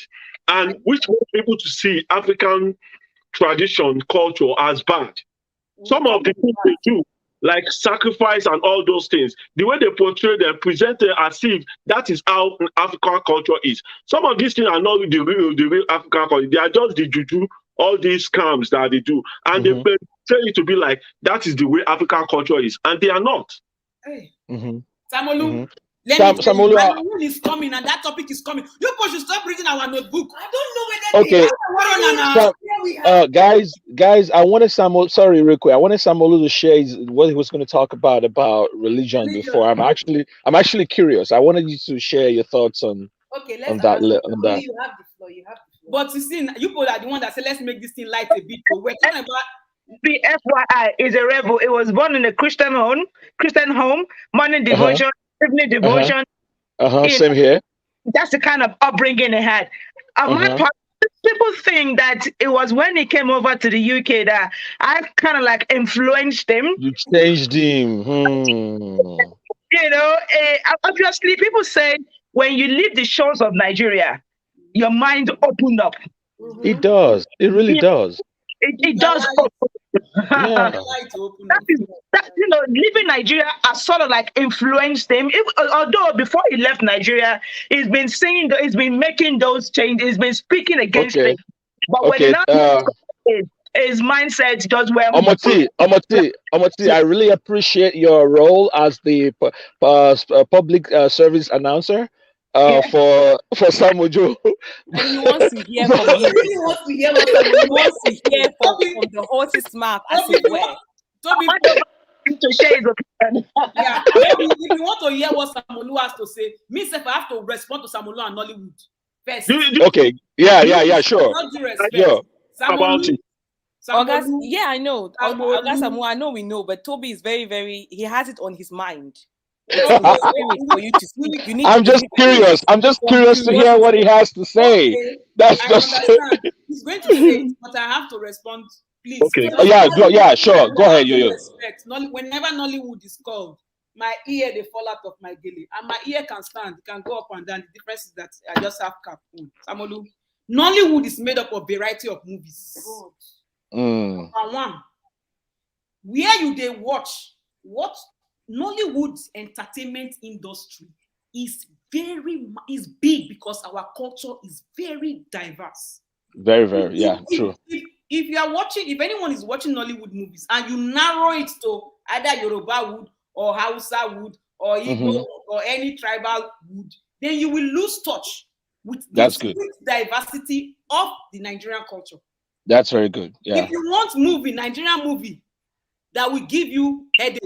D: and which want people to see African tradition culture as bad. Some of the things they do, like sacrifice and all those things, the way they portray them, present it as if that is how African culture is. Some of these things are not the real African culture. They are just the juju, all these scams that they do. And they portray it to be like, that is the way African culture is. And they are not.
B: Hey.
F: Samolu,
B: Samolu is coming and that topic is coming. You people should stop reading our notebook.
A: I don't know
F: whether guys, I wanted Samolu, sorry, real quick. I wanted Samolu to share what he was going to talk about religion before. I'm actually curious. I wanted you to share your thoughts on that.
A: You have the floor.
B: But you see, you people are the one that said, let's make this thing light a bit. We're talking about
H: the FYI is a rebel. It was born in a Christian home, morning devotion, evening devotion.
F: Same here.
H: That's the kind of upbringing it had. My part, people think that it was when he came over to the UK that I kind of like influenced him.
F: You changed him.
H: Obviously, people say when you leave the shores of Nigeria, your mind opened up.
F: It does. It really does.
H: It does.
F: Yeah.
H: Leaving Nigeria has sort of like influenced him. Although before he left Nigeria, he's been singing, he's been making those changes, he's been speaking against it. But when his mindset does well.
F: Omoti, I really appreciate your role as the public service announcer. for Samujo.
G: And he wants to hear from you.
A: He wants to hear what
G: He wants to hear from the horse's mouth, as it were.
H: To share his opinion.
B: Yeah, if you want to hear what Samolu has to say, me if I have to respond to Samolu and Nollywood first.
F: Okay, yeah, sure.
B: Yeah.
D: About it.
G: August, yeah, I know. August, I know we know, but Toby is very, very. He has it on his mind. For you to speak.
F: I'm just curious. I'm just curious to hear what he has to say.
B: Okay.
F: That's
B: I
F: just.
B: understand. He's going to say it, but I have to respond. Please.
D: Okay.
F: Yeah, sure. Go ahead, Yo-Yo.
B: Whenever Nollywood is called, my ear they fall out of my gilly, and my ear can stand, it can go up and down. The difference is that I just have cap on. Samolu, Nollywood is made up of a variety of movies. And one, where you they watch what Nollywood's entertainment industry is big because our culture is very diverse.
F: Very, true.
B: If you are watching, if anyone is watching Nollywood movies and you narrow it to either Yoruba wood or Hausa wood or Igbo or any tribal wood, then you will lose touch with the diversity of the Nigerian culture.
F: That's very good. Yeah.
B: If you want Nigerian movie that will give you headache,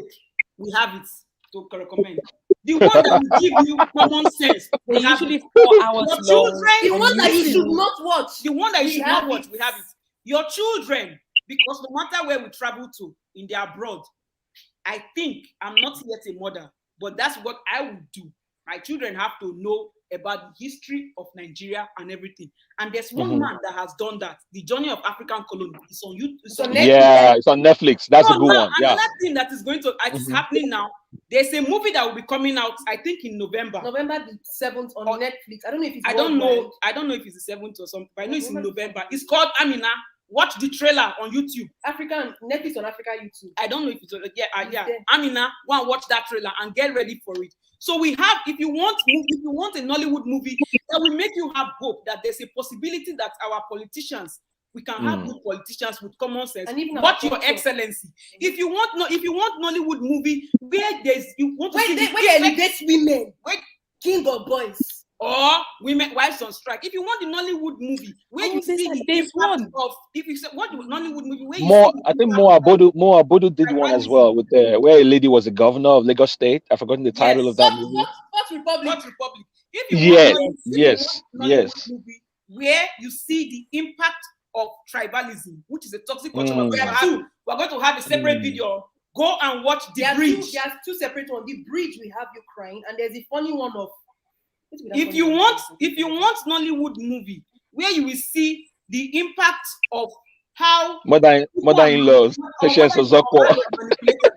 B: we have it to recommend. The one that will give you common sense,
G: we usually 4 hours long.
A: The one that you should not watch.
B: The one that you should not watch, we have it. Your children, because no matter where we travel to in the abroad, I think I'm not yet a mother, but that's what I would do. My children have to know about the history of Nigeria and everything. And there's one man that has done that. The Journey of African Colony. It's on YouTube. It's on Netflix.
F: Yeah, it's on Netflix. That's a good one.
B: Another thing that is going to is happening now. There's a movie that will be coming out, I think, in November.
A: November the 7th on Netflix. I don't know if it's.
B: I don't know if it's the 7th or something. But I know it's in November. It's called Amina. Watch the trailer on YouTube.
A: Netflix on Africa YouTube.
B: I don't know if it's Amina, go and watch that trailer and get ready for it. So we have, if you want a Nollywood movie that will make you have hope that there's a possibility that our politicians, we can have good politicians with common sense. And even what your excellency, if you want Nollywood movie where you want to see
A: where elevate women, king of boys.
B: Or women wives on strike. If you want the Nollywood movie, where you see the impact of, if you say what the Nollywood movie, where
F: I think Mo Abudu did one as well with where a lady was a governor of Lagos State. I've forgotten the title of that movie.
B: What Republic? If you
F: yes.
B: Movie where you see the impact of tribalism, which is a toxic culture, we're going to have a separate video. Go and watch The Bridge.
A: There's two separate ones. The Bridge, we have Ukraine, and there's a funny one of.
B: If you want Nollywood movie where you will see the impact of how
F: mother-in-laws, Patience Ozokwo,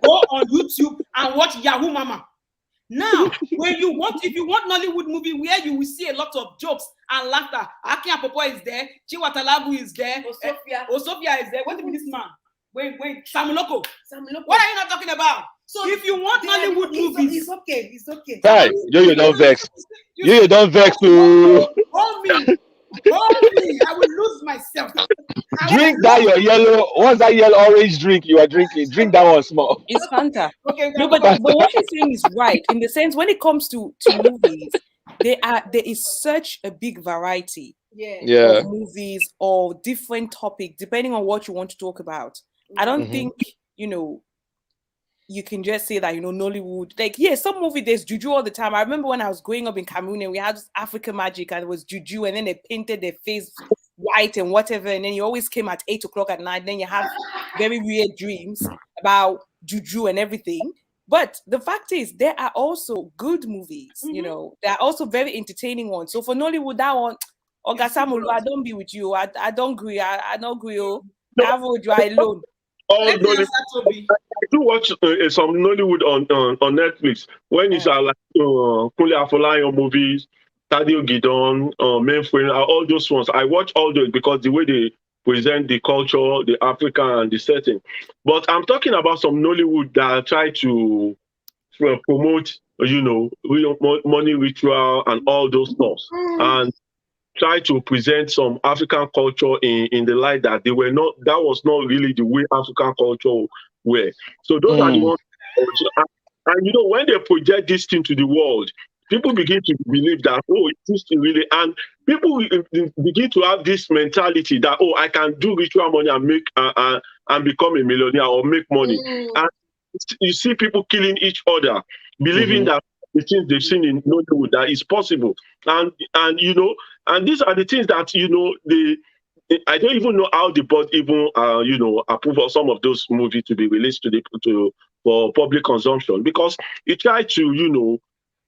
B: go on YouTube and watch Yahoo Mama. Now, if you want Nollywood movie where you will see a lot of jokes and laughter, Akin Apopo is there, Chiwatalagu is there, Osofia is there. What is this man? Wait, Samuloko. What are you not talking about? So if you want Nollywood movies,
A: it's okay.
F: Right, you don't vex. You don't vex to.
B: Hold me. I will lose myself.
F: Drink that your yellow. What's that yellow orange drink you are drinking? Drink that one small.
G: It's Fanta.
B: Okay.
G: No, but what you're saying is right in the sense when it comes to movies, there is such a big variety.
F: Yeah.
G: Of movies or different topics depending on what you want to talk about. I don't think you can just say that Nollywood, like some movie there's juju all the time. I remember when I was growing up in Cameroon and we had this African magic and it was juju and then they painted their face white and whatever, and then you always came at 8:00 at night, then you have very weird dreams about juju and everything. But the fact is there are also good movies, there are also very entertaining ones. So for Nollywood, that one, Ogasamulu, I don't be with you. I don't agree. I don't agree. I will drive alone.
D: I do watch some Nollywood on Netflix when it's like Kunle Afolayan movies, Tadio Gidon, Mainframe, all those ones. I watch all those because the way they present the culture, the Africa and the setting. But I'm talking about some Nollywood that try to promote, money ritual and all those stuff, and try to present some African culture in the light that that was not really the way African culture were. So those are the ones. And when they project this thing to the world, people begin to believe that, oh, it is really, and people begin to have this mentality that, oh, I can do ritual money and make and become a millionaire or make money. And you see people killing each other, believing that the things they've seen in Nollywood that is possible. And you know, and these are the things that, you know, I don't even know how the board even you know, approve of some of those movies to be released for public consumption, because it tried to, you know,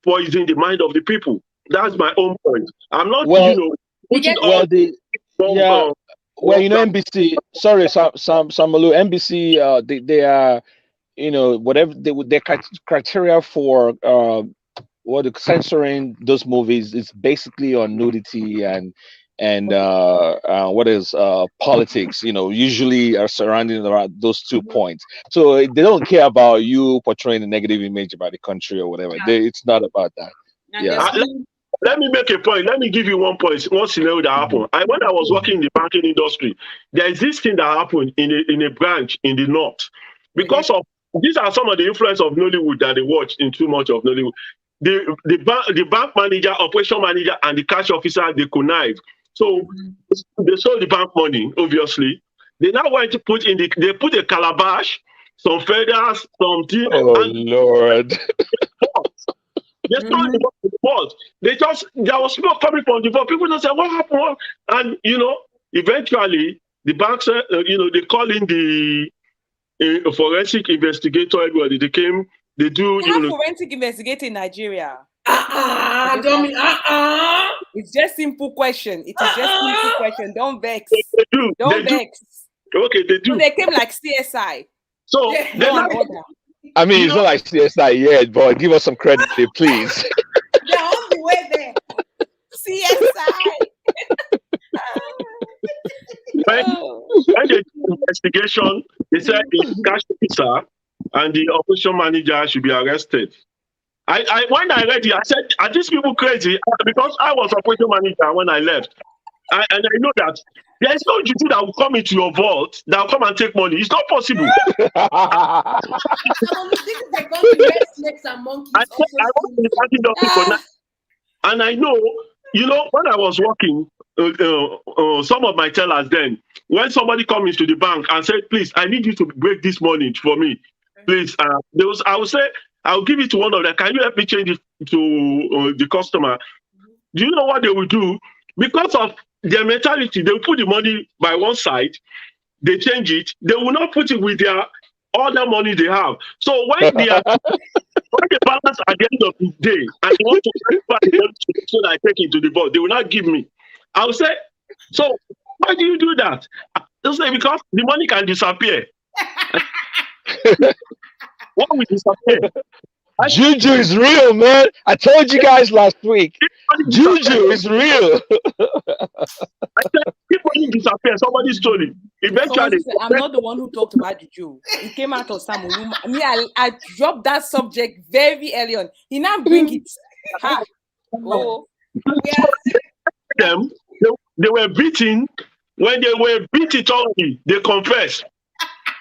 D: poison the mind of the people. That's my own point. I'm not, you know, putting all
F: well, you know, NBC. Sorry, Samalu. NBC. They are, you know, whatever their criteria for censoring those movies is basically on nudity and what is politics, you know, usually are surrounding around those 2 points. So they don't care about you portraying a negative image about the country or whatever. It's not about that.
D: Let me make a point. Let me give you one scenario that happened. When I was working in the banking industry, there is this thing that happened in a branch in the north. Because of these are some of the influence of Nollywood that they watch in too much of Nollywood. The bank manager, operation manager, and the cash officer, they connived. So they sold the bank money, obviously. They now want to put they put a calabash, some feathers, something.
F: Oh, Lord.
D: They stole the vault. There was smoke coming from the vault. People don't say, what happened? And, you know, eventually, the banks, you know, they call in the forensic investigator, everybody. They came, they do.
G: You know, forensic investigator in Nigeria. It's just simple question. It is just simple question. Don't vex. Don't vex.
D: Okay, they do.
G: So they came like CSI.
D: So
F: I mean, it's not like CSI yet, but give us some credit, please.
A: They're on the way there.
G: CSI.
D: When they do investigation, they said the cash officer and the operation manager should be arrested. When I read it, I said, are these people crazy? Because I was operation manager when I left. And I know that there is no juju that will come into your vault that will come and take money. It's not possible.
A: This is the country where snakes and monkeys.
D: I want to be starting for now. And I know, you know, when I was working, some of my tellers then, when somebody comes into the bank and said, please, I need you to break this money for me. Please, I will say, I'll give it to one of them. Can you help me change it to the customer? Do you know what they will do? Because of their mentality, they will put the money by one side, they change it, they will not put it with their other money they have. So when they are when they balance at the end of the day and they want to transfer them so that I take it to the board, they will not give me. I will say, so why do you do that? They'll say, because the money can disappear. What will disappear?
F: Juju is real, man. I told you guys last week. Juju is real.
D: I said, people need to disappear. Somebody stole it. Eventually,
G: I'm not the one who talked about Juju. It came out of Samuel. I dropped that subject very early on. He now bring it.
D: Oh. Them, they were beaten. When they were beaten already, they confessed.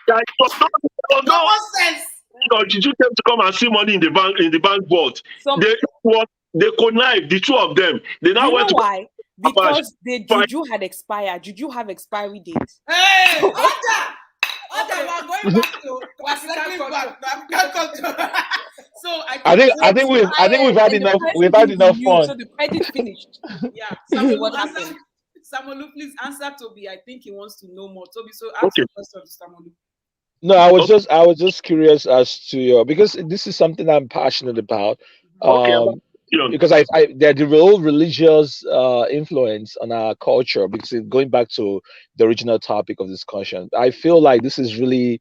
D: No
A: sense.
D: Juju came to come and see money in the bank vault. They connived, the two of them. They now went to
G: why? Because the Juju had expired. Juju have expiry dates.
A: Hey, order, we're going back to So
F: I think we've had enough. We've had enough fun.
G: So the credit finished.
B: Yeah.
G: What happened?
B: Samolu, please answer Toby. I think he wants to know more. Toby, so ask the question to Samolu.
F: No, I was just curious as to because this is something I'm passionate about. Because there's the real religious influence on our culture. Because going back to the original topic of discussion, I feel like this is really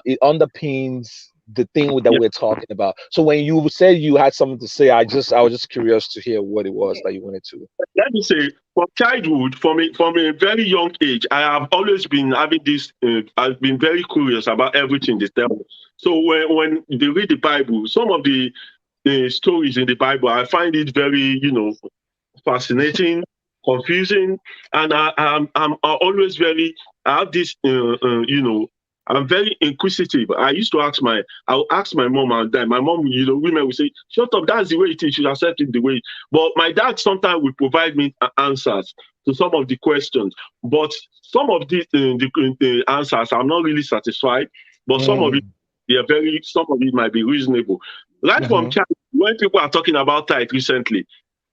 F: it underpins the thing that we're talking about. So when you said you had something to say, I was just curious to hear what it was that you wanted to.
D: Let me say, from childhood, from a very young age, I have always been having this. I've been very curious about everything they tell me. So when they read the Bible, some of the stories in the Bible, I find it very, fascinating, confusing, and I'm always very. I have this, I'm very inquisitive. I'll ask my mom and dad. My mom, women will say, shut up, that's the way it is. You should accept it the way. But my dad sometimes will provide me answers to some of the questions. But some of the answers, I'm not really satisfied. But some of it, some of it might be reasonable. Right from child, when people are talking about tithe recently,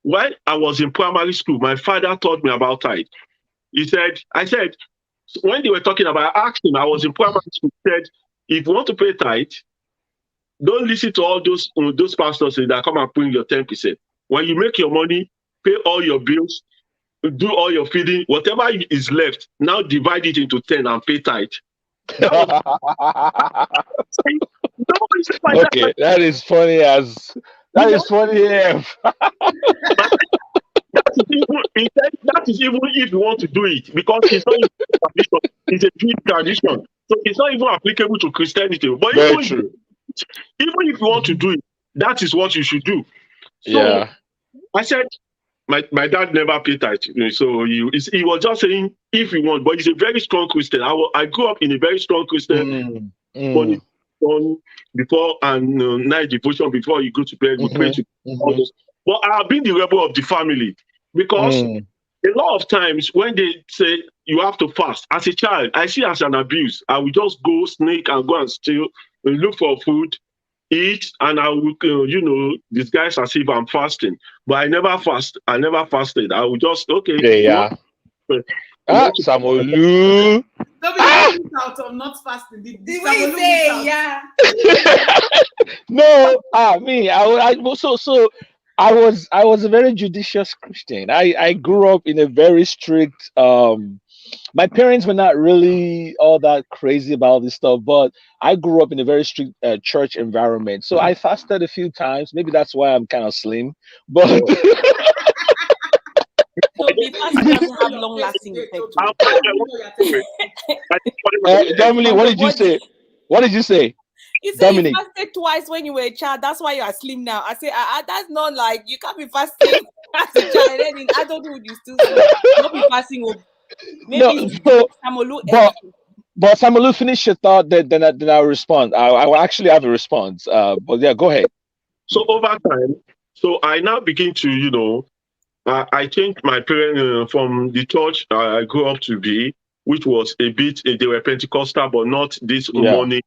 D: while I was in primary school, my father taught me about tithe. I said, when they were talking about, I asked him, I was in primary school, he said, if you want to pay tithe, don't listen to all those pastors that come and bring your 10%. When you make your money, pay all your bills, do all your feeding, whatever is left, now divide it into 10 and pay tithe.
F: Okay, that is funny as that is funny.
D: That is even if you want to do it, because it's not even tradition, it's a Jewish tradition. So it's not even applicable to Christianity. But even if you want to do it, that is what you should do. So I said, my dad never paid tithe. So he was just saying, if you want, but he's a very strong Christian. I grew up in a very strong Christian before and night devotion before you go to bed, we pray to all those. But I've been the rebel of the family because a lot of times when they say you have to fast, as a child, I see it as an abuse. I will just go sneak and go and steal, and look for food, eat, and I will, disguise as if I'm fasting. But I never fast. I never fasted. I would just
F: Samolu.
B: Out of not fasting.
A: Did we say yeah?
F: No, me. I was a very judicious Christian. I grew up in a very strict. My parents were not really all that crazy about this stuff, but I grew up in a very strict church environment. So I fasted a few times. Maybe that's why I'm kind of slim. But
G: so the fasting doesn't have long-lasting effect.
F: Dominic, what did you say? What did you say?
G: You said you fasted twice when you were a child. That's why you are slim now. I say, that's not like you can't be fasting as a child. And then in adulthood, you still not be fasting. Maybe Samolu.
F: But Samolu, finish your thought. Then I'll respond. I will actually have a response. But yeah, go ahead.
D: So over time, I now begin to, I changed my parents from the church I grew up to be, which was a bit, they were Pentecostal, but not this morning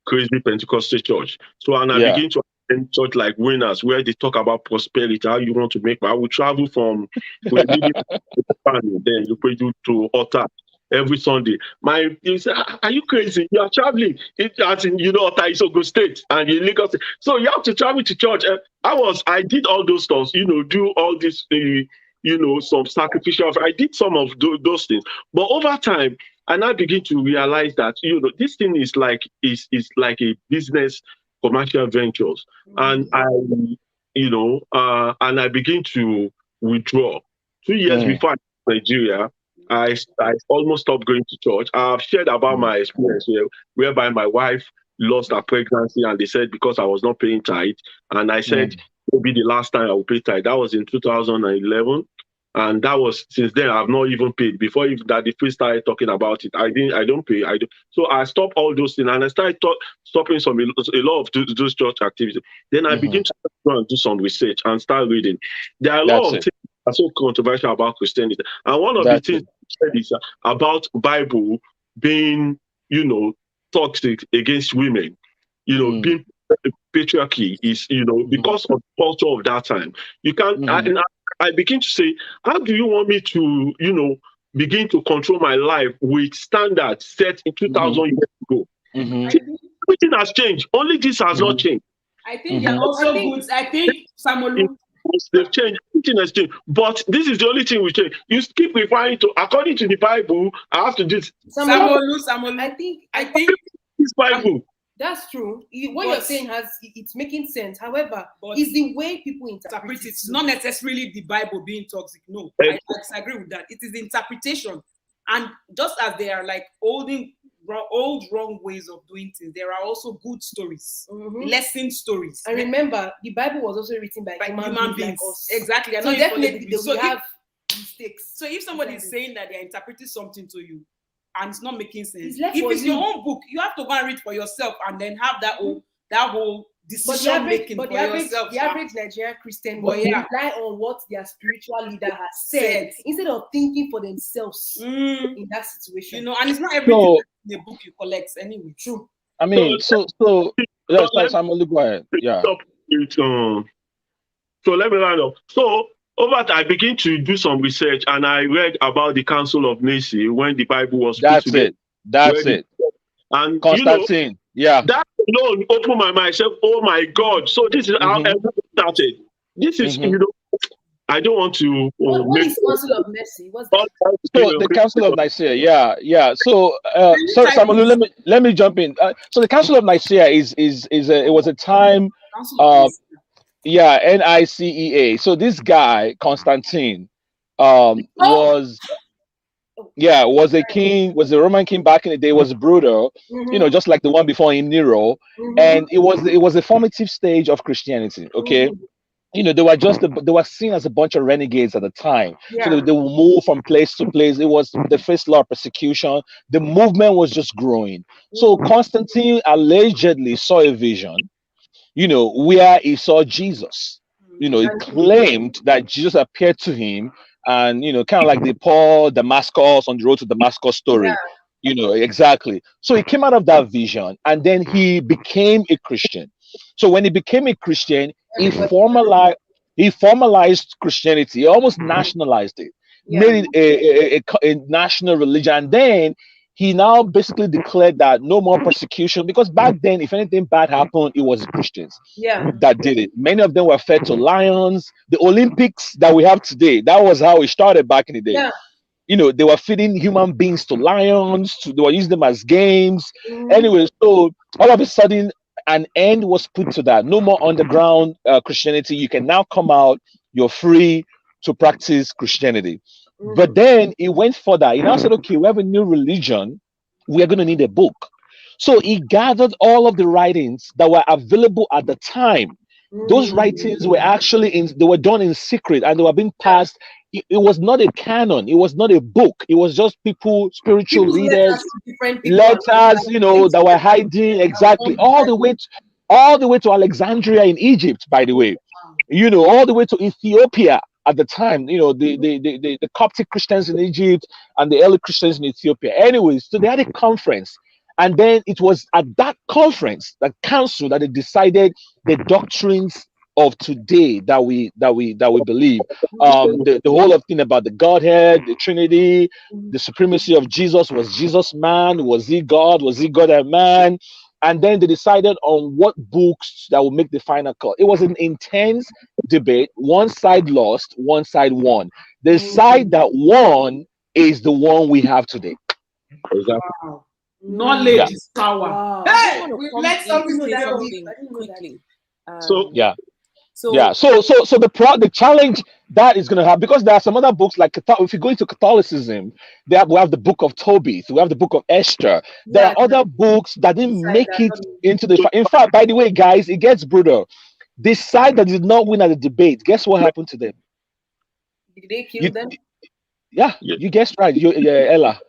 D: crazy Pentecostal church. So, and I begin to attend church like Winners, where they talk about prosperity, how you want to make. I would travel from then you pray to Otta every Sunday. You say, are you crazy? You are traveling. Otta is Ogun State and you Lagos. So you have to travel to church. I did all those stuff, do all this, some sacrificial. I did some of those things. But over time, and I begin to realize that, this thing is like a business, commercial ventures. And and I begin to withdraw. 2 years before Nigeria, I almost stopped going to church. I've shared about my experience here, whereby my wife lost her pregnancy, and they said because I was not paying tithe, and I said maybe the last time I will pay tithe. That was in 2011, and that was since then I've not even paid. Before that, the first started talking about it, I don't pay. So I stopped all those things, and I started stopping a lot of those church activities. Then I began to go and do some research and start reading. There are a lot of things that are so controversial about Christianity, and one of the things is about Bible being, toxic against women, being patriarchy is, because of the culture of that time. You can't. I begin to say, how do you want me to, begin to control my life with standards set in 2,000 years ago? Everything has changed. Only this has not changed.
B: I think they're also good. I think Samolu.
D: They've changed. Everything has changed. But this is the only thing we change. You keep referring to, according to the Bible, I have to do this.
B: Samolu. I think
D: this Bible.
A: That's true. What you're saying it's making sense. However, it's the way people interpret it.
B: It's not necessarily the Bible being toxic. No, I disagree with that. It is the interpretation. And just as there are like old wrong ways of doing things, there are also good stories, lesson stories.
A: And remember, the Bible was also written by human beings like us.
B: Exactly.
A: So definitely they will have mistakes.
B: So if somebody is saying that they're interpreting something to you, and it's not making sense.
A: It's
B: If it's your own book, you have to go and read for yourself and then have that whole decision making for yourself.
A: The average Nigerian Christian will
B: yeah,
A: rely on what their spiritual leader has said instead of thinking for themselves in that situation.
B: You know, and it's not everything in the book you collect anyway.
A: True.
F: I mean, so Samuel, go ahead. Yeah.
D: So let me round up. So over that, I begin to do some research, and I read about the Council of Nicaea when the Bible was put together.
F: That's it. And Constantine,
D: that alone opened my mind. I said, "Oh my God!" So this is how everything started. This is, I don't want to.
A: What is Council of Nicaea? What's that?
F: So the Council of Nicaea, yeah. So, sorry, Samuel, let me jump in. So the Council of Nicaea it was a time. NICEA. So this guy Constantine, was a king, was a Roman king back in the day. Was brutal, just like the one before him, Nero, and it was a formative stage of Christianity. Okay. They were seen as a bunch of renegades at the time. Yeah. So they would move from place to place. It was the first law of persecution. The movement was just growing. So Constantine allegedly saw a vision, where he saw Jesus. He claimed that Jesus appeared to him, and kind of like the Paul Damascus on the road to Damascus story. Yeah. Exactly. So he came out of that vision, and then he became a Christian. So when he became a Christian, he formalized Christianity. He almost nationalized it, made it a national religion. And then he now basically declared that no more persecution, because back then, if anything bad happened, it was Christians that did it. Many of them were fed to lions. The Olympics that we have today, that was how it started back in the day. Yeah. They were feeding human beings to lions. They were using them as games. Anyway, so all of a sudden, an end was put to that. No more underground Christianity. You can now come out. You're free to practice Christianity. But then he went further. He now said, okay, we have a new religion. We are going to need a book. So he gathered all of the writings that were available at the time. Those writings were actually they were done in secret, and they were being passed. It was not a canon. It was not a book. It was just spiritual leaders, letters, that were hiding exactly all the way to Alexandria in Egypt, by the way, all the way to Ethiopia at the time, the Coptic Christians in Egypt and the early Christians in Ethiopia. Anyways, so they had a conference. And then it was at that conference, that council, that they decided the doctrines of today that we believe. The whole of thing about the Godhead, the Trinity, the supremacy of Jesus. Was Jesus man? Was he God? Was he God and man? And then they decided on what books that would make the final call. It was an intense debate. One side lost, one side won. The side that won is the one we have today.
D: Exactly.
B: Wow. Knowledge is power. Wow. Hey, let's something
G: quickly.
F: So the challenge that is going to have, because there are some other books like if you go into Catholicism, we have the book of Tobit, we have the book of Esther. There are other books that didn't make it into the. In fact, by the way, guys, it gets brutal. The side that did not win at the debate, guess what happened to them?
A: Did they kill them?
F: Yeah, you guessed right. Ella.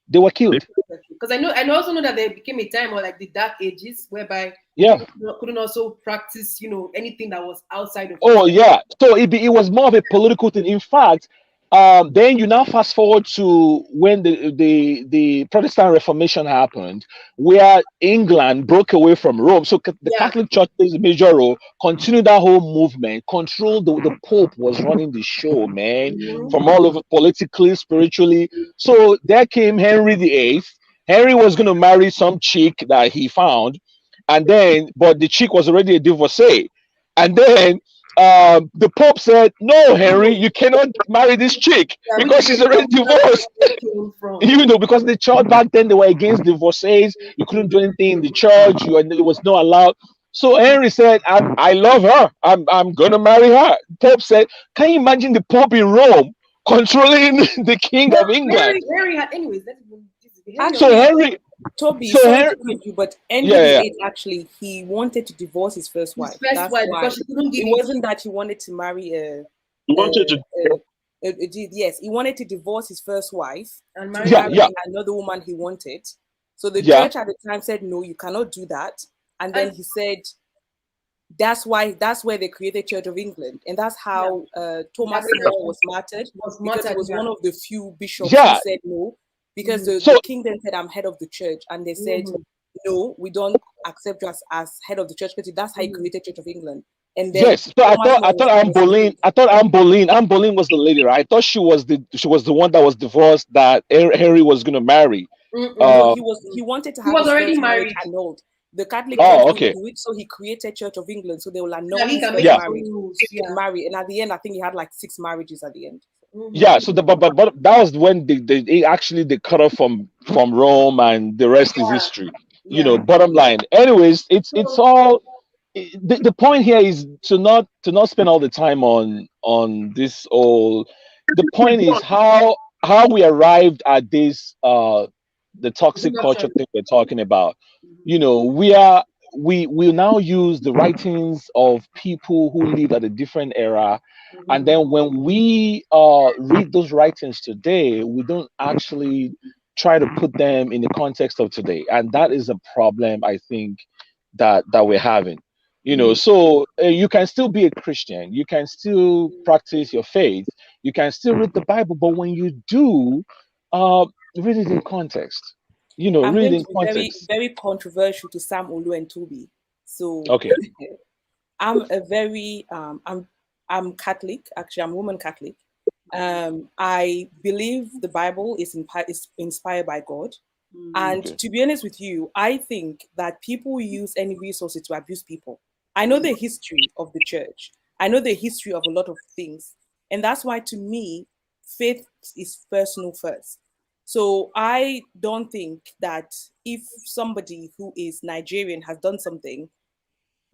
F: They were killed.
A: Because I also know that there became a time, or like the Dark Ages, whereby couldn't also practice, anything that was outside of.
F: Oh yeah, so it was more of a political thing. In fact, then you now fast forward to when the Protestant Reformation happened, where England broke away from Rome. So the Catholic Church plays a major role, continued that whole movement, controlled the Pope was running the show, man, from all over, politically, spiritually. So there came Henry VIII. Henry was going to marry some chick that he found, but the chick was already a divorcee. And then the Pope said, no, Henry, you cannot marry this chick because she's already divorced. Because the church back then, they were against divorcees. You couldn't do anything in the church. It was not allowed. So Henry said, I love her. I'm going to marry her. The Pope said, can you imagine the Pope in Rome controlling the King of England?
A: Henry had, anyways,
G: Toby, but Henry actually he wanted to divorce his first wife. That's why. Because she couldn't give it wasn't that he wanted to marry a Yes, he wanted to divorce his first wife
A: and
G: to
A: marry
G: marry another woman he wanted. So the church at the time said, no, you cannot do that. And then he said, that's where they created Church of England. And that's how Thomas More was martyred, because he was one of the few bishops who said no, because the king then said, I'm head of the church. And they said, no, we don't accept you as head of the church, because that's how he created Church of England. And then
F: so I thought Anne Boleyn was the lady, right? I thought she was the one that was divorced that Henry was going to marry.
G: No, he wanted to have his already married, annulled. The Catholic Church wouldn't do it, so he created Church of England, so they will annul his first marriage. So he can marry, and at the end, I think he had like 6 marriages at the end.
F: Yeah, so but that was when they actually cut off from Rome, and the rest is history. You know, bottom line. Anyways, it's all. The point here is to not spend all the time on this all. The point is how we arrived at this the toxic culture thing we're talking about. You know, we now use the writings of people who lived at a different era, and then when we read those writings today, we don't actually try to put them in the context of today, and that is a problem I think that we're having. You know, so you can still be a Christian, you can still practice your faith, you can still read the Bible, but when you do, read it in context. You know,
G: I'm
F: read
G: going
F: in
G: to be
F: context.
G: very controversial to Sam Olu and Toby. So
F: okay,
G: I'm a very I'm Catholic. Actually, I'm Roman Catholic. I believe the Bible is inspired by God. And to be honest with you, I think that people use any resources to abuse people. I know the history of the church. I know the history of a lot of things. And that's why, to me, faith is personal first. So I don't think that if somebody who is Nigerian has done something,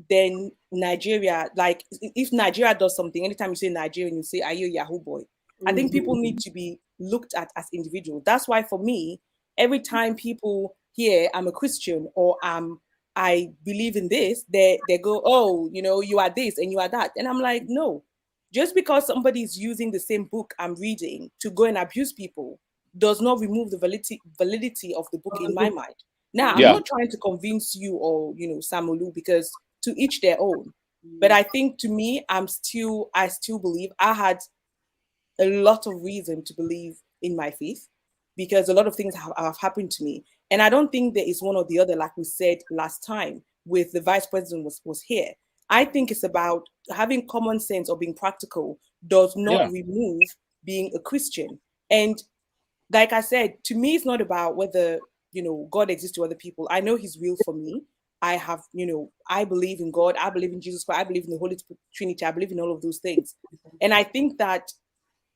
G: then Nigeria, like if Nigeria does something, anytime you say Nigerian, you say, are you a Yahoo boy? I think people need to be looked at as individuals. That's why for me, every time people hear I'm a Christian or I believe in this, they go, oh, you know, you are this and you are that. And I'm like, no, just because somebody is using the same book I'm reading to go and abuse people does not remove the validity of the book in my mind. Now, I'm not trying to convince you or, you know, Sam Olu, because to each their own. But I think, to me, I still believe I had a lot of reason to believe in my faith, because a lot of things have happened to me. And I don't think there is one or the other, like we said last time with the vice president was here. I think it's about having common sense or being practical does not remove being a Christian. And like I said, to me, it's not about whether, you know, God exists to other people. I know his will for me. I have, you know, I believe in God. I believe in Jesus Christ. I believe in the Holy Trinity. I believe in all of those things. And I think that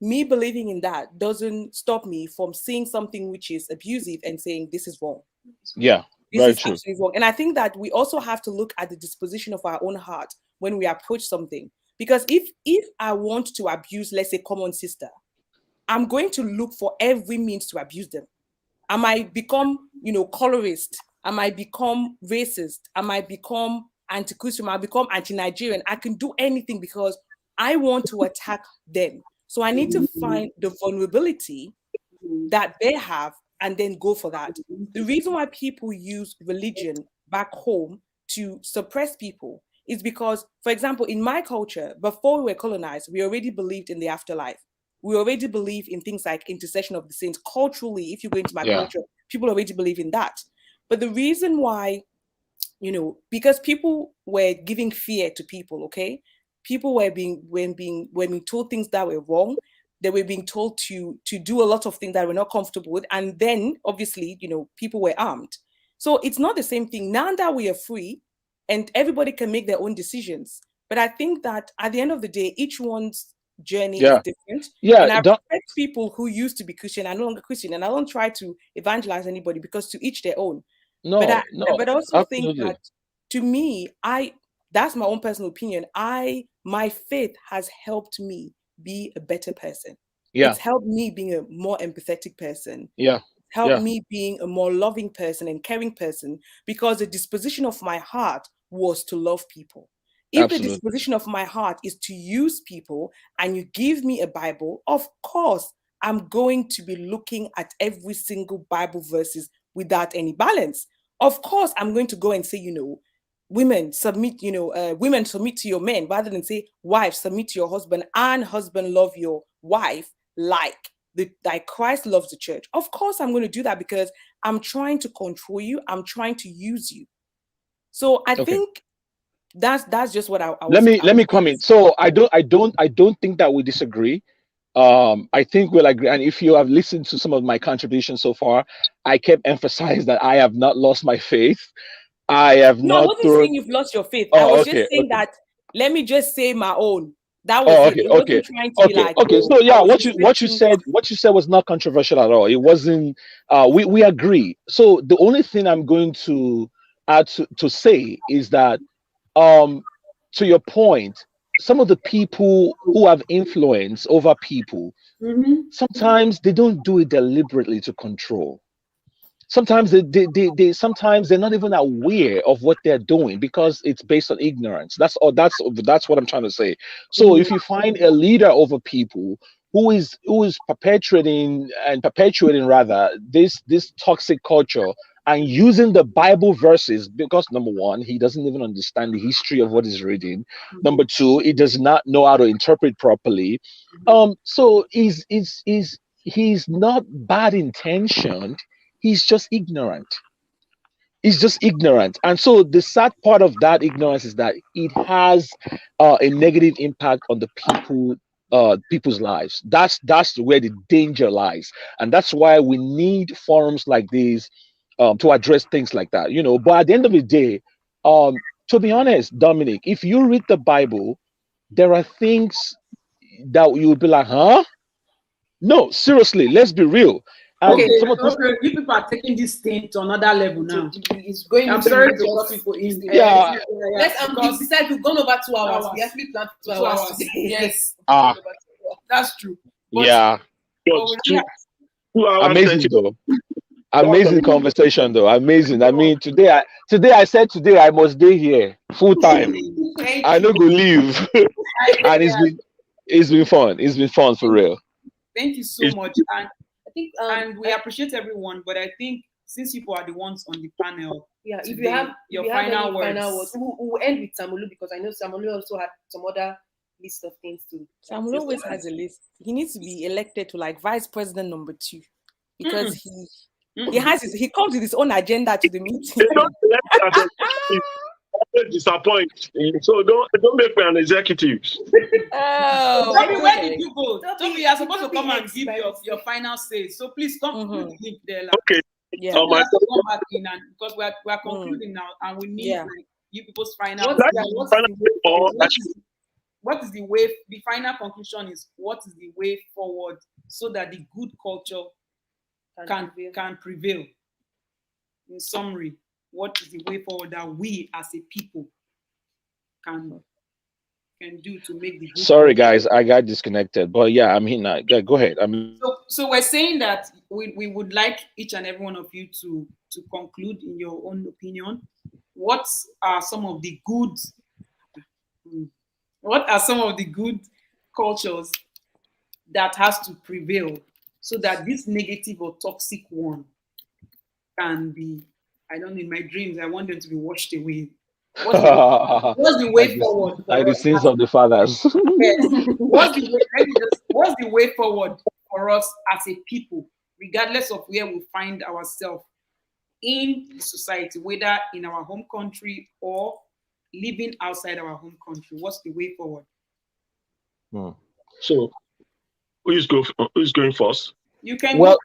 G: me believing in that doesn't stop me from seeing something which is abusive and saying this is wrong.
F: Yeah,
G: this
F: very
G: is
F: true.
G: Absolutely wrong. And I think that we also have to look at the disposition of our own heart when we approach something. Because if I want to abuse, let's say, common sister, I'm going to look for every means to abuse them. I might become, you know, colorist. I might become racist. I might become anti-Christian. I might become anti-Nigerian. I can do anything because I want to attack them. So I need to find the vulnerability that they have and then go for that. The reason why people use religion back home to suppress people is because, for example, in my culture, before we were colonized, we already believed in the afterlife. We already believe in things like intercession of the saints. Culturally, if you go into my culture, people already believe in that. But the reason why, you know, because people were giving fear to people, okay? People were being told things that were wrong. They were being told to do a lot of things that were not comfortable with. And then, obviously, you know, people were armed. So it's not the same thing. Now that we are free and everybody can make their own decisions. But I think that at the end of the day, each one's journey is different. And I respect people who used to be Christian. I'm no longer Christian, and I don't try to evangelize anybody, because to each their own. But I also think that, to me, that's my own personal opinion. My faith has helped me be a better person. It's helped me being a more empathetic person. Helped me being a more loving person and caring person, because the disposition of my heart was to love people. If the disposition of my heart is to use people and you give me a Bible, of course, I'm going to be looking at every single Bible verses without any balance. Of course, I'm going to go and say, women submit, women submit to your men, rather than say, wives submit to your husband, and husband love your wife like Christ loves the church. Of course, I'm going to do that because I'm trying to control you. I'm trying to use you. So I think that's just what I
F: let me comment. So I don't think that we disagree. I think we'll agree. And if you have listened to some of my contributions so far, I kept emphasizing that I have not lost my faith. I have not.
G: I wasn't saying you've lost your faith. I was just saying that. Let me just say my own. That was it.
F: Okay. So yeah, what you said was not controversial at all. It wasn't. We agree. So the only thing I'm going to add to say is that, to your point, some of the people who have influence over people, sometimes they don't do it deliberately to control. Sometimes sometimes they're not even aware of what they're doing because it's based on ignorance. That's what I'm trying to say. So if you find a leader over people who is perpetuating rather this toxic culture and using the Bible verses, because number one, he doesn't even understand the history of what he's reading. Number two, he does not know how to interpret properly. So he's not bad intentioned. He's just ignorant. And so the sad part of that ignorance is that it has a negative impact on the people's lives. That's where the danger lies. And that's why we need forums like these to address things like that. But at the end of the day, to be honest, Dominic, if you read the Bible, there are things that you would be like, huh? No, seriously, let's be real.
B: You people are taking this thing to another level now. I'm sorry to cut people in.
A: Let's decide we've gone over 2 hours. We actually planned 2 hours today.
B: Yes. That's true.
D: But, 2 hours.
F: Amazing though. Amazing conversation though. Amazing. I mean, today I said I must stay here full time. I no go leave. And it's been fun. It's been fun for real.
B: Thank you so much. And and we appreciate everyone, but I think since people are the ones on the panel,
A: if you have your final words, we'll end with Samulu, because I know Samulu also had some other list of things too.
G: Samulu always has a list. He needs to be elected to vice president number 2, because he comes with his own agenda to the meeting.
D: Disappoint. So don't make me an executive.
B: Toby, where did you go? Toby, you are supposed to come and give your final say. So please come put the link there.
D: Okay.
B: Yeah. Come back in, and because we are concluding now, and we need you people's final. What is the way? The final conclusion is, what is the way forward so that the good culture can prevail? In summary, what is the way forward that we as a people can do to make the good
F: Sorry guys, I got disconnected, but yeah, go ahead.
B: So we're saying that we would like each and every one of you to conclude in your own opinion. What are some of the good cultures that has to prevail so that this negative or toxic one can be, I don't know, in my dreams, I want them to be washed away. What's the way forward?
F: Like the sins of the fathers.
B: Yes. What's the way forward for us as a people, regardless of where we find ourselves in the society, whether in our home country or living outside our home country? What's the way forward?
D: So, who's going first?
B: You can.
F: Well,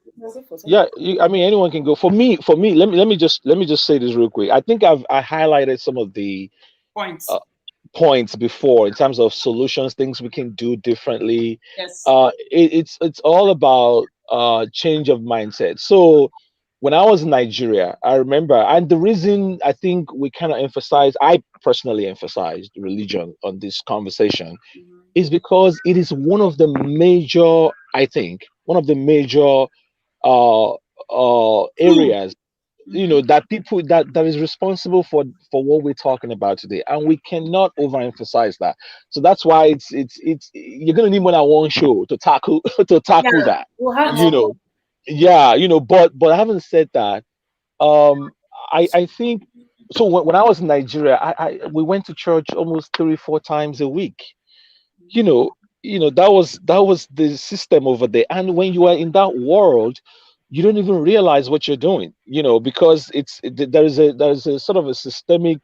F: anyone can go. For me, let me just say this real quick. I think I highlighted some of the points before in terms of solutions, things we can do differently.
B: Yes.
F: It's all about change of mindset. So when I was in Nigeria, I remember, and the reason I think I personally emphasized religion on this conversation is because it is one of the major areas you know, that people that is responsible for what we're talking about today, and we cannot overemphasize that. So that's why it's you're gonna need more than one show to tackle that,
A: We'll have
F: you know. Yeah, you know, but having said that, um I think so. When I was in Nigeria, we went to church almost 3-4 times a week. You know, that was the system over there. And when you are in that world, you don't even realize what you're doing. You know, because there is a sort of a systemic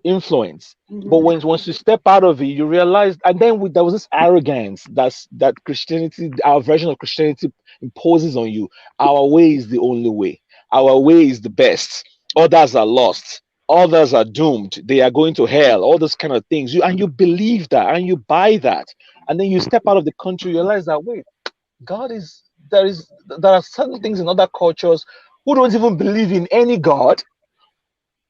F: influence. But once you step out of it, you realize, and then there was this arrogance that Christianity, our version of Christianity, imposes on you. Our way is the only way. Our way is the best. Others are lost. Others are doomed. They are going to hell. All those kind of things. You believe that and you buy that, and then you step out of the country. You realize that wait, God is there are certain things in other cultures who don't even believe in any God,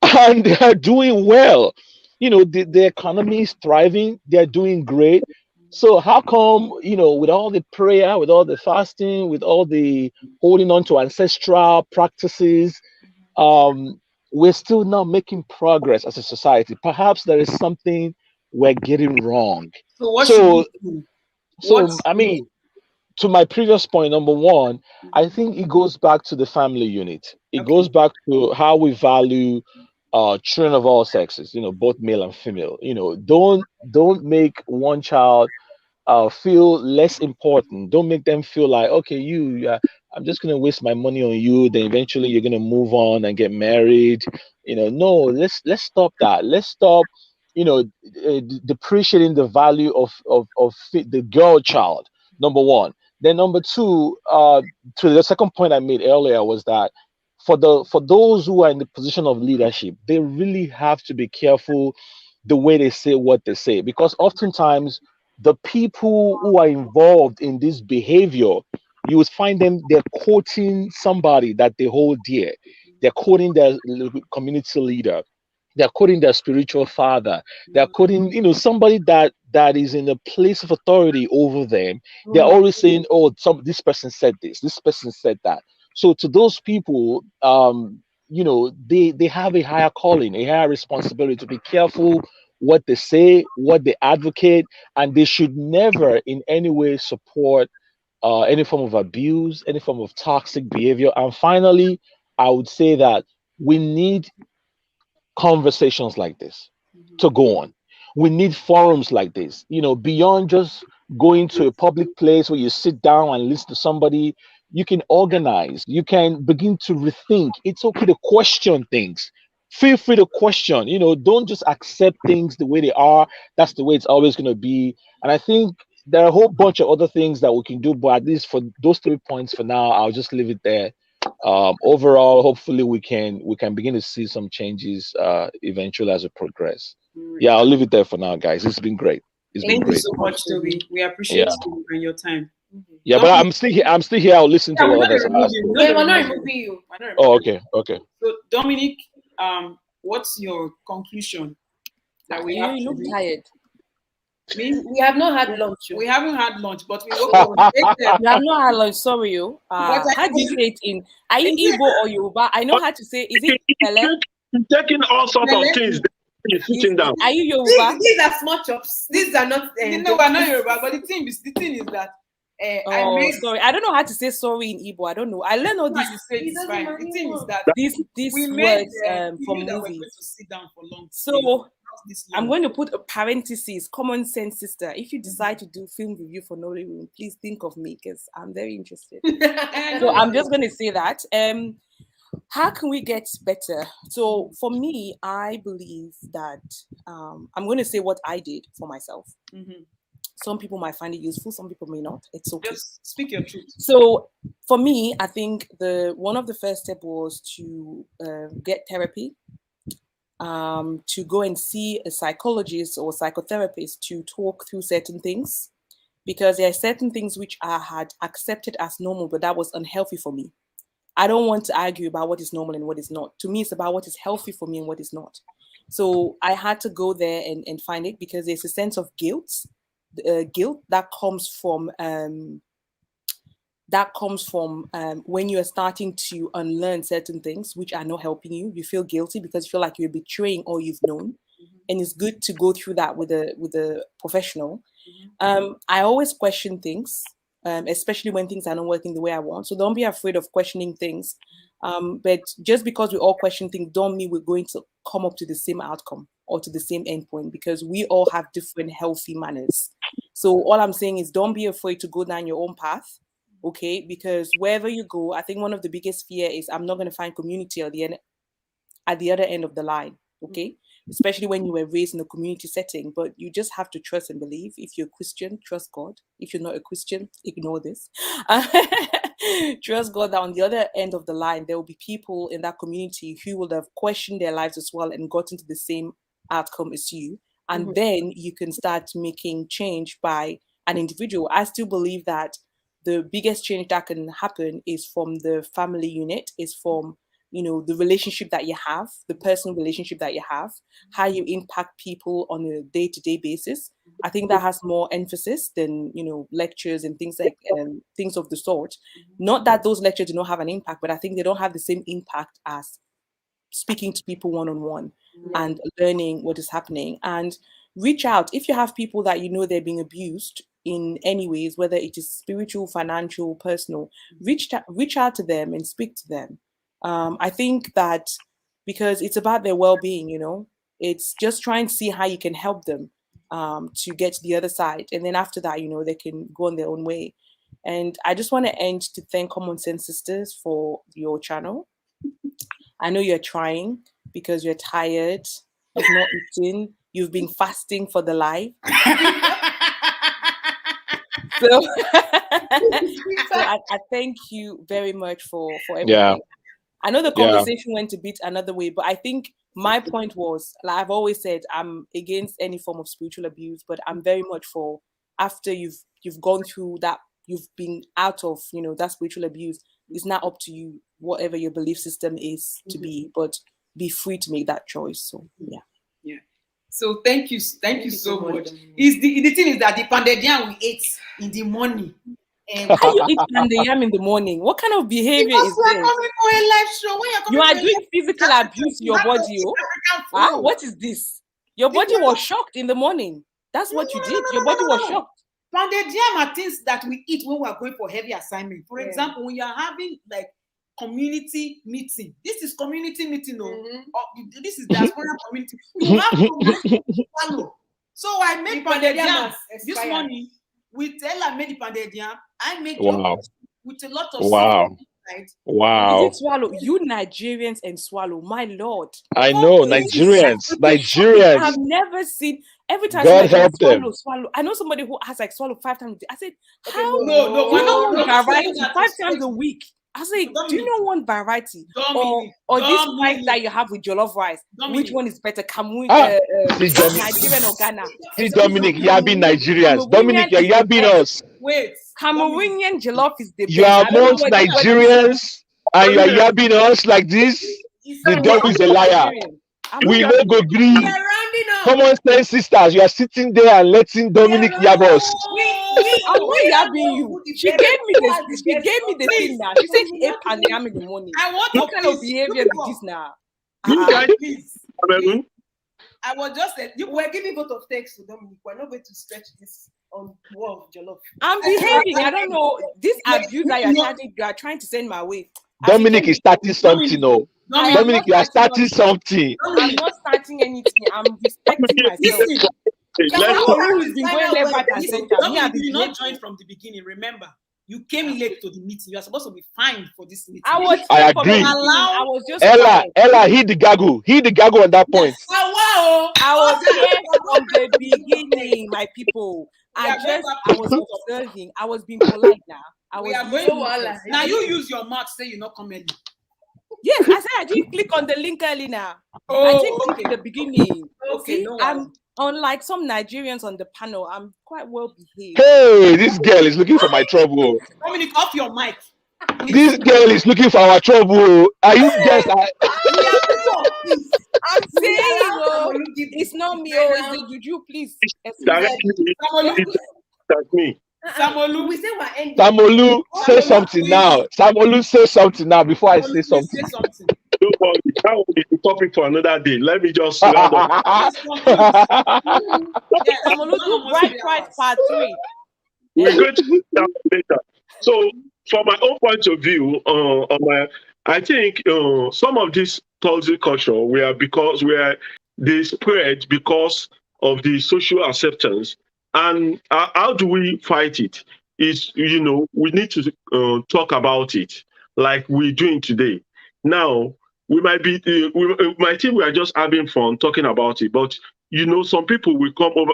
F: and they are doing well. You know, the economy is thriving, they're doing great. So how come, you know, with all the prayer, with all the fasting, with all the holding on to ancestral practices, we're still not making progress as a society? Perhaps there is something we're getting wrong.
B: So what
F: So
B: should we do?
F: so I mean, to my previous point, number one, I think it goes back to the family unit. It goes back to how we value children of all sexes, you know, both male and female. You know, don't make one child feel less important. Don't make them feel like, okay, I'm just gonna waste my money on you. Then eventually you're gonna move on and get married. You know, no, let's stop that. Let's stop, you know, depreciating the value of the girl child. Number one. Then number two, to the second point I made earlier was that for those who are in the position of leadership, they really have to be careful the way they say what they say, because oftentimes the people who are involved in this behavior, you would find them, they're quoting somebody that they hold dear. They're quoting their community leader. They're quoting their spiritual father. They're quoting, you know, somebody that is in a place of authority over them. They're always saying, "Oh, this person said this. This person said that." So to those people, you know, they have a higher calling, a higher responsibility to be careful what they say, what they advocate, and they should never in any way support any form of abuse, any form of toxic behavior. And finally, I would say that we need conversations like this to go on. We need forums like this, you know, beyond just going to a public place where you sit down and listen to somebody. You can organize, you can begin to rethink. It's okay to question things. Feel free to question, you know, don't just accept things the way they are. That's the way it's always going to be. And I think there are a whole bunch of other things that we can do, but at least for those 3 points for now, I'll just leave it there. Overall, hopefully we can begin to see some changes eventually as we progress. Yeah, I'll leave it there for now, guys. It's been great.
B: Thank you so much, Toby. We appreciate you and your time.
F: Yeah, but I'm still here. I'll listen to what others ask.
A: We're not removing you.
F: Oh, okay.
B: So Dominic, what's your conclusion? That we have
G: look tired.
A: We have not had lunch.
B: We haven't had lunch, but we will.
G: We have not had lunch. Sorry, you. How do you say it in? Are you Igbo or Yoruba? I know how to say. Is it Pele?
D: Taking all sorts of things. Sitting down.
G: Are you Yoruba?
A: These are small chops. These are not.
B: No, we're not Yoruba. But the thing is that.
G: Sorry. I don't know how to say sorry in Igbo. I don't know. I learned all this.
B: It's fine. The thing is that
G: these words from movies.
B: To sit down for long.
G: So I'm going to put a parenthesis. Common sense, sister. If you decide to do film review for Nollywood, please think of me because I'm very interested. So I'm just going to say that. How can we get better? So for me, I believe that I'm going to say what I did for myself. Some people might find it useful, some people may not. It's okay.
B: Just speak your truth.
G: So for me, I think one of the first steps was to get therapy, to go and see a psychologist or psychotherapist to talk through certain things, because there are certain things which I had accepted as normal, but that was unhealthy for me. I don't want to argue about what is normal and what is not. To me, it's about what is healthy for me and what is not. So I had to go there and find it, because there's a sense of guilt that comes from that comes from when you are starting to unlearn certain things which are not helping you. You feel guilty because you feel like you're betraying all you've known, and it's good to go through that with a professional. I always question things, especially when things are not working the way I want. So don't be afraid of questioning things. But just because we all question things, don't mean we're going to come up to the same outcome or to the same endpoint, because we all have different healthy manners. So all I'm saying is don't be afraid to go down your own path. Okay, because wherever you go, I think one of the biggest fear is I'm not going to find community at the other end of the line. Okay, especially when you were raised in a community setting. But you just have to trust and believe. If you're a Christian, trust God. If you're not a Christian, ignore this. Trust God that on the other end of the line, there will be people in that community who will have questioned their lives as well and gotten to the same outcome as you. And then you can start making change by an individual. I still believe that the biggest change that can happen is from the family unit, is from, the relationship that you have, the personal relationship that you have, how you impact people on a day-to-day basis. I think that has more emphasis than, lectures and things like things of the sort. Not that those lectures do not have an impact, but I think they don't have the same impact as speaking to people one-on-one and learning what is happening. And reach out if you have people that they're being abused in any ways, whether it is spiritual, financial, personal. Reach out to them and speak to them. I think that because it's about their well-being, it's just trying to see how you can help them to get to the other side. And then after that, they can go on their own way. And I just want to end to thank Common Sense Sisters for your channel. I know you're trying because you're tired, you've not eaten, you've been fasting for the life. So I thank you very much for everything.
F: Yeah.
G: I know the conversation went a bit another way, but I think my point was, like I've always said, I'm against any form of spiritual abuse, but I'm very much for, after you've gone through that, you've been out of, that spiritual abuse, it's not up to you, whatever your belief system is to be, but be free to make that choice. So yeah.
B: So thank you so much. The thing is that the pounded yam we ate in the morning.
G: How you eat pounded yam in the morning? What kind of behavior is this?
B: Coming for a live show.
G: You are doing physical abuse to your body. What is this? Your body was shocked in the morning. That's what you did. Your body was shocked.
B: Pounded yam are things that we eat when we are going for heavy assignment. For example, when you are having like community meeting. This is community meeting. This is diaspora community. You have to follow. So I made pounded yam this morning. With Ella made the pounded yam. I made with a lot of
F: wow. Wow.
G: Is it swallow? You Nigerians and swallow, my lord.
F: I know Nigerians.
G: I've never seen. Every time
F: God help them.
G: Swallow. I know somebody who has like swallow 5 times a day. I said, how?
B: No,
G: variety 5 times a week. I say, do you know one variety? Or this rice that you have with jollof rice? Which one is better? Cameroon, Nigerian or Ghana?
F: See, Dominic, you have been Nigerians. Dominic, you have been us.
B: Wait.
G: Cameroonian jollof is the best.
F: You are amongst Nigerians and you are yabbing us like this. The devil is a liar. We no go green. Common Sense Sisters, you are sitting there and letting Dominic yab us.
G: I'm not yabbing you. She gave me the thing now. She said she ate pounded yam in the morning. What kind of behavior is this now?
B: Please. I was just saying, you were giving vote of thanks to Dominic. We're not going to stretch this on wall of jollof.
G: I'm behaving. I don't know. This abuse that you are trying to send my way.
F: Dominic is starting something. Dominic, you are starting something.
G: I'm not starting anything. I'm respecting myself.
B: You did not join from the beginning. Remember, you came late to the meeting. You are supposed to be fined for this meeting.
F: I agree.
G: I was just
F: Ella, hit the gaggle on that point.
G: I was here from the beginning, my people. I was observing. I was being polite now.
B: Now you use your mouth say you're not coming.
G: Yes, I said I didn't click on the link early now. I didn't click in the beginning.
B: Okay, no.
G: I'm unlike some Nigerians on the panel. I'm quite well behaved.
F: Hey, this girl is looking for my trouble.
B: Dominic, off your mic.
F: This girl is looking for our trouble. Are you guys?
G: I'm saying, it's not me. It's the juju, please.
D: That's me.
B: Samolu.
A: We say we're ending.
F: Samolu, say something now. Samolu, say something now before I say something.
D: Don't worry, that will be the topic for another day. Let me just round up.
G: Samolu, do Bright Pride Part 3.
D: We're going to do that later. So, from my own point of view, I think some of this toxic culture they spread because of the social acceptance. And how do we fight it? Is, we need to talk about it like we're doing today. Now, we might think we are just having fun talking about it, but some people will come over,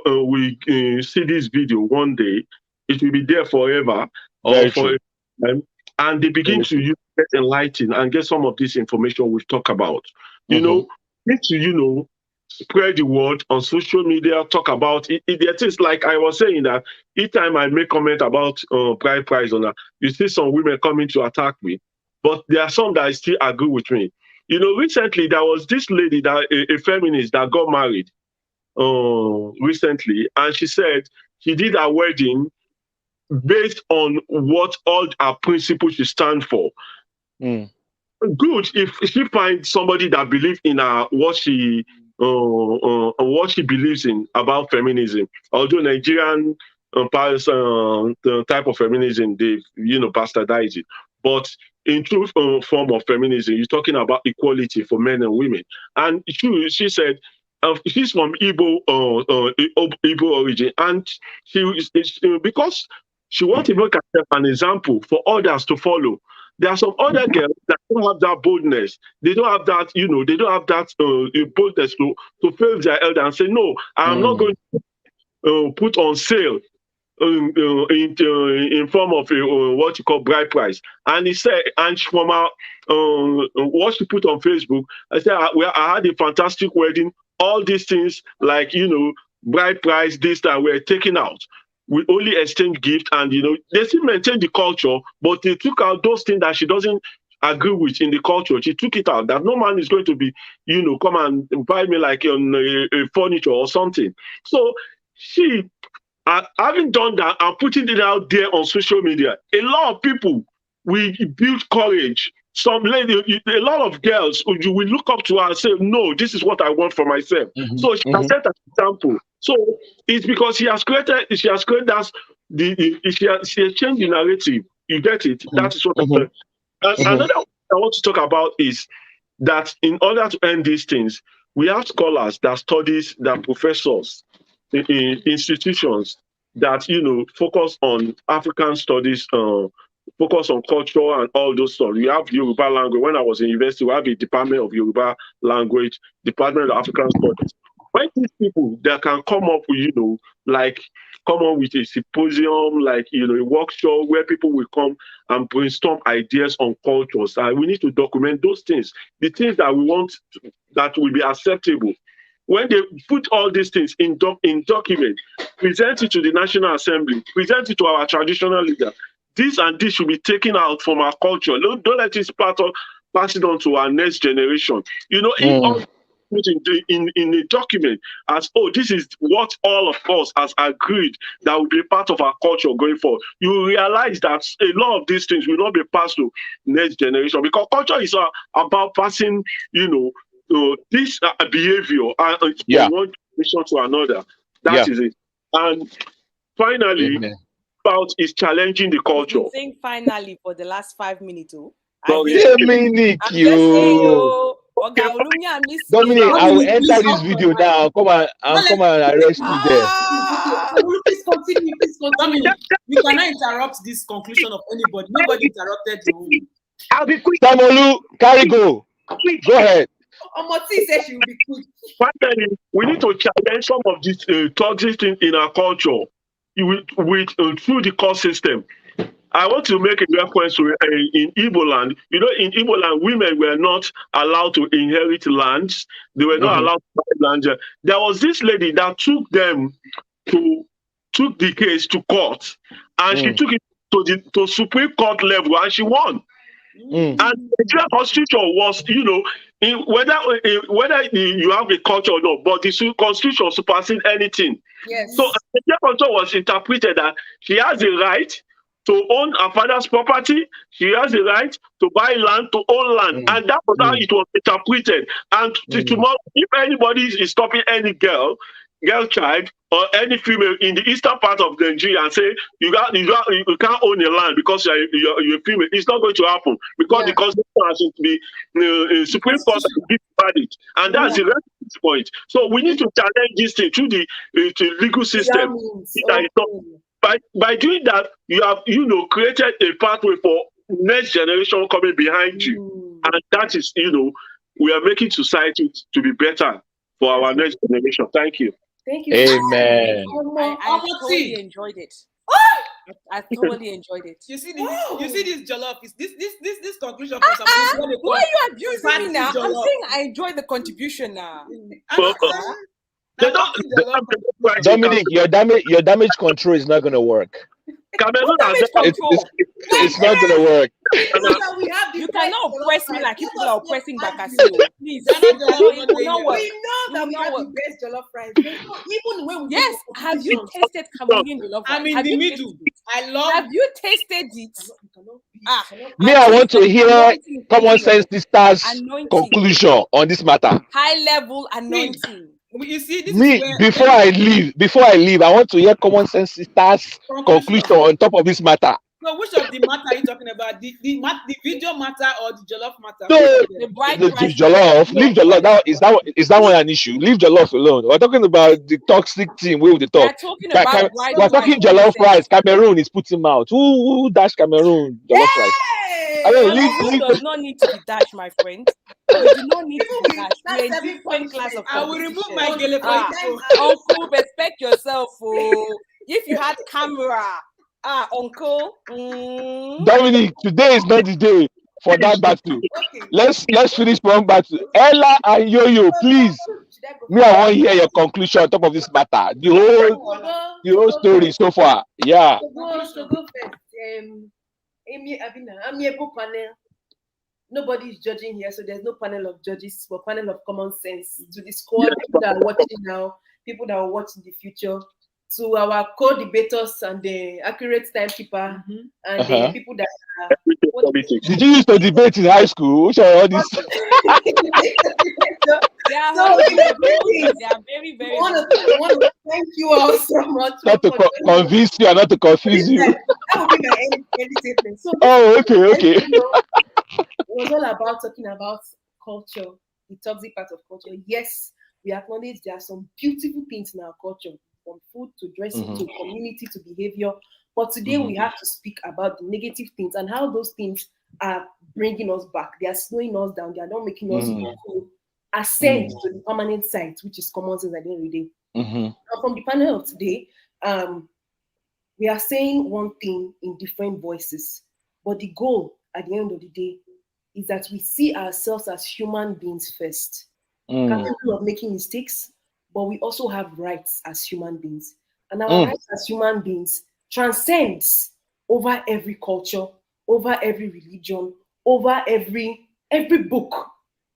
D: see this video one day, it will be there forever, and they begin to get enlightened and get some of this information we've talked about. Need to spread the word on social media, talk about it. It is like I was saying that each time I make comment about bride price on that, you see some women coming to attack me, but there are some that still agree with me. Recently there was this lady that a feminist that got married recently, and she said she did her wedding based on what all her principles she stand for. Good if she finds somebody that believes in what she believes in about feminism. Although Nigerian the type of feminism, they bastardize it, but in true form of feminism, you're talking about equality for men and women. And she said she's from Igbo origin, and because she wants to make herself an example for others to follow. There are some other girls that don't have that boldness. They don't have that, they don't have that boldness to face their elder and say, no, I'm not going to put on sale in form of what you call bride price. And he said, and from what she put on Facebook, I said, I had a fantastic wedding. All these things like, bride price, this, that were taken out. We only exchange gift, and they still maintain the culture, but they took out those things that she doesn't agree with in the culture. She took it out. That no man is going to be, come and buy me like a furniture or something. So she, having done that and putting it out there on social media, a lot of people will build courage. Some lady, a lot of girls, you will look up to her and say, no, this is what I want for myself. So she has set an example. So it's because she has created that she has changed the narrative. You get it? That is what I'm saying. Another thing I want to talk about is that in order to end these things, we have scholars that professors in institutions that focus on African studies, focus on culture and all those stuff. We have Yoruba language. When I was in university, we have a department of Yoruba language, department of African studies. When these people that can come up with, come on with a symposium, a workshop where people will come and brainstorm ideas on cultures, and we need to document those things, the things that we want that will be acceptable. When they put all these things in document, present it to the National Assembly, present it to our traditional leader. This and this should be taken out from our culture. Don't let it pass it on to our next generation. If all put in a document as, this is what all of us has agreed that will be part of our culture going forward, you realize that a lot of these things will not be passed to next generation, because culture is about passing, this behavior from one generation to another. That is it. And finally, about is challenging the culture.
G: You've been saying finally for the last 5 minutes.
F: Dominic, Dominic, I will enter this video now. Come on and arrest you there.
B: Please continue. Dominic, you cannot interrupt this conclusion of anybody. Nobody interrupted you.
H: I'll be quick.
F: Samolu, carry go. Go ahead.
A: Omoti says she will be quick.
D: Finally, we need to challenge some of this toxic thing in our culture through the court system. I want to make a reference to in Igbo land. In Igbo land, women were not allowed to inherit lands. They were not allowed to buy land. There was this lady that took the case to court, and she took it to Supreme Court level, and she won. And the Nigerian constitution was, whether you have a culture or not, but the constitution supersedes anything.
A: Yes.
D: So the Nigerian constitution was interpreted that she has the right to own her father's property. She has the right to buy land, to own land. And that was how it was interpreted. And tomorrow, if anybody is stopping any girl child or any female in the eastern part of Nigeria and say you can't own a land because you're a female, it's not going to happen because the constitution has to be Supreme Court has it, and that's the reference point. So we need to challenge this thing through the legal system. By doing that, you have created a pathway for next generation coming behind you, and that is we are making society to be better for our next generation. Thank you.
A: Thank you.
F: Amen.
G: I totally enjoyed it. I totally enjoyed it.
B: You see this jollof. This conclusion.
G: Why are you abusing me now? I'm saying I enjoyed the contribution now.
F: Dominic, your damage control is not going to work. It's not going to work.
G: You cannot oppress me like people are oppressing Bakassi. Please. We know that we have the best jollof rice. Even when we have you tasted Cameroonian jollof rice?
B: I'm in the middle.
G: Have you tasted it?
F: Me, I want to hear Common Sense Sisters' conclusion on this matter.
G: High level anointing.
B: You see,
F: before I leave, I want to hear Common Sense Sisters' conclusion on top of this matter.
B: So which of the matter are you talking about? The video matter or the jollof matter?
F: The jollof. Leave jollof. Is that one an issue? Leave jollof alone. We're talking about the toxic team with the talk. We're talking jollof rice. Cameroon is putting out. Who dashed Cameroon jollof rice?
G: Cameroon does not need to be dashed, my friend. We do not need to be dashed. We're in different class of.
B: I will remove my gele.
G: Uncle, respect yourself. If you had camera. Uncle.
F: Dominic, today is not the day for that battle. Okay. Let's finish one battle. Ella and Yo-Yo, please. Me, I want to hear your conclusion on top of this matter. The whole story so far. Yeah.
A: To go first. Nobody is judging here, so there's no panel of judges, but panel of common sense. To the squad, people that are watching now, people that will watch in the future. To our co-debaters and the accurate timekeeper and the people that are...
F: Did you used to debate in high school? Which are all these?
G: They are very, very...
A: I want to thank you all so much.
F: Not to convince you and not to confuse you.
A: That would be my end statement. So
F: okay.
A: It was all about talking about culture, the toxic part of culture. Yes, we acknowledge there are some beautiful things in our culture, from food to dressing to community to behavior. But today we have to speak about the negative things and how those things are bringing us back. They are slowing us down. They are not making us ascend to the permanent site, which is common sense at the end of the day. Now, from the panel of today, we are saying one thing in different voices, but the goal at the end of the day is that we see ourselves as human beings first, capable of making mistakes, but we also have rights as human beings. And our rights as human beings transcends over every culture, over every religion, over every book.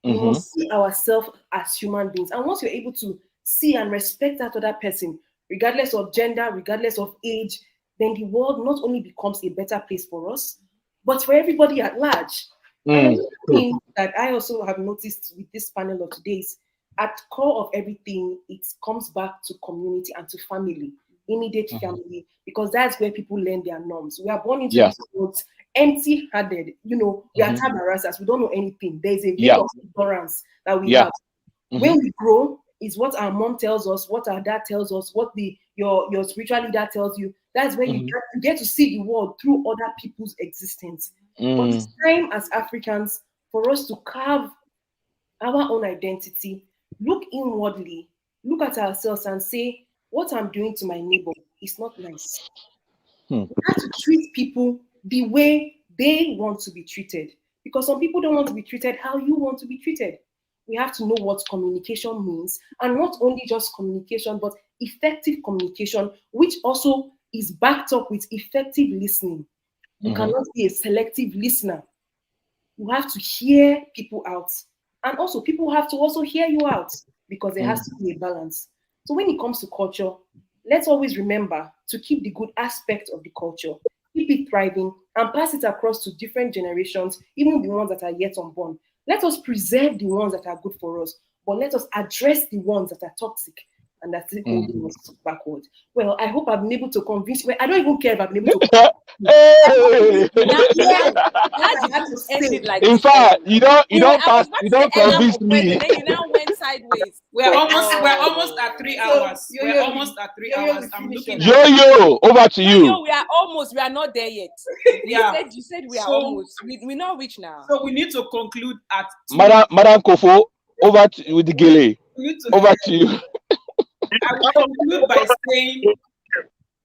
A: We must see ourselves as human beings. And once you're able to see and respect that other person, regardless of gender, regardless of age, then the world not only becomes a better place for us, but for everybody at large. And the thing that I also have noticed with this panel of today is, at core of everything, it comes back to community and to family, immediate family, because that's where people learn their norms. We are born into this world empty-handed. We are tabarasas. We don't know anything. There's a veil of ignorance that we have. When we grow, is what our mom tells us, what our dad tells us, what your spiritual leader tells you. That's when you get to see the world through other people's existence. But it's time as Africans for us to carve our own identity, look inwardly, look at ourselves and say, what I'm doing to my neighbor is not nice. We have to treat people the way they want to be treated, because some people don't want to be treated how you want to be treated. We have to know what communication means, and not only just communication, but effective communication, which also is backed up with effective listening. You cannot be a selective listener. You have to hear people out. And also, people have to also hear you out because there has to be a balance. So when it comes to culture, let's always remember to keep the good aspect of the culture, keep it thriving, and pass it across to different generations, even the ones that are yet unborn. Let us preserve the ones that are good for us, but let us address the ones that are toxic and that's it holding us backward. Well, I hope I've been able to convince you. I don't even care if I've been able to
F: in fact, you don't convince me.
G: And then you now went sideways.
B: We're almost at 3 hours. We're almost at 3 hours. I'm looking at
F: Yo, over to you.
G: No, we are not there yet. You said we are almost. We're not rich now.
B: So we need to conclude at
F: Madam Kofo, over to with the gele. Over to you.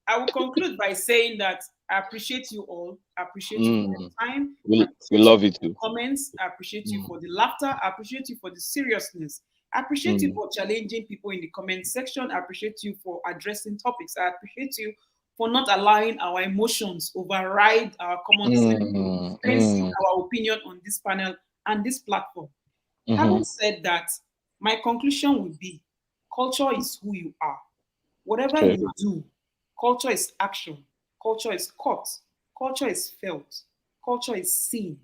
B: I will conclude by saying that I appreciate you all. I appreciate you for your time.
F: We love it too.
B: Comments. I appreciate you for the laughter. I appreciate you for the seriousness. I appreciate you for challenging people in the comment section. I appreciate you for addressing topics. I appreciate you for not allowing our emotions override our common sense, our opinion on this panel and this platform. Having said that, my conclusion would be culture is who you are. Whatever you do, culture is action. Culture is caught. Culture is felt. Culture is seen.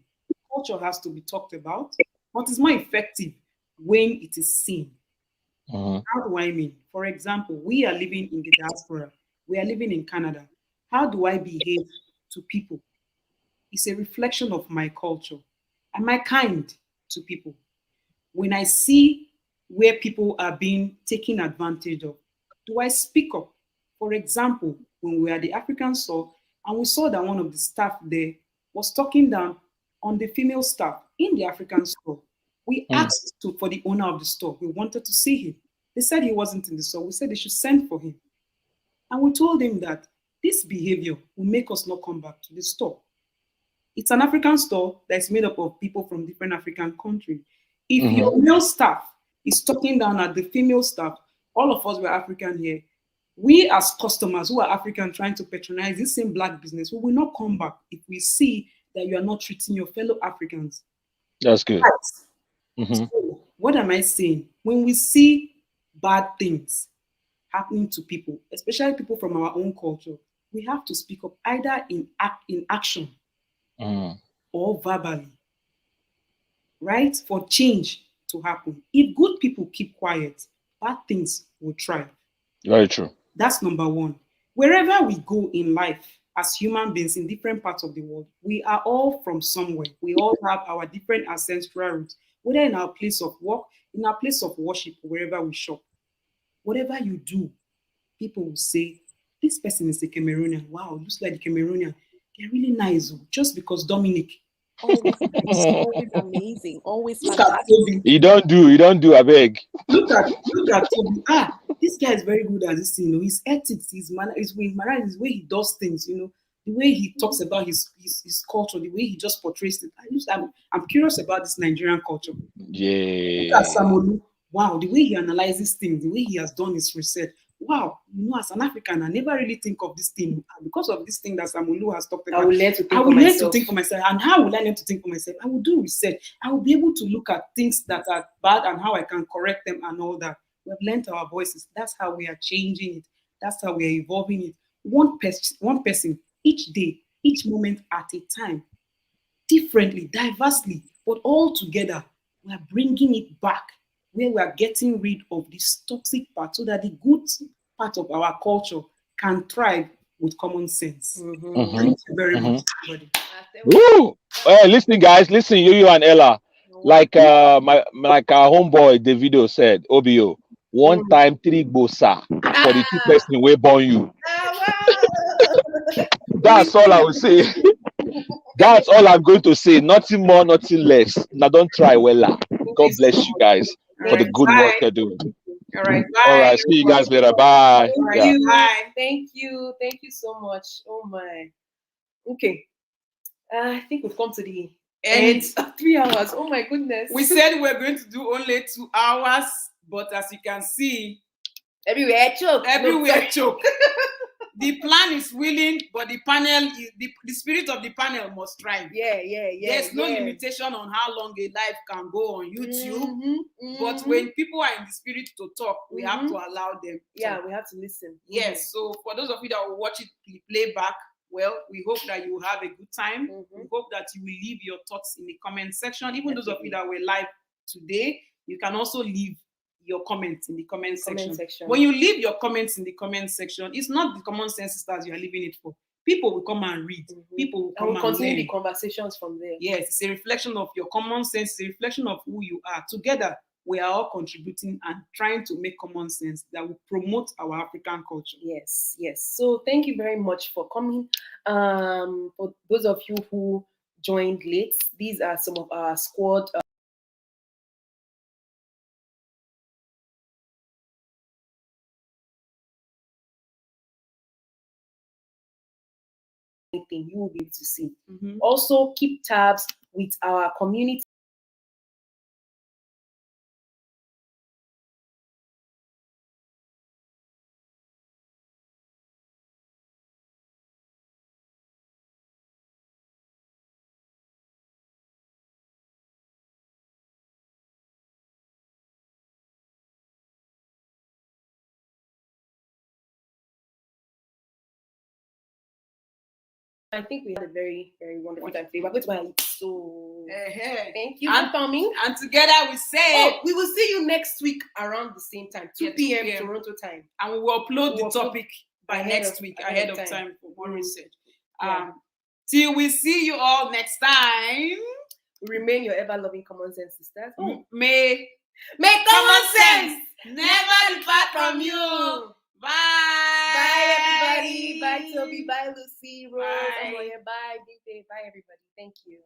B: Culture has to be talked about, but it's more effective when it is seen. How do I mean? For example, we are living in the diaspora. We are living in Canada. How do I behave to people? It's a reflection of my culture. Am I kind to people? When I see where people are being taken advantage of, do I speak up? For example, when we were at the African store and we saw that one of the staff there was talking down on the female staff in the African store, we asked for the owner of the store. We wanted to see him. They said he wasn't in the store. We said they should send for him. And we told him that this behavior will make us not come back to the store. It's an African store that's made up of people from different African countries. If your male staff is talking down at the female staff, all of us were African here. We as customers who are African trying to patronize this same black business, we will not come back if we see that you are not treating your fellow Africans.
F: That's good.
B: So, what am I saying? When we see bad things happening to people, especially people from our own culture, we have to speak up either in action or verbally, right? For change to happen. If good people keep quiet, bad things will thrive.
F: Very true.
B: That's number one. Wherever we go in life as human beings in different parts of the world, we are all from somewhere. We all have our different ancestral roots, whether in our place of work, in our place of worship, wherever we shop. Whatever you do, people will say, this person is a Cameroonian. Wow, looks like a Cameroonian. They're really nice, just because Dominic.
G: Always amazing. Always fantastic.
F: You don't do, I beg.
B: Look at Toby. This guy is very good at this thing. You know, his ethics, his manner, his way he does things. You know, the way he talks about his culture, the way he just portrays it. I'm curious about this Nigerian culture.
F: Yeah.
B: Look at Samolu. Wow, the way he analyzes things, the way he has done his research. Wow, you know, as an African, I never really think of this thing. Because of this thing that Samolu has talked about,
A: I will learn to think
B: for myself. And how will I learn to think for myself? I will do research. I will be able to look at things that are bad and how I can correct them and all that. We have learned our voices. That's how we are changing it. That's how we are evolving it. One person, each day, each moment at a time, differently, diversely, but all together, we are bringing it back where we are getting rid of this toxic part so that the good part of our culture can thrive with common sense. Thank you very much, everybody.
F: Woo! Listen, guys, you and Ella. Like our homeboy Davido said, OBO, one time 3 bosa for the 2 person way born you. That's all I will say. That's all I'm going to say. Nothing more, nothing less. Now don't try well. God bless you guys for the good work you're doing.
B: All right. Bye.
F: All right. See you guys later. Bye.
A: Thank you. Thank you so much. Oh my. Okay. I think we've come to the end of 3 hours. Oh my goodness.
B: We said we were going to do only 2 hours, but as you can see,
A: everywhere choke.
B: The plan is willing, but the panel is the spirit of the panel must thrive.
A: Yeah.
B: There's no limitation on how long a live can go on YouTube. But when people are in the spirit to talk, we have to allow them.
A: Yeah, we have to listen.
B: Yes. So for those of you that will watch it playback, well, we hope that you will have a good time. We hope that you will leave your thoughts in the comment section. Even those of you that were live today, you can also leave your comments in the comment section. When you leave your comments in the comment section, it's not the Common Sense Sisters you are leaving it for. People will come and read. People will come and
A: continue
B: learn.
A: the conversations from there.
B: Yes, it's a reflection of your common sense. It's a reflection of who you are. Together, we are all contributing and trying to make common sense that will promote our African culture.
A: Yes. So thank you very much for coming. For those of you who joined late, these are some of our squad. Anything you will be able to see. Also, keep tabs with our community. I think we had a very, very wonderful time today. We're going to my lips. So thank you for coming.
B: And together we say,
A: we will see you next week around the same time, 2 p.m. Toronto time.
B: And we will upload the topic by next week ahead of time for more research. Till we see you all next time.
A: Remain your ever-loving Common Sense Sisters.
B: May
A: common sense
B: never depart from you. Bye.
A: Bye, everybody. Bye, Toby. Bye, Lucy. Rose.
B: Bye.
A: Bye, Bye, everybody. Thank you.